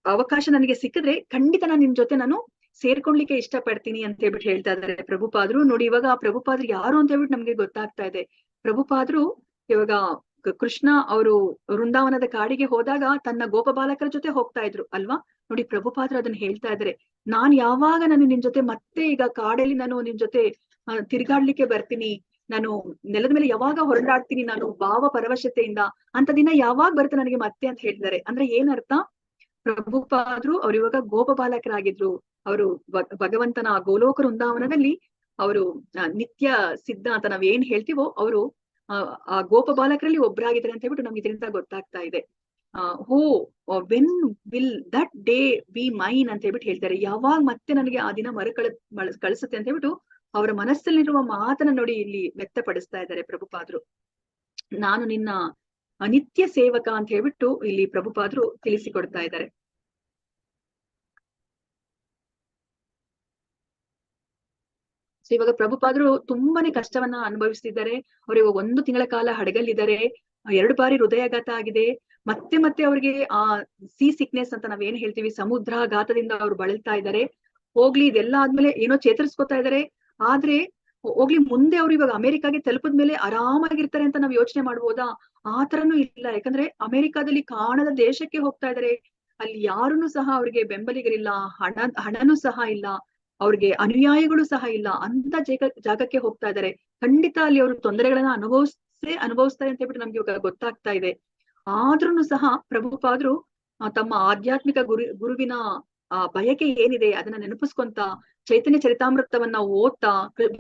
ಅವಕಾಶ ನನಗೆ ಸಿಕ್ಕಿದ್ರೆ ಖಂಡಿತ ನಾನು ನಿನ್ ಜೊತೆ ನಾನು ಸೇರ್ಕೊಳ್ಲಿಕ್ಕೆ ಇಷ್ಟ ಪಡ್ತೀನಿ ಅಂತ ಹೇಳ್ಬಿಟ್ಟು ಹೇಳ್ತಾ ಇದಾರೆ ಪ್ರಭುಪಾದ್ರು. ನೋಡಿ, ಇವಾಗ ಪ್ರಭುಪಾದ್ರು ಯಾರು ಅಂತ ಹೇಳ್ಬಿಟ್ಟು ನಮ್ಗೆ ಗೊತ್ತಾಗ್ತಾ ಇದೆ. ಪ್ರಭುಪಾದ್ರು ಇವಾಗ ಕೃಷ್ಣ ಅವರು ವೃಂದಾವನದ ಕಾಡಿಗೆ ಹೋದಾಗ ತನ್ನ ಗೋಪಬಾಲಕರ ಜೊತೆ ಹೋಗ್ತಾ ಇದ್ರು ಅಲ್ವಾ. ನೋಡಿ, ಪ್ರಭುಪಾದ್ರು ಅದನ್ನ ಹೇಳ್ತಾ ಇದಾರೆ. ಯಾವಾಗ ನಾನು ನಿನ್ ಜೊತೆ ಮತ್ತೆ ಈಗ ಕಾಡಲ್ಲಿ ನಾನು ನಿನ್ ಜೊತೆ ತಿರ್ಗಾಡ್ಲಿಕ್ಕೆ ಬರ್ತೀನಿ, ನಾನು ನೆಲದ ಮೇಲೆ ಯಾವಾಗ ಹೊರಡಾಡ್ತೀನಿ ನಾನು ಭಾವ ಪರವಶತೆಯಿಂದ, ಅಂತ ದಿನ ಯಾವಾಗ ಬರುತ್ತೆ ನನಗೆ ಮತ್ತೆ ಅಂತ ಹೇಳಿದ್ದಾರೆ. ಅಂದ್ರೆ ಏನರ್ಥ, ಪ್ರಭುಪಾದ್ರು ಅವ್ರು ಇವಾಗ ಗೋಪಬಾಲಕರಾಗಿದ್ರು. ಅವರು ಭಗವಂತನ ಗೋಲೋಕ ವೃಂದಾವನದಲ್ಲಿ ಅವರು ನಿತ್ಯ ಸಿದ್ಧ ಅಂತ ನಾವ್ ಏನ್ ಹೇಳ್ತೀವೋ ಅವರು ಆ ಗೋಪಬಾಲಕರಲ್ಲಿ ಒಬ್ಬರಾಗಿದ್ದಾರೆ ಅಂತ ಹೇಳ್ಬಿಟ್ಟು ನಮ್ಗೆ ಇದರಿಂದ ಗೊತ್ತಾಗ್ತಾ ಇದೆ. When will that day B main ಅಂತ ಹೇಳ್ಬಿಟ್ಟು ಹೇಳ್ತಾರೆ. ಯಾವಾಗ ಮತ್ತೆ ನನಗೆ ಆ ದಿನ ಕಳಿಸುತ್ತೆ ಅಂತ ಹೇಳ್ಬಿಟ್ಟು ಅವರ ಮನಸ್ಸಲ್ಲಿರುವ ಮಾತನ್ನ ನೋಡಿ ಇಲ್ಲಿ ವ್ಯಕ್ತಪಡಿಸ್ತಾ ಇದ್ದಾರೆ ಪ್ರಭುಪಾದ್ರು. ನಾನು ನಿನ್ನ ಅನಿತ್ಯ ಸೇವಕ ಅಂತ ಹೇಳ್ಬಿಟ್ಟು ಇಲ್ಲಿ ಪ್ರಭುಪಾದ್ರು ತಿಳಿಸಿಕೊಡ್ತಾ ಇದ್ದಾರೆ. ಸೊ ಇವಾಗ ಪ್ರಭುಪಾದ್ರು ತುಂಬಾನೇ ಕಷ್ಟವನ್ನ ಅನುಭವಿಸ್ತಿದ್ದಾರೆ. ಅವ್ರು ಇವಾಗ 1 ತಿಂಗಳ ಕಾಲ ಹಡಗಲ್ಲಿದ್ದಾರೆ. 2 ಬಾರಿ ಹೃದಯಾಘಾತ ಆಗಿದೆ. ಮತ್ತೆ ಅವ್ರಿಗೆ ಆ ಸೀ ಸಿಕ್ನೆಸ್ ಅಂತ ನಾವೇನ್ ಹೇಳ್ತೀವಿ, ಸಮುದ್ರಾಘಾತದಿಂದ ಅವ್ರು ಬಳಲ್ತಾ ಇದ್ದಾರೆ. ಹೋಗ್ಲಿ, ಇದೆಲ್ಲ ಆದ್ಮೇಲೆ ಏನೋ ಚೇತರಿಸ್ಕೊತಾ ಇದ್ದಾರೆ. ಆದ್ರೆ ಹೋಗ್ಲಿ, ಮುಂದೆ ಅವ್ರು ಇವಾಗ ಅಮೆರಿಕಾಗೆ ತಲುಪದ್ಮೇಲೆ ಆರಾಮಾಗಿರ್ತಾರೆ ಅಂತ ನಾವ್ ಯೋಚನೆ ಮಾಡ್ಬೋದಾ? ಆ ತರನು ಇಲ್ಲ. ಯಾಕಂದ್ರೆ ಅಮೆರಿಕಾದಲ್ಲಿ ಕಾಣದ ದೇಶಕ್ಕೆ ಹೋಗ್ತಾ ಇದಾರೆ. ಅಲ್ಲಿ ಯಾರನ್ನು ಸಹ ಅವ್ರಿಗೆ ಬೆಂಬಲಿಗರಿಲ್ಲ, ಹಣನೂ ಸಹ ಇಲ್ಲ, ಅವ್ರಿಗೆ ಅನುಯಾಯಿಗಳು ಸಹ ಇಲ್ಲ. ಅಂತ ಜಾಗಕ್ಕೆ ಹೋಗ್ತಾ ಇದ್ದಾರೆ. ಖಂಡಿತ ಅಲ್ಲಿ ಅವರು ತೊಂದರೆಗಳನ್ನ ಅನುಭವಿಸ್ತಾರೆ ಅಂತ ಹೇಳ್ಬಿಟ್ಟು ನಮ್ಗೆ ಇವಾಗ ಗೊತ್ತಾಗ್ತಾ ಇದೆ. ಆದ್ರೂನು ಸಹ ಪ್ರಭುಪಾದ್ರು ತಮ್ಮ ಆಧ್ಯಾತ್ಮಿಕ ಗುರುವಿನ ಬಯಕೆ ಏನಿದೆ ಅದನ್ನ ನೆನಪಿಸ್ಕೊಂತ, ಚೈತನ್ಯ ಚರಿತಾಮೃತವನ್ನ ಓದ್ತಾ,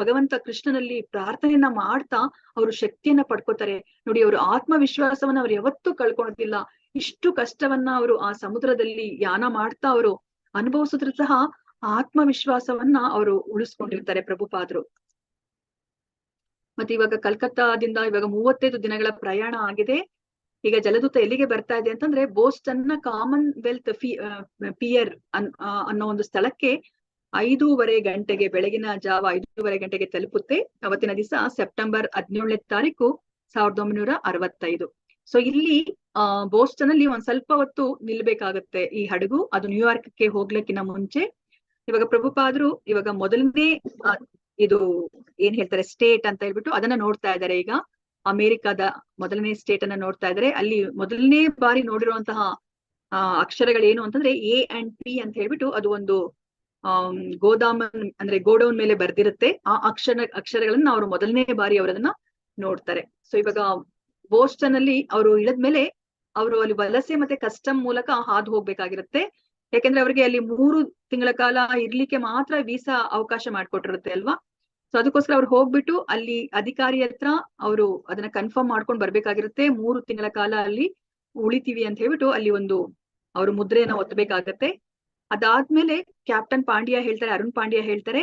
ಭಗವಂತ ಕೃಷ್ಣನಲ್ಲಿ ಪ್ರಾರ್ಥನೆಯನ್ನ ಮಾಡ್ತಾ ಅವರು ಶಕ್ತಿಯನ್ನ ಪಡ್ಕೋತಾರೆ. ನೋಡಿ, ಅವರು ಆತ್ಮವಿಶ್ವಾಸವನ್ನ ಅವ್ರು ಯಾವತ್ತೂ ಕಳ್ಕೊಳೋದಿಲ್ಲ. ಇಷ್ಟು ಕಷ್ಟವನ್ನ ಅವರು ಆ ಸಮುದ್ರದಲ್ಲಿ ಯಾನ ಮಾಡ್ತಾ ಅವರು ಅನುಭವಿಸಿದ್ರು ಸಹ ಆತ್ಮವಿಶ್ವಾಸವನ್ನ ಅವರು ಉಳಿಸ್ಕೊಂಡಿರ್ತಾರೆ ಪ್ರಭುಪಾದ್ರು. ಮತ್ತೆ ಇವಾಗ ಕಲ್ಕತ್ತಾದಿಂದ ಇವಾಗ 35 ದಿನಗಳ ಪ್ರಯಾಣ ಆಗಿದೆ. ಈಗ ಜಲದೂತ ಎಲ್ಲಿಗೆ ಬರ್ತಾ ಇದೆ ಅಂತಂದ್ರೆ, ಬೋಸ್ಟನ್ ನ ಕಾಮನ್ವೆಲ್ತ್ ಪಿಯರ್ ಅನ್ನೋ ಒಂದು ಸ್ಥಳಕ್ಕೆ 5:15 ಗಂಟೆಗೆ, ಬೆಳಗಿನ ಜಾವ 5:15 ಗಂಟೆಗೆ ತಲುಪುತ್ತೆ. ಅವತ್ತಿನ ದಿವಸ ಸೆಪ್ಟೆಂಬರ್ 17ನೇ ತಾರೀಕು 1965. ಸೊ ಇಲ್ಲಿ ಬೋಸ್ಟನ್ ಅಲ್ಲಿ ಒಂದ್ ಸ್ವಲ್ಪ ಹೊತ್ತು ನಿಲ್ಬೇಕಾಗತ್ತೆ ಈ ಹಡಗು. ಅದು ನ್ಯೂಯಾರ್ಕ್ಗೆ ಹೋಗ್ಲಿಕ್ಕಿನ ಮುಂಚೆ ಇವಾಗ ಪ್ರಭುಪಾದ್ರು ಇವಾಗ ಮೊದಲನೇ ಇದು ಏನ್ ಹೇಳ್ತಾರೆ ಸ್ಟೇಟ್ ಅಂತ ಹೇಳ್ಬಿಟ್ಟು ಅದನ್ನ ನೋಡ್ತಾ ಇದ್ದಾರೆ. ಈಗ ಅಮೆರಿಕದ ಮೊದಲನೇ ಸ್ಟೇಟ್ ಅನ್ನ ನೋಡ್ತಾ ಇದ್ದಾರೆ. ಅಲ್ಲಿ ಮೊದಲನೇ ಬಾರಿ ನೋಡಿರುವಂತಹ ಅಕ್ಷರಗಳೇನು ಅಂತಂದ್ರೆ A&P ಅಂತ ಹೇಳ್ಬಿಟ್ಟು ಅದು ಒಂದು ಗೋದಾಮನ್ ಅಂದ್ರೆ ಗೋಡೌನ್ ಮೇಲೆ ಬರ್ದಿರುತ್ತೆ. ಆ ಅಕ್ಷರಗಳನ್ನ ಅವರು ಮೊದಲನೇ ಬಾರಿ ಅವರದನ್ನ ನೋಡ್ತಾರೆ. ಸೊ ಇವಾಗ ಬೋಸ್ಟನ್ ಅಲ್ಲಿ ಅವರು ಇಳಿದ್ಮೇಲೆ ಅವರು ಅಲ್ಲಿ ವಲಸೆ ಮತ್ತೆ ಕಸ್ಟಮ್ ಮೂಲಕ ಹಾದು ಹೋಗ್ಬೇಕಾಗಿರುತ್ತೆ. ಯಾಕಂದ್ರೆ ಅವ್ರಿಗೆ ಅಲ್ಲಿ 3 ತಿಂಗಳ ಕಾಲ ಇರ್ಲಿಕ್ಕೆ ಮಾತ್ರ ವೀಸಾ ಅವಕಾಶ ಮಾಡ್ಕೊಟ್ಟಿರುತ್ತೆ ಅಲ್ವಾ. ಸೊ ಅದಕ್ಕೋಸ್ಕರ ಅವ್ರು ಹೋಗ್ಬಿಟ್ಟು ಅಲ್ಲಿ ಅಧಿಕಾರಿ ಹತ್ರ ಅವರು ಅದನ್ನ ಕನ್ಫರ್ಮ್ ಮಾಡ್ಕೊಂಡು ಬರ್ಬೇಕಾಗಿರುತ್ತೆ. 3 ತಿಂಗಳ ಕಾಲ ಅಲ್ಲಿ ಉಳಿತೀವಿ ಅಂತ ಹೇಳ್ಬಿಟ್ಟು ಅಲ್ಲಿ ಒಂದು ಅವರು ಮುದ್ರೆಯನ್ನ ಒತ್ತಬೇಕಾಗತ್ತೆ. ಅದಾದ್ಮೇಲೆ ಕ್ಯಾಪ್ಟನ್ ಪಾಂಡ್ಯ ಹೇಳ್ತಾರೆ, ಅರುಣ್ ಪಾಂಡ್ಯ ಹೇಳ್ತಾರೆ,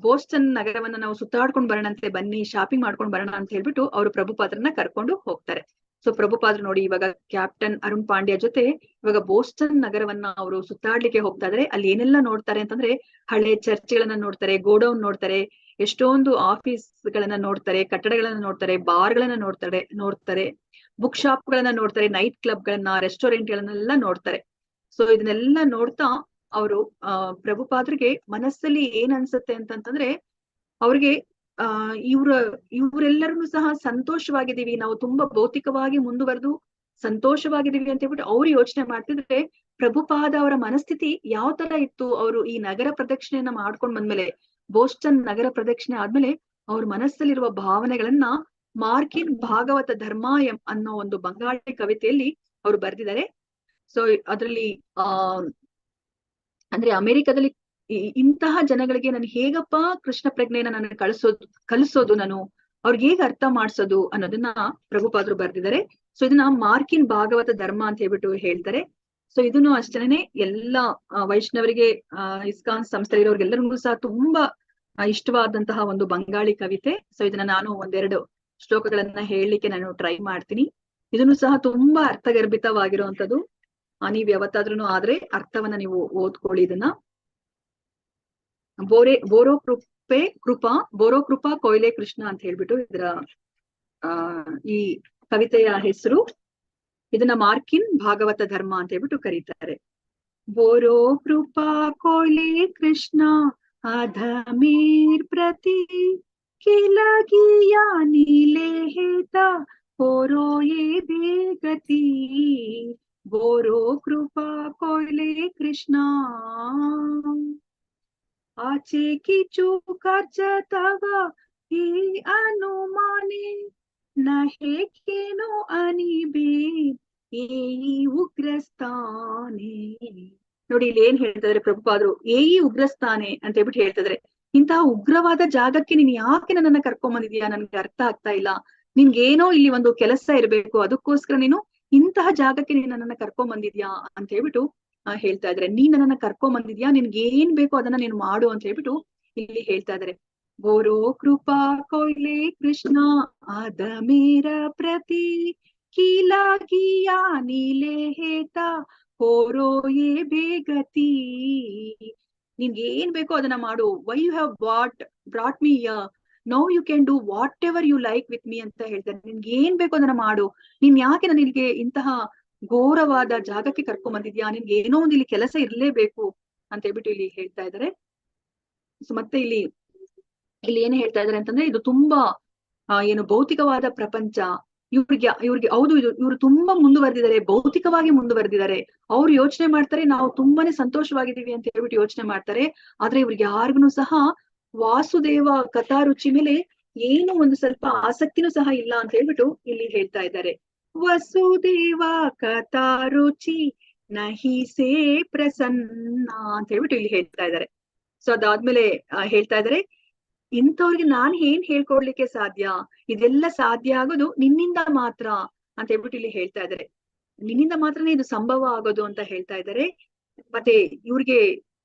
ಬೋಸ್ಟನ್ ನಗರವನ್ನ ನಾವು ಸುತ್ತಾಡ್ಕೊಂಡು ಬರೋಣಂತೆ, ಬನ್ನಿ ಶಾಪಿಂಗ್ ಮಾಡ್ಕೊಂಡು ಬರೋಣ ಅಂತ ಹೇಳ್ಬಿಟ್ಟು ಅವರು ಪ್ರಭುಪಾದ್ರನ್ನ ಕರ್ಕೊಂಡು ಹೋಗ್ತಾರೆ. ಸೊ ಪ್ರಭುಪಾದ್ರು ನೋಡಿ ಇವಾಗ ಕ್ಯಾಪ್ಟನ್ ಅರುಣ್ ಪಾಂಡ್ಯ ಜೊತೆ ಇವಾಗ ಬೋಸ್ಟನ್ ನಗರವನ್ನ ಅವರು ಸುತ್ತಾಡ್ಲಿಕ್ಕೆ ಹೋಗ್ತಾ ಇದಾರೆ. ಅಲ್ಲಿ ಏನೆಲ್ಲ ನೋಡ್ತಾರೆ ಅಂತಂದ್ರೆ, ಹಳೆ ಚರ್ಚ್ಗಳನ್ನ ನೋಡ್ತಾರೆ, ಗೋಡೌನ್ ನೋಡ್ತಾರೆ, ಎಷ್ಟೊಂದು ಆಫೀಸ್ ಗಳನ್ನ ನೋಡ್ತಾರೆ, ಕಟ್ಟಡಗಳನ್ನ ನೋಡ್ತಾರೆ, ಬಾರ್ಗಳನ್ನ ನೋಡ್ತಾರೆ, ಬುಕ್ ಶಾಪ್ ಗಳನ್ನ ನೋಡ್ತಾರೆ, ನೈಟ್ ಕ್ಲಬ್ ಗಳನ್ನ, ರೆಸ್ಟೋರೆಂಟ್ ಗಳನ್ನೆಲ್ಲ ನೋಡ್ತಾರೆ. ಸೊ ಇದನ್ನೆಲ್ಲ ನೋಡ್ತಾ ಅವರು ಪ್ರಭುಪಾದ್ರಿಗೆ ಮನಸ್ಸಲ್ಲಿ ಏನ್ ಅನ್ಸುತ್ತೆ ಅಂತಂದ್ರೆ, ಅವ್ರಿಗೆ ಇವರೆಲ್ಲರೂ ಸಹ ಸಂತೋಷವಾಗಿದ್ದೀವಿ, ನಾವು ತುಂಬಾ ಭೌತಿಕವಾಗಿ ಮುಂದುವರೆದು ಸಂತೋಷವಾಗಿದ್ದೀವಿ ಅಂತ ಹೇಳ್ಬಿಟ್ಟು ಅವ್ರು ಯೋಚನೆ ಮಾಡ್ತಿದ್ರೆ, ಪ್ರಭುಪಾದ ಅವರ ಮನಸ್ಥಿತಿ ಯಾವ ತರ ಇತ್ತು, ಅವರು ಈ ನಗರ ಪ್ರದಕ್ಷಿಣೆಯನ್ನ ಮಾಡ್ಕೊಂಡ್ ಬಂದ್ಮೇಲೆ ಬೋಸ್ಟನ್ ನಗರ ಪ್ರದಕ್ಷಿಣೆ ಆದ್ಮೇಲೆ ಅವ್ರ ಮನಸ್ಸಲ್ಲಿರುವ ಭಾವನೆಗಳನ್ನ ಮಾರ್ಕಿನ್ ಭಾಗವತ ಧರ್ಮ ಅನ್ನೋ ಒಂದು ಬಂಗಾಳಿ ಕವಿತೆಯಲ್ಲಿ ಅವ್ರು ಬರೆದಿದ್ದಾರೆ. ಸೊ ಅದ್ರಲ್ಲಿ ಅಂದ್ರೆ ಅಮೆರಿಕದಲ್ಲಿ ಇಂತಹ ಜನಗಳಿಗೆ ನಾನು ಹೇಗಪ್ಪ ಕೃಷ್ಣ ಪ್ರಜ್ಞೆನ ನಾನು ಕಲಿಸೋದು ನಾನು ಅವ್ರಿಗೆ ಹೇಗೆ ಅರ್ಥ ಮಾಡ್ಸೋದು ಅನ್ನೋದನ್ನ ಪ್ರಭುಪಾದರು ಬರ್ದಿದ್ದಾರೆ. ಸೊ ಇದನ್ನ ಮಾರ್ಕಿನ್ ಭಾಗವತ ಧರ್ಮ ಅಂತ ಹೇಳ್ಬಿಟ್ಟು ಹೇಳ್ತಾರೆ. ಸೊ ಇದನ್ನು ಅಷ್ಟೇನೆ ಎಲ್ಲ ವೈಷ್ಣವರಿಗೆ ಇಸ್ಕಾನ್ ಸಂಸ್ಥೆ ಇರೋರ್ಗೆಲ್ಲರಿಗೂ ಸಹ ತುಂಬಾ ಇಷ್ಟವಾದಂತಹ ಒಂದು ಬಂಗಾಳಿ ಕವಿತೆ. ಸೊ ಇದನ್ನ ನಾನು ಒಂದೆರಡು ಶ್ಲೋಕಗಳನ್ನ ಹೇಳಲಿಕ್ಕೆ ನಾನು ಟ್ರೈ ಮಾಡ್ತೀನಿ. ಇದನ್ನು ಸಹ ತುಂಬಾ ಅರ್ಥಗರ್ಭಿತವಾಗಿರುವಂತದ್ದು. ನೀವ್ ಯಾವತ್ತಾದ್ರೂ ಆದ್ರೆ ಅರ್ಥವನ್ನ ನೀವು ಓದ್ಕೊಳ್ಳಿ. ಇದನ್ನ ಬೋರೋ ಕೃಪಾ ಕೊಯ್ಲೆ ಕೃಷ್ಣ ಅಂತ ಹೇಳ್ಬಿಟ್ಟು ಇದರ ಈ ಕವಿತೆಯ ಹೆಸರು. ಇದನ್ನ ಮಾರ್ಕಿನ್ ಭಾಗವತ ಧರ್ಮ ಅಂತ ಹೇಳ್ಬಿಟ್ಟು ಕರೀತಾರೆ. ಬೋರೋ ಕೃಪಾ ಕೊಯ್ಲೆ ಕೃಷ್ಣ ಅಧಮೀರ್ ಪ್ರತಿ ಕಿಲಗಿಯಾ ನೀಲೆ ಹೇತ ಬೋರೋ ಯೇ ಬೇಗತಿ ಬೋರೋ ಕೃಪಾ ಕೊಯ್ಲೆ ಕೃಷ್ಣ ಆಚೆ ಕಿಚು ಕರ್ಜತವ ಈ ಅನುಮಾನೆ ನಹೆ ಕೇನೋ ಅನಿಬೇ ಈ ಉಗ್ರಸ್ಥಾನೆ. ನೋಡಿ ಇಲ್ಲಿ ಏನ್ ಹೇಳ್ತಿದ್ರೆ ಪ್ರಭುಪಾದರು, ಈ ಉಗ್ರಸ್ಥಾನೆ ಅಂತ ಹೇಳ್ಬಿಟ್ಟು ಹೇಳ್ತಿದ್ರೆ, ಇಂತಹ ಉಗ್ರವಾದ ಜಾಗಕ್ಕೆ ನೀನ್ ಯಾಕೆ ನನ್ನನ್ನ ಕರ್ಕೊಂಡ್ ಬಂದಿದ್ಯಾ, ನನ್ಗೆ ಅರ್ಥ ಆಗ್ತಾ ಇಲ್ಲ. ನಿನ್ಗೇನೋ ಇಲ್ಲಿ ಒಂದು ಕೆಲಸ ಇರ್ಬೇಕು, ಅದಕ್ಕೋಸ್ಕರ ನೀನು ಇಂತಹ ಜಾಗಕ್ಕೆ ನೀನ್ ನನ್ನನ್ನ ಕರ್ಕೊಂಡ್ ಬಂದಿದ್ಯಾ ಅಂತ ಹೇಳ್ಬಿಟ್ಟು ಹೇಳ್ತಾ ಇದ್ರೆ. ನೀನ್ ನನ್ನನ್ನ ಕರ್ಕೊಂಡ್ ಬಂದಿದ್ಯಾ, ನಿನ್ಗೆ ಏನ್ ಬೇಕೋ ಅದನ್ನ ನೀನು ಮಾಡು ಅಂತ ಹೇಳ್ಬಿಟ್ಟು ಇಲ್ಲಿ ಹೇಳ್ತಾ ಇದಾರೆ. ಬೋರೋ ಕೃಪಾ ಕೊಯ್ಲೆ ಕೃಷ್ಣ ಆದ ಮೇರ ಪ್ರತಿ ಕೀಲಾಗಿಯಾ ನೀಲೆ ಹೇತ ಹೋರೋ ಯೇ ಬೇಗತಿ. ನಿನ್ಗೆ ಏನ್ ಬೇಕೋ ಅದನ್ನ ಮಾಡು. Why you have brought me now you can do whatever you like with me ಅಂತ ಹೇಳ್ತಾರೆ. ನಿನ್ಗೆ ಏನ್ ಬೇಕೋ ಅದನ್ನ ಮಾಡು. ನೀನ್ ಯಾಕೆ ನಾನು ಇಲ್ಲಿಗೆ ಇಂತಹ ಘೋರವಾದ ಜಾಗಕ್ಕೆ ಕರ್ಕೊಂಡ್ ಬಂದಿದ್ಯಾ, ನಿನ್ಗೆ ಏನೋ ಒಂದು ಇಲ್ಲಿ ಕೆಲಸ ಇರ್ಲೇಬೇಕು ಅಂತ ಹೇಳ್ಬಿಟ್ಟು ಇಲ್ಲಿ ಹೇಳ್ತಾ ಇದಾರೆ. ಸೊ ಮತ್ತೆ ಇಲ್ಲಿ ಏನ್ ಹೇಳ್ತಾ ಇದಾರೆ ಅಂತಂದ್ರೆ, ಇದು ತುಂಬಾ ಏನು ಭೌತಿಕವಾದ ಪ್ರಪಂಚ. ಇವ್ರಿಗೆ ಹೌದು, ಇವ್ರು ತುಂಬಾ ಮುಂದುವರೆದಿದ್ದಾರೆ, ಭೌತಿಕವಾಗಿ ಮುಂದುವರೆದಿದ್ದಾರೆ. ಅವ್ರು ಯೋಚನೆ ಮಾಡ್ತಾರೆ ನಾವು ತುಂಬಾನೇ ಸಂತೋಷವಾಗಿದ್ದೀವಿ ಅಂತ ಹೇಳ್ಬಿಟ್ಟು ಯೋಚನೆ ಮಾಡ್ತಾರೆ. ಆದ್ರೆ ಇವ್ರಿಗೆ ಯಾರಿಗೂ ಸಹ ವಾಸುದೇವ ಕಥಾ ರುಚಿ ಮೇಲೆ ಏನು ಒಂದು ಸ್ವಲ್ಪ ಆಸಕ್ತಿನೂ ಸಹ ಇಲ್ಲ ಅಂತ ಹೇಳ್ಬಿಟ್ಟು ಇಲ್ಲಿ ಹೇಳ್ತಾ ಇದ್ದಾರೆ. ವಸುದೇವ ಕಥಾ ರುಚಿ ನಹಿ ಸೇ ಪ್ರಸನ್ನ ಅಂತ ಹೇಳ್ಬಿಟ್ಟು ಇಲ್ಲಿ ಹೇಳ್ತಾ ಇದ್ದಾರೆ. ಸೊ ಅದಾದ್ಮೇಲೆ ಹೇಳ್ತಾ ಇದ್ದಾರೆ, ಇಂಥವ್ರಿಗೆ ನಾನ್ ಏನ್ ಹೇಳ್ಕೊಡ್ಲಿಕ್ಕೆ ಸಾಧ್ಯ, ಇದೆಲ್ಲ ಸಾಧ್ಯ ಆಗೋದು ನಿನ್ನಿಂದ ಮಾತ್ರ ಅಂತ ಹೇಳ್ಬಿಟ್ಟು ಇಲ್ಲಿ ಹೇಳ್ತಾ ಇದ್ದಾರೆ. ನಿನ್ನಿಂದ ಮಾತ್ರನೇ ಇದು ಸಂಭವ ಆಗೋದು ಅಂತ ಹೇಳ್ತಾ ಇದ್ದಾರೆ. ಮತ್ತೆ ಇವ್ರಿಗೆ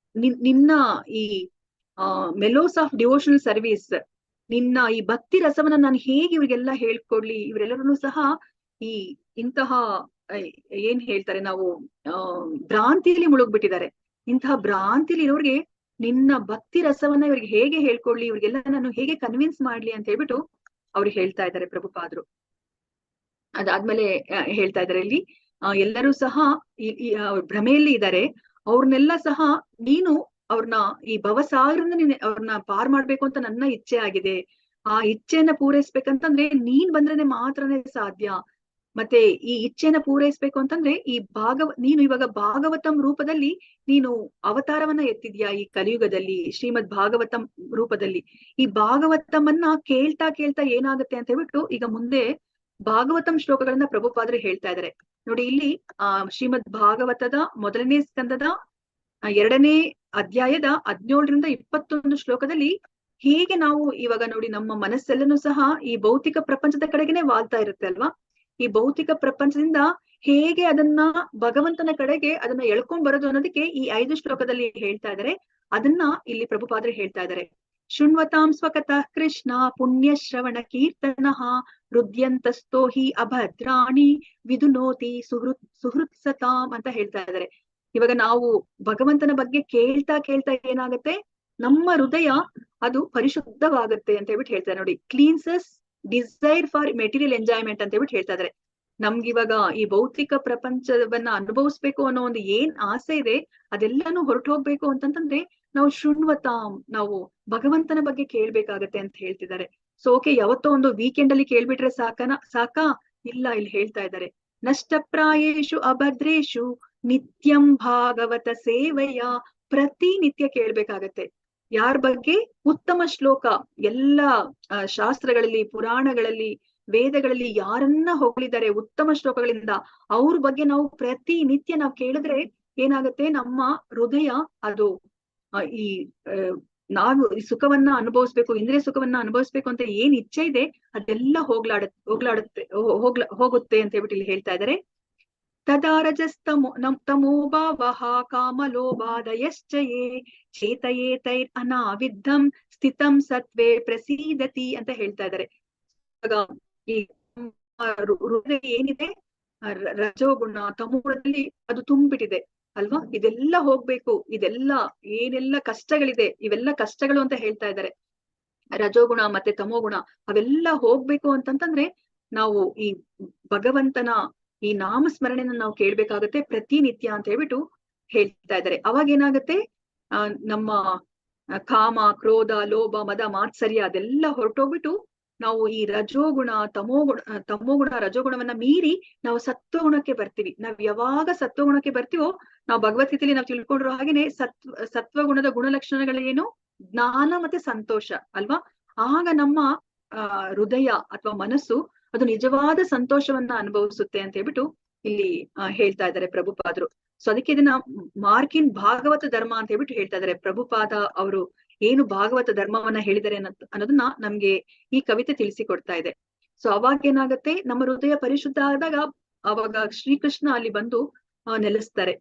ನಿನ್ನ ಈ ಮೆಲೋಸ್ ಆಫ್ ಡಿವೋಷನಲ್ ಸರ್ವಿಸ್, ನಿನ್ನ ಈ ಭಕ್ತಿ ರಸವನ್ನ ನಾನು ಹೇಗೆ ಇವ್ರಿಗೆಲ್ಲ ಹೇಳ್ಕೊಡ್ಲಿ. ಇವರೆಲ್ಲರೂ ಸಹ ಈ ಇಂತಹ ಏನ್ ಹೇಳ್ತಾರೆ, ನಾವು ಭ್ರಾಂತಿಯಲ್ಲಿ ಮುಳುಗ್ಬಿಟ್ಟಿದ್ದಾರೆ. ಇಂತಹ ಭ್ರಾಂತಿಲಿ ಇರೋರ್ಗೆ ನಿನ್ನ ಭಕ್ತಿ ರಸವನ್ನ ಇವ್ರಿಗೆ ಹೇಗೆ ಹೇಳ್ಕೊಡ್ಲಿ, ಇವ್ರಿಗೆಲ್ಲ ನಾನು ಹೇಗೆ ಕನ್ವಿನ್ಸ್ ಮಾಡ್ಲಿ ಅಂತ ಹೇಳ್ಬಿಟ್ಟು ಅವ್ರಿಗೆ ಹೇಳ್ತಾ ಇದ್ದಾರೆ ಪ್ರಭುಪಾದರು. ಅದಾದ್ಮೇಲೆ ಹೇಳ್ತಾ ಇದ್ದಾರೆ ಇಲ್ಲಿ ಎಲ್ಲರೂ ಸಹ ಭ್ರಮೆಯಲ್ಲಿ ಇದ್ದಾರೆ. ಅವ್ರನ್ನೆಲ್ಲ ಸಹ ನೀನು ಅವ್ರನ್ನ ಈ ಭವಸಾಗರದಿಂದ ನೀನ್ ಅವ್ರನ್ನ ಪಾರ್ ಮಾಡ್ಬೇಕು ಅಂತ ನನ್ನ ಇಚ್ಛೆ ಆಗಿದೆ. ಆ ಇಚ್ಛೆಯನ್ನ ಪೂರೈಸ್ಬೇಕಂತಂದ್ರೆ ನೀನ್ ಬಂದ್ರೇನೆ ಮಾತ್ರನೇ ಸಾಧ್ಯ. ಮತ್ತೆ ಈ ಇಚ್ಛೆನ ಪೂರೈಸ್ಬೇಕು ಅಂತಂದ್ರೆ ನೀನು ಇವಾಗ ಭಾಗವತಂ ರೂಪದಲ್ಲಿ ನೀನು ಅವತಾರವನ್ನ ಎತ್ತಿದ್ಯಾ ಈ ಕಲಿಯುಗದಲ್ಲಿ, ಶ್ರೀಮದ್ ಭಾಗವತಂ ರೂಪದಲ್ಲಿ. ಈ ಭಾಗವತಮನ್ನ ಕೇಳ್ತಾ ಏನಾಗುತ್ತೆ ಅಂತ ಹೇಳ್ಬಿಟ್ಟು ಈಗ ಮುಂದೆ ಭಾಗವತಂ ಶ್ಲೋಕಗಳನ್ನ ಪ್ರಭುಪಾದರು ಹೇಳ್ತಾ ಇದ್ದಾರೆ. ನೋಡಿ ಇಲ್ಲಿ ಶ್ರೀಮದ್ ಭಾಗವತದ ಮೊದಲನೇ ಸ್ಕಂದದ 2ನೇ ಅಧ್ಯಾಯದ 17ರಿಂದ 21 ಶ್ಲೋಕದಲ್ಲಿ ಹೇಗೆ ನಾವು ಇವಾಗ ನೋಡಿ ನಮ್ಮ ಮನಸ್ಸೆಲ್ಲನೂ ಸಹ ಈ ಭೌತಿಕ ಪ್ರಪಂಚದ ಕಡೆಗೆನೆ ವಾಲ್ತಾ ಇರುತ್ತೆ ಅಲ್ವಾ. ಈ ಭೌತಿಕ ಪ್ರಪಂಚದಿಂದ ಹೇಗೆ ಅದನ್ನ ಭಗವಂತನ ಕಡೆಗೆ ಅದನ್ನ ಎಳ್ಕೊಂಡ್ ಬರೋದು ಅನ್ನೋದಕ್ಕೆ ಈ 5 ಶ್ಲೋಕದಲ್ಲಿ ಹೇಳ್ತಾ ಇದ್ದಾರೆ. ಅದನ್ನ ಇಲ್ಲಿ ಪ್ರಭುಪಾದರು ಹೇಳ್ತಾ ಇದ್ದಾರೆ. ಶೃಣ್ವತಾಂ ಸ್ವಕತಃ ಕೃಷ್ಣ ಪುಣ್ಯ ಶ್ರವಣ ಕೀರ್ತನಃ ಹೃದ್ಯಂತಸ್ಥೋ ಹಿ ಅಭದ್ರಾಣಿ ವಿದುನೋತಿ ಸುಹೃತ್ ಸತಾಂ ಅಂತ ಹೇಳ್ತಾ ಇದ್ದಾರೆ. ಇವಾಗ ನಾವು ಭಗವಂತನ ಬಗ್ಗೆ ಕೇಳ್ತಾ ಏನಾಗುತ್ತೆ, ನಮ್ಮ ಹೃದಯ ಅದು ಪರಿಶುದ್ಧವಾಗುತ್ತೆ ಅಂತ ಹೇಳ್ಬಿಟ್ಟು ಹೇಳ್ತಾರೆ. ನೋಡಿ, ಕ್ಲೀನ್ಸಸ್ ಡಿಸೈರ್ ಫಾರ್ ಮೆಟೀರಿಯಲ್ ಎಂಜಾಯ್ಮೆಂಟ್ ಅಂತ ಹೇಳ್ಬಿಟ್ಟು ಹೇಳ್ತಾ ಇದಾರೆ. ನಮ್ಗಿವಾಗ ಈ ಭೌತಿಕ ಪ್ರಪಂಚವನ್ನ ಅನುಭವಿಸ್ಬೇಕು ಅನ್ನೋ ಒಂದು ಏನ್ ಆಸೆ ಇದೆ ಅದೆಲ್ಲಾನು ಹೊರಟು ಹೋಗ್ಬೇಕು ಅಂತಂತಂದ್ರೆ ನಾವು ಶೃಣ್ವತಾಂ, ನಾವು ಭಗವಂತನ ಬಗ್ಗೆ ಕೇಳ್ಬೇಕಾಗತ್ತೆ ಅಂತ ಹೇಳ್ತಿದ್ದಾರೆ. ಸೊ ಓಕೆ, ಯಾವತ್ತೋ ಒಂದು ವೀಕೆಂಡ್ ಅಲ್ಲಿ ಕೇಳ್ಬಿಟ್ರೆ ಸಾಕಾ? ಇಲ್ಲ, ಇಲ್ಲಿ ಹೇಳ್ತಾ ಇದ್ದಾರೆ ನಷ್ಟಪ್ರಾಯೇಶು ಅಭದ್ರೇಶು ನಿತ್ಯಂ ಭಾಗವತ ಸೇವೆಯ ಪ್ರತಿನಿತ್ಯ ಕೇಳ್ಬೇಕಾಗತ್ತೆ. ಯಾರ ಬಗ್ಗೆ? ಉತ್ತಮ ಶ್ಲೋಕ. ಎಲ್ಲ ಶಾಸ್ತ್ರಗಳಲ್ಲಿ, ಪುರಾಣಗಳಲ್ಲಿ, ವೇದಗಳಲ್ಲಿ ಯಾರನ್ನ ಹೊಗಳಿದ್ದಾರೆ ಉತ್ತಮ ಶ್ಲೋಕಗಳಿಂದ, ಅವ್ರ ಬಗ್ಗೆ ನಾವು ಪ್ರತಿನಿತ್ಯ ನಾವು ಕೇಳಿದ್ರೆ ಏನಾಗುತ್ತೆ, ನಮ್ಮ ಹೃದಯ ಅದು ಈ ನಾವು ಈ ಸುಖವನ್ನ ಅನುಭವಿಸ್ಬೇಕು, ಇಂದ್ರಿಯ ಸುಖವನ್ನ ಅನುಭವಿಸ್ಬೇಕು ಅಂತ ಏನ್ ಇಚ್ಛೆ ಇದೆ ಅದೆಲ್ಲ ಹೋಗುತ್ತೆ ಅಂತ ಹೇಳ್ಬಿಟ್ಟು ಇಲ್ಲಿ ಹೇಳ್ತಾ ಇದ್ದಾರೆ. ತಮೋ ಭಾವಃ ಕಾಮಲೋಭಾದಯಶ್ಚಯೇ ಚೇತಯೇತೈರ್ ಅನಾವಿದ್ಧಂ ಸ್ಥಿತಂ ಸತ್ವೇ ಪ್ರಸೀದತಿ ಅಂತ ಹೇಳ್ತಾ ಇದ್ದಾರೆ. ಈ ಹೃದಯ ಏನಿದೆ ರಜೋಗುಣ ತಮೋಗುಣದಲ್ಲಿ ಅದು ತುಂಬಿಟ್ಟಿದೆ ಅಲ್ವಾ, ಇದೆಲ್ಲ ಹೋಗ್ಬೇಕು, ಇದೆಲ್ಲ ಏನೆಲ್ಲ ಕಷ್ಟಗಳಿದೆ ಇವೆಲ್ಲ ಕಷ್ಟಗಳು ಅಂತ ಹೇಳ್ತಾ ಇದ್ದಾರೆ. ರಜೋಗುಣ ಮತ್ತೆ ತಮೋಗುಣ ಅವೆಲ್ಲ ಹೋಗ್ಬೇಕು ಅಂತಂತಂದ್ರೆ ನಾವು ಈ ಭಗವಂತನ ಈ ನಾಮಸ್ಮರಣೆನ ನಾವು ಕೇಳ್ಬೇಕಾಗತ್ತೆ ಪ್ರತಿನಿತ್ಯ ಅಂತ ಹೇಳ್ಬಿಟ್ಟು ಹೇಳ್ತಾ ಇದ್ದಾರೆ. ಅವಾಗ ಏನಾಗತ್ತೆ, ನಮ್ಮ ಕಾಮ, ಕ್ರೋಧ, ಲೋಭ, ಮದ, ಮಾತ್ಸರ್ಯ ಅದೆಲ್ಲ ಹೊರಟೋಗ್ಬಿಟ್ಟು ನಾವು ಈ ರಜೋಗುಣ ತಮೋಗುಣ ರಜೋಗುಣವನ್ನ ಮೀರಿ ನಾವು ಸತ್ವಗುಣಕ್ಕೆ ಬರ್ತೀವಿ. ನಾವ್ ಯಾವಾಗ ಸತ್ವಗುಣಕ್ಕೆ ಬರ್ತೀವೋ, ನಾವು ಭಗವದ್ಗೀತೆಯಲ್ಲಿ ನಾವು ತಿಳ್ಕೊಂಡಿರೋ ಹಾಗೇನೆ ಸತ್ವಗುಣದ ಗುಣಲಕ್ಷಣಗಳೇನು? ಜ್ಞಾನ ಮತ್ತೆ ಸಂತೋಷ ಅಲ್ವಾ. ಆಗ ನಮ್ಮ ಹೃದಯ ಅಥವಾ ಮನಸ್ಸು ಅದು ನಿಜವಾದ ಸಂತೋಷವನ್ನ ಅನುಭವಿಸುತ್ತೆ ಅಂತ ಹೇಳ್ಬಿಟ್ಟು ಇಲ್ಲಿ ಹೇಳ್ತಾ ಇದ್ದಾರೆ ಪ್ರಭುಪಾದರು. ಸೊ ಅದಕ್ಕೆ ಇದನ್ನ ಮಾರ್ಕಿನ್ ಭಾಗವತ ಧರ್ಮ ಅಂತ ಹೇಳ್ಬಿಟ್ಟು ಹೇಳ್ತಾ ಇದ್ದಾರೆ. ಪ್ರಭುಪಾದ ಅವರು ಏನು ಭಾಗವತ ಧರ್ಮವನ್ನ ಹೇಳಿದ್ದಾರೆ ಅನ್ನೋದನ್ನ ನಮ್ಗೆ ಈ ಕವಿತೆ ತಿಳಿಸಿಕೊಡ್ತಾ ಇದೆ. ಸೊ ಅವಾಗ ಏನಾಗತ್ತೆ, ನಮ್ಮ ಹೃದಯ ಪರಿಶುದ್ಧ ಆದಾಗ ಅವಾಗ ಶ್ರೀಕೃಷ್ಣ ಅಲ್ಲಿ ಬಂದು ನೆಲೆಸ್ತಾರೆ.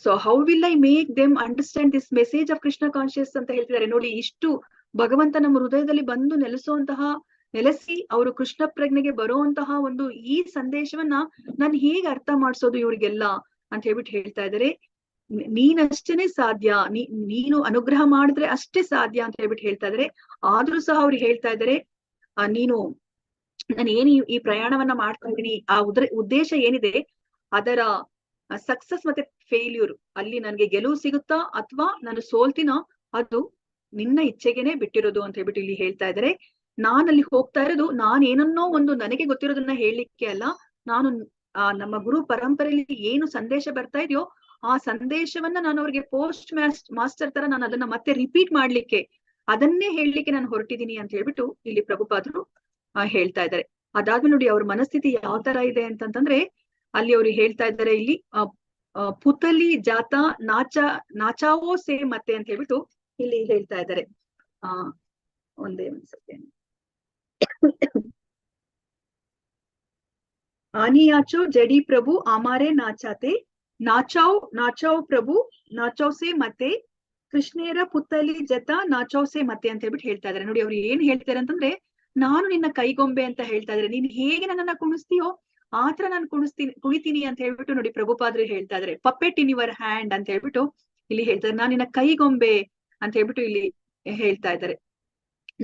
So how will I make them understand this message of Krishna conscious ಅಂತ ಹೇಳ್ತಿದ್ದಾರೆ. ನೋಡಿ, ಇಷ್ಟು ಭಗವಂತ ನಮ್ಮ ಹೃದಯದಲ್ಲಿ ಬಂದು ನೆಲೆಸಿ ಅವರು ಕೃಷ್ಣ ಪ್ರಜ್ಞೆಗೆ ಬರುವಂತಹ ಒಂದು ಈ ಸಂದೇಶವನ್ನ ನಾನು ಹೇಗೆ ಅರ್ಥ ಮಾಡ್ಸೋದು ಇವ್ರಿಗೆಲ್ಲ ಅಂತ ಹೇಳ್ಬಿಟ್ಟು ಹೇಳ್ತಾ ಇದ್ದಾರೆ. ನೀನಷ್ಟೇನೆ ಸಾಧ್ಯ, ನೀನು ಅನುಗ್ರಹ ಮಾಡಿದ್ರೆ ಅಷ್ಟೇ ಸಾಧ್ಯ ಅಂತ ಹೇಳ್ಬಿಟ್ಟು ಹೇಳ್ತಾ ಇದ್ದಾರೆ. ಆದ್ರೂ ಸಹ ಅವ್ರು ಹೇಳ್ತಾ ಇದ್ದಾರೆ, ನಾನು ಏನು ಈ ಪ್ರಯಾಣವನ್ನ ಮಾಡ್ತಾ ಇದ್ದೀನಿ, ಆ ಉದ್ದೇಶ ಏನಿದೆ ಅದರ ಸಕ್ಸಸ್ ಮತ್ತೆ ಫೇಲ್ಯೂರ್, ಅಲ್ಲಿ ನನ್ಗೆ ಗೆಲುವು ಸಿಗುತ್ತಾ ಅಥವಾ ನಾನು ಸೋಲ್ತೀನೋ ಅದು ನಿನ್ನ ಇಚ್ಛೆಗೆನೆ ಬಿಟ್ಟಿರೋದು ಅಂತ ಹೇಳ್ಬಿಟ್ಟು ಇಲ್ಲಿ ಹೇಳ್ತಾ ಇದ್ದಾರೆ. ನಾನಲ್ಲಿ ಹೋಗ್ತಾ ಇರೋದು ನಾನೇನನ್ನೋ ಒಂದು ನನಗೆ ಗೊತ್ತಿರೋದನ್ನ ಹೇಳಲಿಕ್ಕೆ ಅಲ್ಲ, ನಾನು ನಮ್ಮ ಗುರು ಪರಂಪರೆಯಲ್ಲಿ ಏನು ಸಂದೇಶ ಬರ್ತಾ ಇದೆಯೋ ಆ ಸಂದೇಶವನ್ನ ನಾನು ಅವ್ರಿಗೆ ಪೋಸ್ಟ್ ಮಾಸ್ಟರ್ ತರ ನಾನು ಅದನ್ನ ಮತ್ತೆ ರಿಪೀಟ್ ಮಾಡ್ಲಿಕ್ಕೆ, ಅದನ್ನೇ ಹೇಳಲಿಕ್ಕೆ ನಾನು ಹೊರಟಿದ್ದೀನಿ ಅಂತ ಹೇಳ್ಬಿಟ್ಟು ಇಲ್ಲಿ ಪ್ರಭುಪಾದರು ಹೇಳ್ತಾ ಇದ್ದಾರೆ. ಅದಾದ್ಮೇಲೆ ನೋಡಿ ಅವ್ರ ಮನಸ್ಥಿತಿ ಯಾವ ತರ ಇದೆ ಅಂತಂದ್ರೆ, ಅಲ್ಲಿ ಅವ್ರು ಹೇಳ್ತಾ ಇದ್ದಾರೆ ಇಲ್ಲಿ ಪುತಲಿ ಜಾತ ನಾಚಾವೋ ಸೇ ಮತ್ತೆ ಅಂತ ಹೇಳ್ಬಿಟ್ಟು ಇಲ್ಲಿ ಹೇಳ್ತಾ ಇದ್ದಾರೆ. ಒಂದೇ ಒಂದ್ ಸೆಕೆಂಡ್. ಆನಿಯಾಚೋ ಜಡಿ ಪ್ರಭು ಆಮಾರೆ ನಾಚಾತೆ ನಾಚಾವ್ ಪ್ರಭು ನಾಚೌಸೆ ಮತ್ತೆ ಕೃಷ್ಣೇರ ಪುತ್ತಲಿ ಜತ ನಾಚೌಸೆ ಮತ್ತೆ ಅಂತ ಹೇಳ್ಬಿಟ್ಟು ಹೇಳ್ತಾ ಇದಾರೆ. ನೋಡಿ ಅವ್ರು ಏನ್ ಹೇಳ್ತಾರೆ ಅಂತಂದ್ರೆ, ನಾನು ನಿನ್ನ ಕೈಗೊಂಬೆ ಅಂತ ಹೇಳ್ತಾ ಇದ್ರೆ, ನೀನ್ ಹೇಗೆ ನನ್ನನ್ನ ಕುಣಿಸ್ತೀಯೋ ಆತರ ನಾನು ಕುಣಿತೀನಿ ಅಂತ ಹೇಳ್ಬಿಟ್ಟು ನೋಡಿ ಪ್ರಭುಪಾದ್ರು ಹೇಳ್ತಾ ಇದಾರೆ. ಪಪ್ಪೆಟ್ ಇನ್ ಯುವರ್ ಹ್ಯಾಂಡ್ ಅಂತ ಹೇಳ್ಬಿಟ್ಟು ಇಲ್ಲಿ ಹೇಳ್ತಾರೆ. ನಾನು ನಿನ್ನ ಕೈಗೊಂಬೆ ಅಂತ ಹೇಳ್ಬಿಟ್ಟು ಇಲ್ಲಿ ಹೇಳ್ತಾ ಇದ್ದಾರೆ.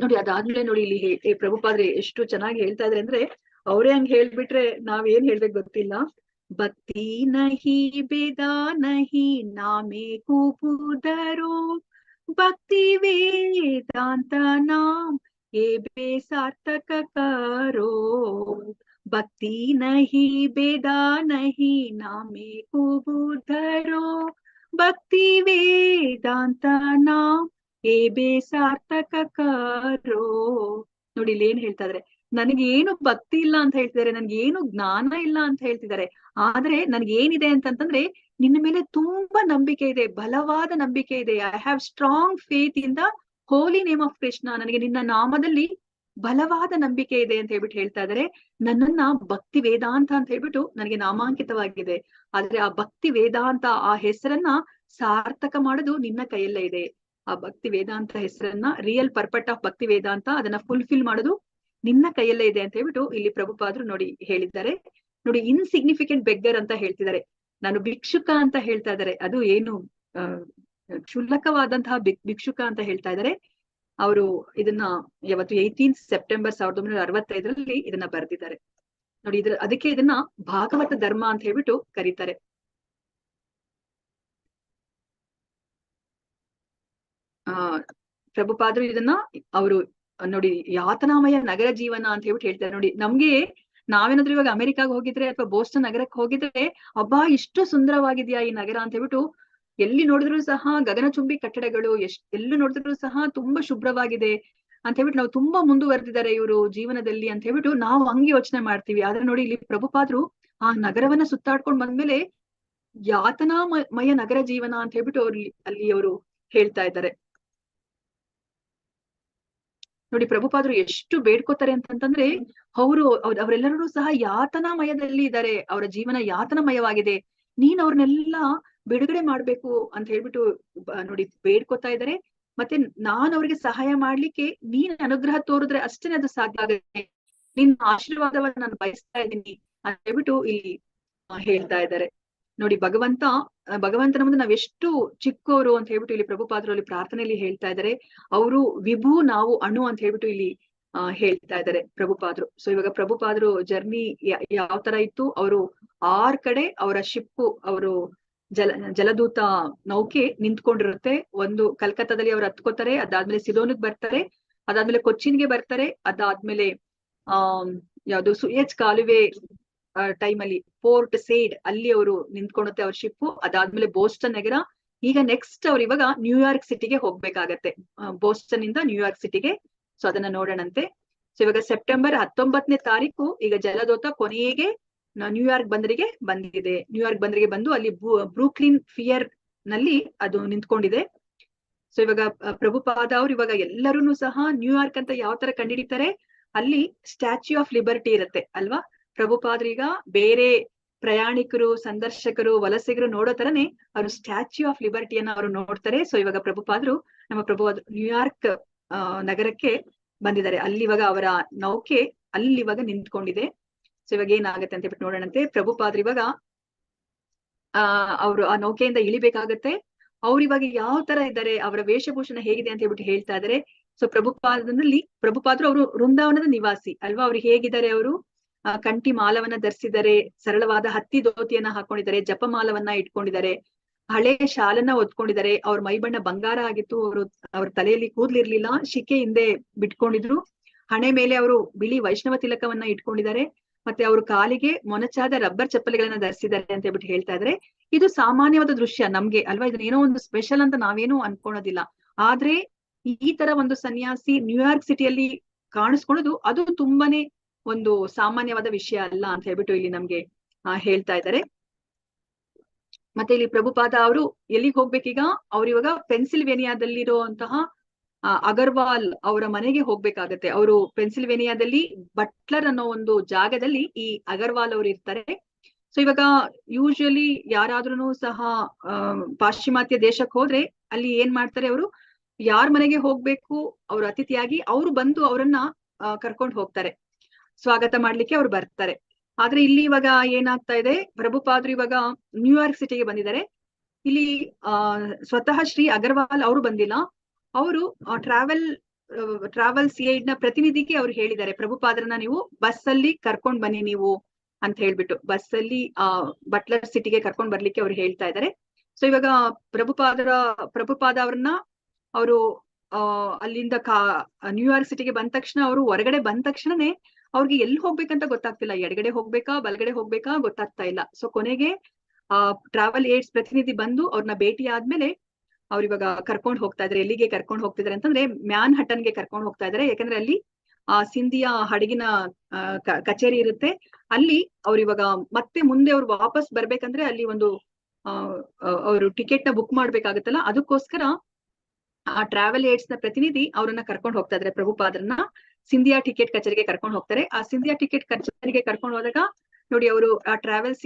ನೋಡಿ ಅದಾದ್ಮೇಲೆ ನೋಡಿ ಇಲ್ಲಿ ಪ್ರಭುಪಾದ್ರೆ ಎಷ್ಟು ಚೆನ್ನಾಗಿ ಹೇಳ್ತಾ ಇದ್ರೆ ಅಂದ್ರೆ, ಅವರೇ ಹಂಗ್ ಹೇಳ್ಬಿಟ್ರೆ ನಾವ್ ಏನ್ ಹೇಳ್ಬೇಕು ಗೊತ್ತಿಲ್ಲ. ಭಕ್ತಿ ನಹಿ ಬೇದ ನಹಿ ನಾಮೇ ಕೂಬುದರೋ ಭಕ್ತಿ ವೇದಾಂತ ನಾಮ್ ಏ ಬೇ ಸಾರ್ಥಕ ಕರೋ. ಭಕ್ತಿ ನಹಿ ಬೇದ ನಹಿ ನಾಮೇ ಕೂಬುದರೋ ಭಕ್ತಿ ವೇದಾಂತ ನಾಮ್ ಏ ಬೇ ಸಾರ್ಥಕ ಕರೋ. ನೋಡಿ ಇಲ್ಲಿ ಏನ್ ಹೇಳ್ತಾ ಇದಾರೆ, ನನಗೇನು ಭಕ್ತಿ ಇಲ್ಲ ಅಂತ ಹೇಳ್ತಿದ್ದಾರೆ, ನನ್ಗೇನು ಜ್ಞಾನ ಇಲ್ಲ ಅಂತ ಹೇಳ್ತಿದ್ದಾರೆ, ಆದ್ರೆ ನನ್ಗೇನಿದೆ ಅಂತಂತಂದ್ರೆ ನಿನ್ನ ಮೇಲೆ ತುಂಬಾ ನಂಬಿಕೆ ಇದೆ, ಬಲವಾದ ನಂಬಿಕೆ ಇದೆ. I have strong faith in the Holi name of Krishna. ನನಗೆ ನಿನ್ನ ನಾಮದಲ್ಲಿ ಬಲವಾದ ನಂಬಿಕೆ ಇದೆ ಅಂತ ಹೇಳ್ಬಿಟ್ಟು ಹೇಳ್ತಾ ಇದಾರೆ. ನನ್ನನ್ನ ಭಕ್ತಿ ವೇದಾಂತ ಅಂತ ಹೇಳ್ಬಿಟ್ಟು ನನಗೆ ನಾಮಾಂಕಿತವಾಗಿದೆ, ಆದ್ರೆ ಆ ಭಕ್ತಿ ವೇದಾಂತ ಆ ಹೆಸರನ್ನ ಸಾರ್ಥಕ ಮಾಡೋದು ನಿನ್ನ ಕೈಯಲ್ಲೇ ಇದೆ. ಆ ಭಕ್ತಿ ವೇದಾಂತ ಹೆಸರನ್ನ, ರಿಯಲ್ ಪರ್ಪಟ್ ಆಫ್ ಭಕ್ತಿ ವೇದಾಂತ, ಅದನ್ನ ಫುಲ್ಫಿಲ್ ಮಾಡೋದು ನಿನ್ನ ಕೈಯಲ್ಲೇ ಇದೆ ಅಂತ ಹೇಳ್ಬಿಟ್ಟು ಇಲ್ಲಿ ಪ್ರಭುಪಾದ್ರು ನೋಡಿ ಹೇಳಿದ್ದಾರೆ. ನೋಡಿ ಇನ್ಸಿಗ್ನಿಫಿಕೆಂಟ್ ಬೆಗ್ಗರ್ ಅಂತ ಹೇಳ್ತಿದ್ದಾರೆ, ನಾನು ಭಿಕ್ಷುಕ ಅಂತ ಹೇಳ್ತಾ ಇದ್ದಾರೆ. ಅದು ಏನು ಕ್ಷುಲ್ಲಕವಾದಂತಹ ಭಿಕ್ಷುಕ ಅಂತ ಹೇಳ್ತಾ ಇದ್ದಾರೆ. ಅವರು ಇದನ್ನ ಯಾವತ್ತು 18 ಸೆಪ್ಟೆಂಬರ್ 1965 ಇದನ್ನ ಬರೆದಿದ್ದಾರೆ. ನೋಡಿ ಅದಕ್ಕೆ ಇದನ್ನ ಭಾಗವತ ಧರ್ಮ ಅಂತ ಹೇಳ್ಬಿಟ್ಟು ಕರೀತಾರೆ. ಪ್ರಭುಪಾದರು ಇದನ್ನ ಅವರು ನೋಡಿ ಯಾತನಾಮಯ ನಗರ ಜೀವನ ಅಂತ ಹೇಳ್ಬಿಟ್ಟು ಹೇಳ್ತಾರೆ. ನೋಡಿ ನಮ್ಗೆ ನಾವೇನಾದ್ರೂ ಇವಾಗ ಅಮೆರಿಕಾಗ ಹೋಗಿದ್ರೆ ಅಥವಾ ಬೋಸ್ಟನ್ ನಗರಕ್ಕೆ ಹೋಗಿದ್ರೆ, ಅಬ್ಬಾ ಇಷ್ಟು ಸುಂದರವಾಗಿದ್ಯಾ ಈ ನಗರ ಅಂತ ಹೇಳ್ಬಿಟ್ಟು ಎಲ್ಲಿ ನೋಡಿದ್ರು ಸಹ ಗಗನಚುಂಬಿ ಕಟ್ಟಡಗಳು, ಎಲ್ಲೂ ನೋಡಿದ್ರು ಸಹ ತುಂಬಾ ಶುಭ್ರವಾಗಿದೆ ಅಂತ ಹೇಳ್ಬಿಟ್ಟು, ನಾವು ತುಂಬಾ ಮುಂದುವರೆದಿದ್ದಾರೆ ಇವರು ಜೀವನದಲ್ಲಿ ಅಂತ ಹೇಳ್ಬಿಟ್ಟು ನಾವು ಹಂಗೆ ಯೋಚನೆ ಮಾಡ್ತೀವಿ. ಆದ್ರೆ ನೋಡಿ ಇಲ್ಲಿ ಪ್ರಭುಪಾದ್ರು ಆ ನಗರವನ್ನ ಸುತ್ತಾಡ್ಕೊಂಡ್ ಬಂದ್ಮೇಲೆ ಯಾತನಾಮಯ ನಗರ ಜೀವನ ಅಂತ ಹೇಳ್ಬಿಟ್ಟು ಅಲ್ಲಿ ಅವರು ಹೇಳ್ತಾ ಇದ್ದಾರೆ. ನೋಡಿ ಪ್ರಭುಪಾದ್ರು ಎಷ್ಟು ಬೇಡ್ಕೋತಾರೆ ಅಂತಂದ್ರೆ, ಅವರೆಲ್ಲರೂ ಸಹ ಯಾತನಾಮಯದಲ್ಲಿ ಇದ್ದಾರೆ, ಅವರ ಜೀವನ ಯಾತನಾಮಯವಾಗಿದೆ, ನೀನ್ ಅವ್ರನ್ನೆಲ್ಲ ಬಿಡುಗಡೆ ಮಾಡ್ಬೇಕು ಅಂತ ಹೇಳ್ಬಿಟ್ಟು ನೋಡಿ ಬೇಡ್ಕೋತಾ ಇದ್ದಾರೆ. ಮತ್ತೆ ನಾನ್ ಅವ್ರಿಗೆ ಸಹಾಯ ಮಾಡ್ಲಿಕ್ಕೆ ನೀನ್ ಅನುಗ್ರಹ ತೋರಿದ್ರೆ ಅಷ್ಟೇನೆ ಅದು ಸಾಧ್ಯ ಆಗುತ್ತೆ, ನಿನ್ನ ಆಶೀರ್ವಾದವನ್ನ ನಾನು ಬಯಸ್ತಾ ಇದ್ದೀನಿ ಅಂತ ಹೇಳ್ಬಿಟ್ಟು ಇಲ್ಲಿ ಹೇಳ್ತಾ ಇದ್ದಾರೆ. ನೋಡಿ ಭಗವಂತನ ಮುಂದೆ ನಾವೆಷ್ಟು ಚಿಕ್ಕವರು ಅಂತ ಹೇಳ್ಬಿಟ್ಟು ಇಲ್ಲಿ ಪ್ರಭುಪಾದ್ರು ಅಲ್ಲಿ ಪ್ರಾರ್ಥನೆಯಲ್ಲಿ ಹೇಳ್ತಾ ಇದ್ದಾರೆ. ಅವರು ವಿಭು, ನಾವು ಅಣು ಅಂತ ಹೇಳ್ಬಿಟ್ಟು ಇಲ್ಲಿ ಹೇಳ್ತಾ ಇದ್ದಾರೆ ಪ್ರಭುಪಾದ್ರು. ಸೊ ಇವಾಗ ಪ್ರಭುಪಾದ್ರು ಜರ್ನಿ ಯಾವ ತರ ಇತ್ತು, ಅವರು 6 ಕಡೆ ಅವರ ಶಿಪ್ಪು, ಅವರು ಜಲದೂತ ನೌಕೆ ನಿಂತ್ಕೊಂಡಿರುತ್ತೆ. ಒಂದು ಕಲ್ಕತ್ತಾದಲ್ಲಿ ಅವ್ರು ಹತ್ಕೋತಾರೆ, ಅದಾದ್ಮೇಲೆ ಸಿಲೋನ್ಗೆ ಬರ್ತಾರೆ, ಅದಾದ್ಮೇಲೆ ಕೊಚ್ಚಿನ್ಗೆ ಬರ್ತಾರೆ, ಅದಾದ್ಮೇಲೆ ಯಾವ್ದು ಸುಯೆಜ್ ಕಾಲುವೆ ಟೈಮಲ್ಲಿ ಪೋರ್ಟ್ ಸೇಡ್ ಅಲ್ಲಿ ಅವರು ನಿಂತ್ಕೊಳ್ಳುತ್ತೆ ಅವ್ರ ಶಿಪ್ಪು. ಅದಾದ್ಮೇಲೆ ಬೋಸ್ಟನ್ ನಗರ. ಈಗ ನೆಕ್ಸ್ಟ್ ಅವ್ರು ಇವಾಗ ನ್ಯೂಯಾರ್ಕ್ ಸಿಟಿಗೆ ಹೋಗ್ಬೇಕಾಗತ್ತೆ, ಬೋಸ್ಟನ್ ಇಂದ ನ್ಯೂಯಾರ್ಕ್ ಸಿಟಿಗೆ. ಸೊ ಅದನ್ನ ನೋಡೋಣಂತೆ. ಸೊ ಇವಾಗ ಸೆಪ್ಟೆಂಬರ್ 19ನೇ ತಾರೀಕು ಈಗ ಜಲದೂತ ಕೊನೆಗೆ ನ್ಯೂಯಾರ್ಕ್ ಬಂದರಿಗೆ ಬಂದಿದೆ. ನ್ಯೂಯಾರ್ಕ್ ಬಂದರಿಗೆ ಬಂದು ಅಲ್ಲಿ ಬ್ರೂಕ್ಲಿನ್ ಫಿಯರ್ ನಲ್ಲಿ ಅದು ನಿಂತ್ಕೊಂಡಿದೆ. ಸೊ ಇವಾಗ ಪ್ರಭುಪಾದ ಅವ್ರು ಇವಾಗ ಎಲ್ಲರೂ ಸಹ ನ್ಯೂಯಾರ್ಕ್ ಅಂತ ಯಾವ ತರ ಕಂಡುಹಿಡಿತಾರೆ, ಅಲ್ಲಿ ಸ್ಟ್ಯಾಚ್ಯೂ ಆಫ್ ಲಿಬರ್ಟಿ ಇರುತ್ತೆ ಅಲ್ವಾ. ಪ್ರಭುಪಾದ್ರೀಗ ಬೇರೆ ಪ್ರಯಾಣಿಕರು, ಸಂದರ್ಶಕರು, ವಲಸಿಗರು ನೋಡೋ ತರನೇ ಅವರು ಸ್ಟ್ಯಾಚ್ಯೂ ಆಫ್ ಲಿಬರ್ಟಿಯನ್ನ ಅವರು ನೋಡ್ತಾರೆ. ಸೊ ಇವಾಗ ಪ್ರಭುಪಾದ್ರು ನಮ್ಮ ಪ್ರಭುಪಾದ್ರು ನ್ಯೂಯಾರ್ಕ್ ನಗರಕ್ಕೆ ಬಂದಿದ್ದಾರೆ. ಅಲ್ಲಿ ಇವಾಗ ಅವರ ನೌಕೆ ಅಲ್ಲಿ ಇವಾಗ ನಿಂತ್ಕೊಂಡಿದೆ. ಸೊ ಇವಾಗ ಏನಾಗತ್ತೆ ಅಂತ ಹೇಳ್ಬಿಟ್ಟು ನೋಡೋಣಂತೆ. ಪ್ರಭುಪಾದ್ರು ಇವಾಗ ಅವರು ಆ ನೌಕೆಯಿಂದ ಇಳಿಬೇಕಾಗತ್ತೆ. ಅವ್ರು ಇವಾಗ ಯಾವ ತರ ಇದ್ದಾರೆ, ಅವರ ವೇಷಭೂಷಣ ಹೇಗಿದೆ ಅಂತ ಹೇಳ್ಬಿಟ್ಟು ಹೇಳ್ತಾ ಇದಾರೆ. ಸೊ ಪ್ರಭುಪಾದ್ರು ಅವರು ವೃಂದಾವನದ ನಿವಾಸಿ ಅಲ್ವಾ. ಅವ್ರು ಹೇಗಿದ್ದಾರೆ, ಅವರು ಕಂಠಿ ಮಾಲವನ್ನ ಧರಿಸಿದ್ದಾರೆ, ಸರಳವಾದ ಹತ್ತಿ ಧೋತಿಯನ್ನ ಹಾಕೊಂಡಿದ್ದಾರೆ, ಜಪಮಾಲವನ್ನ ಇಟ್ಕೊಂಡಿದ್ದಾರೆ, ಹಳೆ ಶಾಲನ್ನ ಹೊದ್ಕೊಂಡಿದ್ದಾರೆ. ಅವ್ರ ಮೈ ಬಣ್ಣ ಬಂಗಾರ ಆಗಿತ್ತು, ಅವ್ರ ತಲೆಯಲ್ಲಿ ಕೂದ್ಲಿರ್ಲಿಲ್ಲ, ಶಿಕೆ ಹಿಂದೆ ಬಿಟ್ಕೊಂಡಿದ್ರು, ಹಣೆ ಮೇಲೆ ಅವರು ಬಿಳಿ ವೈಷ್ಣವ ತಿಲಕವನ್ನ ಇಟ್ಕೊಂಡಿದ್ದಾರೆ, ಮತ್ತೆ ಅವ್ರ ಕಾಲಿಗೆ ಮೊನಚಾದ ರಬ್ಬರ್ ಚಪ್ಪಲಿಗಳನ್ನ ಧರಿಸಿದ್ದಾರೆ ಅಂತ ಹೇಳ್ಬಿಟ್ಟು ಹೇಳ್ತಾ ಇದ್ರೆ. ಇದು ಸಾಮಾನ್ಯವಾದ ದೃಶ್ಯ ನಮ್ಗೆ ಅಲ್ವಾ, ಇದನ್ನ ಏನೋ ಒಂದು ಸ್ಪೆಷಲ್ ಅಂತ ನಾವೇನು ಅನ್ಕೊಳೋದಿಲ್ಲ. ಆದ್ರೆ ಈ ತರ ಒಂದು ಸನ್ಯಾಸಿ ನ್ಯೂಯಾರ್ಕ್ ಸಿಟಿಯಲ್ಲಿ ಕಾಣಿಸ್ಕೊಳ್ಳೋದು ಅದು ತುಂಬಾನೇ ಒಂದು ಸಾಮಾನ್ಯವಾದ ವಿಷಯ ಅಲ್ಲ ಅಂತ ಹೇಳ್ಬಿಟ್ಟು ಇಲ್ಲಿ ನಮ್ಗೆ ಹೇಳ್ತಾ ಇದ್ದಾರೆ. ಮತ್ತೆ ಇಲ್ಲಿ ಪ್ರಭುಪಾದ ಅವರು ಎಲ್ಲಿಗೆ ಹೋಗ್ಬೇಕೀಗ, ಅವ್ರು ಇವಾಗ ಪೆನ್ಸಿಲ್ವೇನಿಯಾದಲ್ಲಿರುವಂತಹ ಅಗರ್ವಾಲ್ ಅವರ ಮನೆಗೆ ಹೋಗ್ಬೇಕಾಗತ್ತೆ. ಅವರು ಪೆನ್ಸಿಲ್ವೇನಿಯಾದಲ್ಲಿ ಬಟ್ಲರ್ ಅನ್ನೋ ಒಂದು ಜಾಗದಲ್ಲಿ ಈ ಅಗರ್ವಾಲ್ ಅವರು ಇರ್ತಾರೆ. ಸೊ ಇವಾಗ ಯೂಶುವಲಿ ಯಾರಾದ್ರೂ ಸಹ ಪಾಶ್ಚಿಮಾತ್ಯ ದೇಶಕ್ಕೆ ಹೋದ್ರೆ ಅಲ್ಲಿ ಏನ್ ಮಾಡ್ತಾರೆ, ಅವರು ಯಾರ ಮನೆಗೆ ಹೋಗ್ಬೇಕು ಅವ್ರ ಅತಿಥಿಯಾಗಿ ಅವ್ರು ಬಂದು ಅವರನ್ನ ಕರ್ಕೊಂಡು ಹೋಗ್ತಾರೆ, ಸ್ವಾಗತ ಮಾಡ್ಲಿಕ್ಕೆ ಅವ್ರು ಬರ್ತಾರೆ. ಆದ್ರೆ ಇಲ್ಲಿ ಇವಾಗ ಏನಾಗ್ತಾ ಇದೆ, ಪ್ರಭುಪಾದ್ರು ಇವಾಗ ನ್ಯೂಯಾರ್ಕ್ ಸಿಟಿಗೆ ಬಂದಿದ್ದಾರೆ. ಇಲ್ಲಿ ಸ್ವತಃ ಶ್ರೀ ಅಗರ್ವಾಲ್ ಅವರು ಬಂದಿಲ್ಲ. ಅವರು ಟ್ರಾವೆಲ್ಸ್ ಏಡ್ ನ ಪ್ರತಿನಿಧಿಗೆ ಅವ್ರು ಹೇಳಿದ್ದಾರೆ, ಪ್ರಭುಪಾದ್ರನ್ನ ನೀವು ಬಸ್ ಅಲ್ಲಿ ಕರ್ಕೊಂಡ್ ಬನ್ನಿ ನೀವು ಅಂತ ಹೇಳ್ಬಿಟ್ಟು, ಬಸ್ ಅಲ್ಲಿ ಬಟ್ಲರ್ ಸಿಟಿಗೆ ಕರ್ಕೊಂಡ್ ಬರ್ಲಿಕ್ಕೆ ಅವ್ರು ಹೇಳ್ತಾ ಇದ್ದಾರೆ. ಸೊ ಇವಾಗ ಪ್ರಭುಪಾದ ಅವ್ರನ್ನ ಅವರು ಅಲ್ಲಿಂದ ನ್ಯೂಯಾರ್ಕ್ ಸಿಟಿಗೆ ಬಂದ ತಕ್ಷಣ, ಅವರು ಹೊರಗಡೆ ಬಂದ ತಕ್ಷಣನೇ ಅವ್ರಿಗೆ ಎಲ್ಲಿ ಹೋಗ್ಬೇಕಂತ ಗೊತ್ತಾಗ್ತಿಲ್ಲ, ಎಡಗಡೆ ಹೋಗ್ಬೇಕಾ ಬಲಗಡೆ ಹೋಗ್ಬೇಕಾ ಗೊತ್ತಾಗ್ತಾ ಇಲ್ಲ. ಸೊ ಕೊನೆಗೆ ಟ್ರಾವೆಲ್ ಏಡ್ಸ್ ಪ್ರತಿನಿಧಿ ಬಂದು ಅವ್ರನ್ನ ಭೇಟಿ ಆದ್ಮೇಲೆ ಅವ್ರು ಇವಾಗ ಕರ್ಕೊಂಡು ಹೋಗ್ತಾ ಇದಾರೆ. ಎಲ್ಲಿಗೆ ಕರ್ಕೊಂಡು ಹೋಗ್ತಿದಾರೆ ಅಂತಂದ್ರೆ ಮ್ಯಾನ್ ಹಟನ್ಗೆ ಕರ್ಕೊಂಡು ಹೋಗ್ತಾ ಇದಾರೆ. ಯಾಕಂದ್ರೆ ಅಲ್ಲಿ ಸಿಂಧಿಯ ಹಡಗಿನ ಕಚೇರಿ ಇರುತ್ತೆ. ಅಲ್ಲಿ ಅವ್ರು ಇವಾಗ ಮತ್ತೆ ಮುಂದೆ ಅವ್ರು ವಾಪಸ್ ಬರ್ಬೇಕಂದ್ರೆ ಅಲ್ಲಿ ಒಂದು ಅವರು ಟಿಕೆಟ್ ನ ಬುಕ್ ಮಾಡ್ಬೇಕಾಗತ್ತಲ್ಲ, ಅದಕ್ಕೋಸ್ಕರ ಆ ಟ್ರಾವೆಲ್ ಏಡ್ಸ್ ನ ಪ್ರತಿನಿಧಿ ಅವ್ರನ್ನ ಕರ್ಕೊಂಡು ಹೋಗ್ತಾ ಇದಾರೆ. ಪ್ರಭುಪಾದ್ರನ್ನ ಸಿಂಧಿಯಾ ಟಿಕೆಟ್ ಕಚೇರಿಗೆ ಕರ್ಕೊಂಡು ಹೋಗ್ತಾರೆ. ಆ ಸಿಂಧಿಯಾ ಟಿಕೆಟ್ ಕಚೇರಿಗೆ ಕರ್ಕೊಂಡು ಹೋದಾಗ ನೋಡಿ, ಅವರು ಆ ಟ್ರಾವೆಲ್ಸ್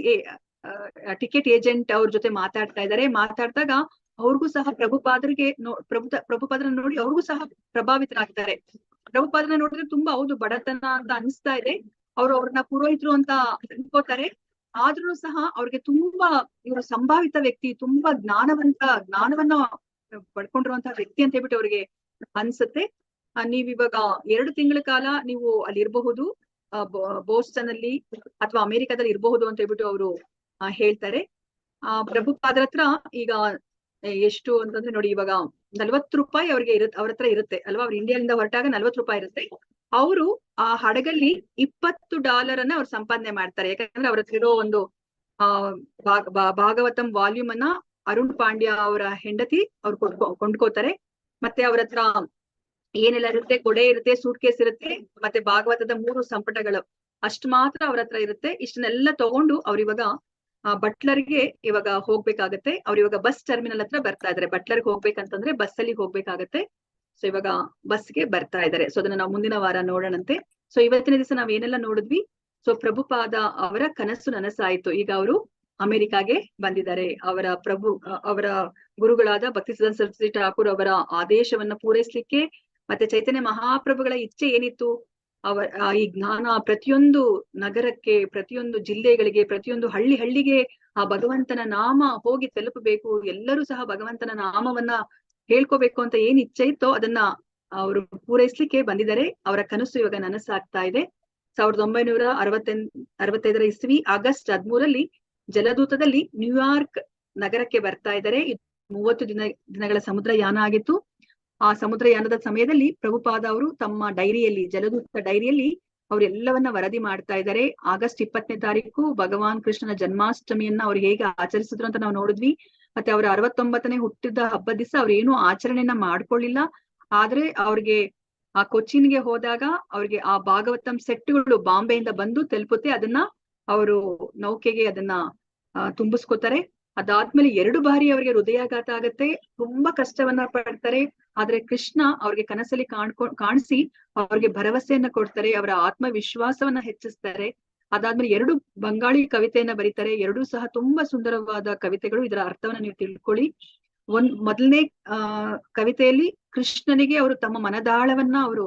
ಟಿಕೆಟ್ ಏಜೆಂಟ್ ಅವ್ರ ಜೊತೆ ಮಾತಾಡ್ತಾ ಇದ್ದಾರೆ. ಮಾತಾಡಿದಾಗ ಅವ್ರಿಗೂ ಸಹ ಪ್ರಭುಪಾದ್ರನ್ನ ನೋಡಿ ಅವ್ರಿಗೂ ಸಹ ಪ್ರಭಾವಿತರಾಗ್ತಾರೆ. ಪ್ರಭುಪಾದ್ರನ್ನ ನೋಡಿದ್ರೆ ತುಂಬಾ ಹೌದು ಬಡತನ ಅಂತ ಅನಿಸ್ತಾ ಇದೆ, ಅವ್ರನ್ನ ಪುರೋಹಿತರು ಅಂತ ಅನ್ಕೋತಾರೆ. ಆದ್ರೂ ಸಹ ಅವ್ರಿಗೆ ತುಂಬಾ ಇವರು ಸಂಭಾವಿತ ವ್ಯಕ್ತಿ, ತುಂಬಾ ಜ್ಞಾನವನ್ನ ಪಡ್ಕೊಂಡಿರುವಂತಹ ವ್ಯಕ್ತಿ ಅಂತ ಹೇಳ್ಬಿಟ್ಟು ಅವ್ರಿಗೆ ಅನ್ಸುತ್ತೆ. ನೀವಿವಾಗ 2 ತಿಂಗಳ ಕಾಲ ನೀವು ಅಲ್ಲಿ ಇರಬಹುದು, ಬೋಸ್ಟನ್ ಅಲ್ಲಿ ಅಥವಾ ಅಮೆರಿಕಾದಲ್ಲಿ ಇರಬಹುದು ಅಂತ ಹೇಳ್ಬಿಟ್ಟು ಅವರು ಹೇಳ್ತಾರೆ. ಪ್ರಭುಪಾದ್ರ ಹತ್ರ ಈಗ ಎಷ್ಟು ಅಂತಂದ್ರೆ ನೋಡಿ, ಇವಾಗ 40 ರೂಪಾಯಿ ಅವ್ರಿಗೆ ಅವ್ರ ಹತ್ರ ಇರುತ್ತೆ ಅಲ್ವಾ. ಅವ್ರು ಇಂಡಿಯಾದಿಂದ ಹೊರಟಾಗ 40 ರೂಪಾಯಿ ಇರುತ್ತೆ. ಅವರು ಆ ಹಡಗಲ್ಲಿ $20 ಅನ್ನ ಅವ್ರು ಸಂಪಾದನೆ ಮಾಡ್ತಾರೆ. ಯಾಕಂದ್ರೆ ಅವ್ರ ಹತ್ರ ಇರೋ ಒಂದು ಭಾಗವತಂ ವಾಲ್ಯೂಮ್ ಅನ್ನ ಅರುಣ್ ಪಾಂಡ್ಯ ಅವರ ಹೆಂಡತಿ ಅವ್ರು ಕೊಂಡ್ಕೋತಾರೆ. ಮತ್ತೆ ಅವ್ರ ಹತ್ರ ಏನೆಲ್ಲ ಇರುತ್ತೆ, ಕೊಡೆ ಇರುತ್ತೆ, ಸೂಟ್ ಕೇಸ್ ಇರುತ್ತೆ, ಮತ್ತೆ ಭಾಗವತದ 3 ಸಂಪುಟಗಳು ಅಷ್ಟು ಮಾತ್ರ ಅವ್ರ ಹತ್ರ ಇರುತ್ತೆ. ಇಷ್ಟನ್ನೆಲ್ಲ ತಗೊಂಡು ಅವ್ರ ಇವಾಗ ಬಟ್ಲರ್ಗೆ ಇವಾಗ ಹೋಗ್ಬೇಕಾಗತ್ತೆ. ಅವ್ರ ಇವಾಗ ಬಸ್ ಟರ್ಮಿನಲ್ ಹತ್ರ ಬರ್ತಾ ಇದಾರೆ. ಬಟ್ಲರ್ಗೆ ಹೋಗ್ಬೇಕಂತಂದ್ರೆ ಬಸ್ ಅಲ್ಲಿ ಹೋಗ್ಬೇಕಾಗತ್ತೆ. ಸೊ ಇವಾಗ ಬಸ್ಗೆ ಬರ್ತಾ ಇದಾರೆ. ಸೊ ಅದನ್ನ ನಾವು ಮುಂದಿನ ವಾರ ನೋಡೋಣಂತೆ. ಸೊ ಇವತ್ತಿನ ದಿವಸ ನಾವ್ ಏನೆಲ್ಲ ನೋಡಿದ್ವಿ. ಸೊ ಪ್ರಭುಪಾದ ಅವರ ಕನಸು ನನಸಾಯ್ತು. ಈಗ ಅವರು ಅಮೆರಿಕಾಗೆ ಬಂದಿದ್ದಾರೆ. ಅವರ ಗುರುಗಳಾದ ಭಕ್ತಿಸಿದ್ಧಾಂತ ಸರಸ್ವತಿ ಠಾಕೂರ್ ಅವರ ಆದೇಶವನ್ನ ಪೂರೈಸ್ಲಿಕ್ಕೆ, ಮತ್ತೆ ಚೈತನ್ಯ ಮಹಾಪ್ರಭುಗಳ ಇಚ್ಛೆ ಏನಿತ್ತು, ಈ ಜ್ಞಾನ ಪ್ರತಿಯೊಂದು ನಗರಕ್ಕೆ, ಪ್ರತಿಯೊಂದು ಜಿಲ್ಲೆಗಳಿಗೆ, ಪ್ರತಿಯೊಂದು ಹಳ್ಳಿಗೆ ಆ ಭಗವಂತನ ನಾಮ ಹೋಗಿ ತಲುಪಬೇಕು, ಎಲ್ಲರೂ ಸಹ ಭಗವಂತನ ನಾಮವನ್ನ ಹೇಳ್ಕೋಬೇಕು ಅಂತ ಏನ್ ಇಚ್ಛೆ ಇತ್ತೋ ಅದನ್ನ ಅವರು ಪೂರೈಸ್ಲಿಕ್ಕೆ ಬಂದಿದ್ದಾರೆ. ಅವರ ಕನಸು ಇವಾಗ ನನಸಾಗ್ತಾ ಇದೆ. 1965 ಇಸ್ವಿ ಆಗಸ್ಟ್ 13 ಜಲದೂತದಲ್ಲಿ ನ್ಯೂಯಾರ್ಕ್ ನಗರಕ್ಕೆ ಬರ್ತಾ ಇದ್ದಾರೆ. 30 ದಿನಗಳ ಸಮುದ್ರ ಯಾನ ಆಗಿತ್ತು. ಆ ಸಮುದ್ರ ಯಾನದ ಸಮಯದಲ್ಲಿ ಪ್ರಭುಪಾದ ಅವರು ತಮ್ಮ ಡೈರಿಯಲ್ಲಿ, ಜಲದೂತ ಡೈರಿಯಲ್ಲಿ ಅವರೆಲ್ಲವನ್ನ ವರದಿ ಮಾಡ್ತಾ ಇದ್ದಾರೆ. ಆಗಸ್ಟ್ 20ನೇ ತಾರೀಕು ಭಗವಾನ್ ಕೃಷ್ಣನ ಜನ್ಮಾಷ್ಟಮಿಯನ್ನ ಅವ್ರು ಹೇಗೆ ಆಚರಿಸಿದ್ರು ಅಂತ ನಾವು ನೋಡಿದ್ವಿ. ಮತ್ತೆ ಅವರ 69ನೇ ಹುಟ್ಟಿದ ಹಬ್ಬದ ದಿವಸ ಅವ್ರು ಏನು ಆಚರಣೆಯನ್ನ ಮಾಡ್ಕೊಳ್ಳಿಲ್ಲ. ಆದ್ರೆ ಅವ್ರಿಗೆ ಆ ಕೊಚ್ಚಿನ್ಗೆ ಹೋದಾಗ ಅವ್ರಿಗೆ ಆ ಭಾಗವತಂ ಸೆಟ್ಗಳು ಬಾಂಬೆಯಿಂದ ಬಂದು ತಲುಪುತ್ತೆ. ಅದನ್ನ ಅವರು ನೌಕೆಗೆ ಅದನ್ನ ತುಂಬಿಸ್ಕೋತಾರೆ. ಅದಾದ್ಮೇಲೆ 2 ಬಾರಿ ಅವ್ರಿಗೆ ಹೃದಯಾಘಾತ ಆಗತ್ತೆ. ತುಂಬಾ ಕಷ್ಟವನ್ನ ಪಡ್ತಾರೆ. ಆದ್ರೆ ಕೃಷ್ಣ ಅವ್ರಿಗೆ ಕನಸಲ್ಲಿ ಕಾಣಿಸಿ ಅವ್ರಿಗೆ ಭರವಸೆಯನ್ನ ಕೊಡ್ತಾರೆ, ಅವರ ಆತ್ಮವಿಶ್ವಾಸವನ್ನ ಹೆಚ್ಚಿಸ್ತಾರೆ. ಅದಾದ್ಮೇಲೆ 2 ಬಂಗಾಳಿ ಕವಿತೆಯನ್ನ ಬರೀತಾರೆ. 2 ಸಹ ತುಂಬಾ ಸುಂದರವಾದ ಕವಿತೆಗಳು. ಇದರ ಅರ್ಥವನ್ನ ನೀವು ತಿಳ್ಕೊಳ್ಳಿ. ಮೊದಲನೇ ಕವಿತೆಯಲ್ಲಿ ಕೃಷ್ಣನಿಗೆ ಅವರು ತಮ್ಮ ಮನದಾಳವನ್ನ ಅವರು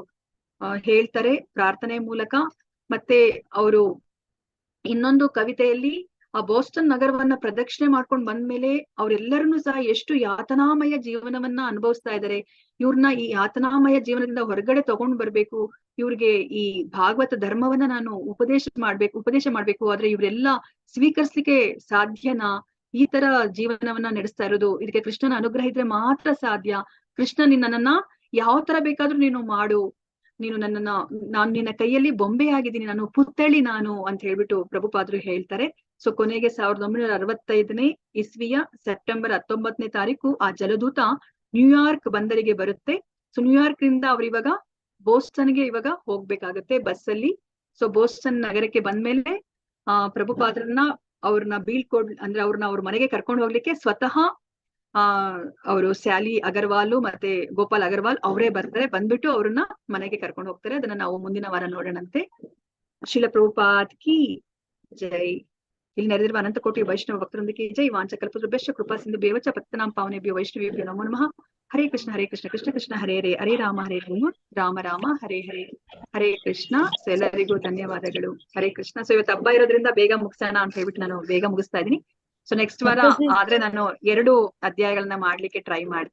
ಹೇಳ್ತಾರೆ ಪ್ರಾರ್ಥನೆ ಮೂಲಕ. ಮತ್ತೆ ಅವರು ಇನ್ನೊಂದು ಕವಿತೆಯಲ್ಲಿ ಆ ಬೋಸ್ಟನ್ ನಗರವನ್ನ ಪ್ರದಕ್ಷಿಣೆ ಮಾಡ್ಕೊಂಡು ಬಂದ್ಮೇಲೆ ಅವ್ರೆಲ್ಲರನ್ನೂ ಸಹ ಎಷ್ಟು ಯಾತನಾಮಯ ಜೀವನವನ್ನ ಅನುಭವಿಸ್ತಾ ಇದ್ದಾರೆ. ಇವ್ರನ್ನ ಈ ಯಾತನಾಮಯ ಜೀವನದಿಂದ ಹೊರಗಡೆ ತಗೊಂಡ್ ಬರ್ಬೇಕು, ಇವ್ರಿಗೆ ಈ ಭಾಗವತ ಧರ್ಮವನ್ನ ನಾನು ಉಪದೇಶ ಮಾಡ್ಬೇಕು. ಆದ್ರೆ ಇವ್ರೆಲ್ಲ ಸ್ವೀಕರಿಸ್ಲಿಕ್ಕೆ ಸಾಧ್ಯನಾ? ಈ ತರ ಜೀವನವನ್ನ ನಡೆಸ್ತಾ ಇರೋದು, ಇದಕ್ಕೆ ಕೃಷ್ಣನ ಅನುಗ್ರಹ ಇದ್ರೆ ಮಾತ್ರ ಸಾಧ್ಯ. ಕೃಷ್ಣ ನನ್ನನ್ನ ಯಾವ ತರ ಬೇಕಾದ್ರೂ ನೀನು ಮಾಡು, ನೀನು ನಾನು ನಿನ್ನ ಕೈಯಲ್ಲಿ ಬೊಂಬೆ ಆಗಿದ್ದೀನಿ, ನಾನು ಪುತ್ಥಳಿ ನಾನು ಅಂತ ಹೇಳ್ಬಿಟ್ಟು ಪ್ರಭುಪಾದರು ಹೇಳ್ತಾರೆ. ಸೊ ಕೊನೆಗೆ 1965ನೇ ಇಸ್ವಿಯ ಸೆಪ್ಟೆಂಬರ್ 19ನೇ ತಾರೀಕು ಆ ಜಲದೂತ ನ್ಯೂಯಾರ್ಕ್ ಬಂದರಿಗೆ ಬರುತ್ತೆ. ಸೊ ನ್ಯೂಯಾರ್ಕ್ ನಿಂದ ಅವ್ರು ಇವಾಗ ಬೋಸ್ಟನ್ಗೆ ಇವಾಗ ಹೋಗ್ಬೇಕಾಗತ್ತೆ ಬಸ್ಸಲ್ಲಿ. ಸೊ ಬೋಸ್ಟನ್ ನಗರಕ್ಕೆ ಬಂದ್ಮೇಲೆ ಪ್ರಭುಪಾದರನ್ನ ಅವ್ರನ್ನ ಬೀಳ್ಕೊಡ್ ಅಂದ್ರೆ ಅವ್ರ ಮನೆಗೆ ಕರ್ಕೊಂಡು ಹೋಗ್ಲಿಕ್ಕೆ ಸ್ವತಃ ಅವರು ಸ್ಯಾಲಿ ಅಗರ್ವಾಲ್ ಮತ್ತೆ ಗೋಪಾಲ್ ಅಗರ್ವಾಲ್ ಅವರೇ ಬರ್ತಾರೆ. ಬಂದ್ಬಿಟ್ಟು ಅವ್ರನ್ನ ಮನೆಗೆ ಕರ್ಕೊಂಡು ಹೋಗ್ತಾರೆ. ಅದನ್ನ ನಾವು ಮುಂದಿನ ವಾರ ನೋಡೋಣಂತೆ. ಶ್ರೀಲ ಪ್ರಭುಪಾದ್ ಕಿ ಜೈ. ಇಲ್ಲಿ ನೆರೆದಿರುವ ಅನಂತ ಕೋಟಿ ವೈಷ್ಣವ ಭಕ್ತರೊಂದಿಗೆ ಜೈ. ವಾಂಚಕಲ್ಪತೃಭ್ಯಶ್ಚ ಕೃಪಾ ಸಿಂಧು ಬೇವಚ ಪತ್ತನಾಂ ಪಾವನೇಭ್ಯೋ ವೈಷ್ಣವೇಭ್ಯೋ ನಮೋ ನಮಃ. ಹರೇ ಕೃಷ್ಣ ಕೃಷ್ಣ ಕೃಷ್ಣ ಹರೇ ಹರೇ, ಹರೇ ರಾಮ ರಾಮ ರಾಮ ಹರೇ ಹರೇ, ಹರೇ ಕೃಷ್ಣ. ಸೊ ಎಲ್ಲರಿಗೂ ಧನ್ಯವಾದಗಳು. ಹರೇ ಕೃಷ್ಣ. ಸೊ ಇವತ್ತು ಹಬ್ಬ ಇರೋದ್ರಿಂದ ಬೇಗ ಮುಗಿಸೋಣ ಅಂತ ಹೇಳ್ಬಿಟ್ಟು ನಾನು ಬೇಗ ಮುಗಿಸ್ತಾ ಇದೀನಿ. ಸೊ ನೆಕ್ಸ್ಟ್ ವಾರ ಆದ್ರೆ ನಾನು 2 ಅಧ್ಯಾಯಗಳನ್ನ ಮಾಡ್ಲಿಕ್ಕೆ ಟ್ರೈ ಮಾಡ್ತೀನಿ.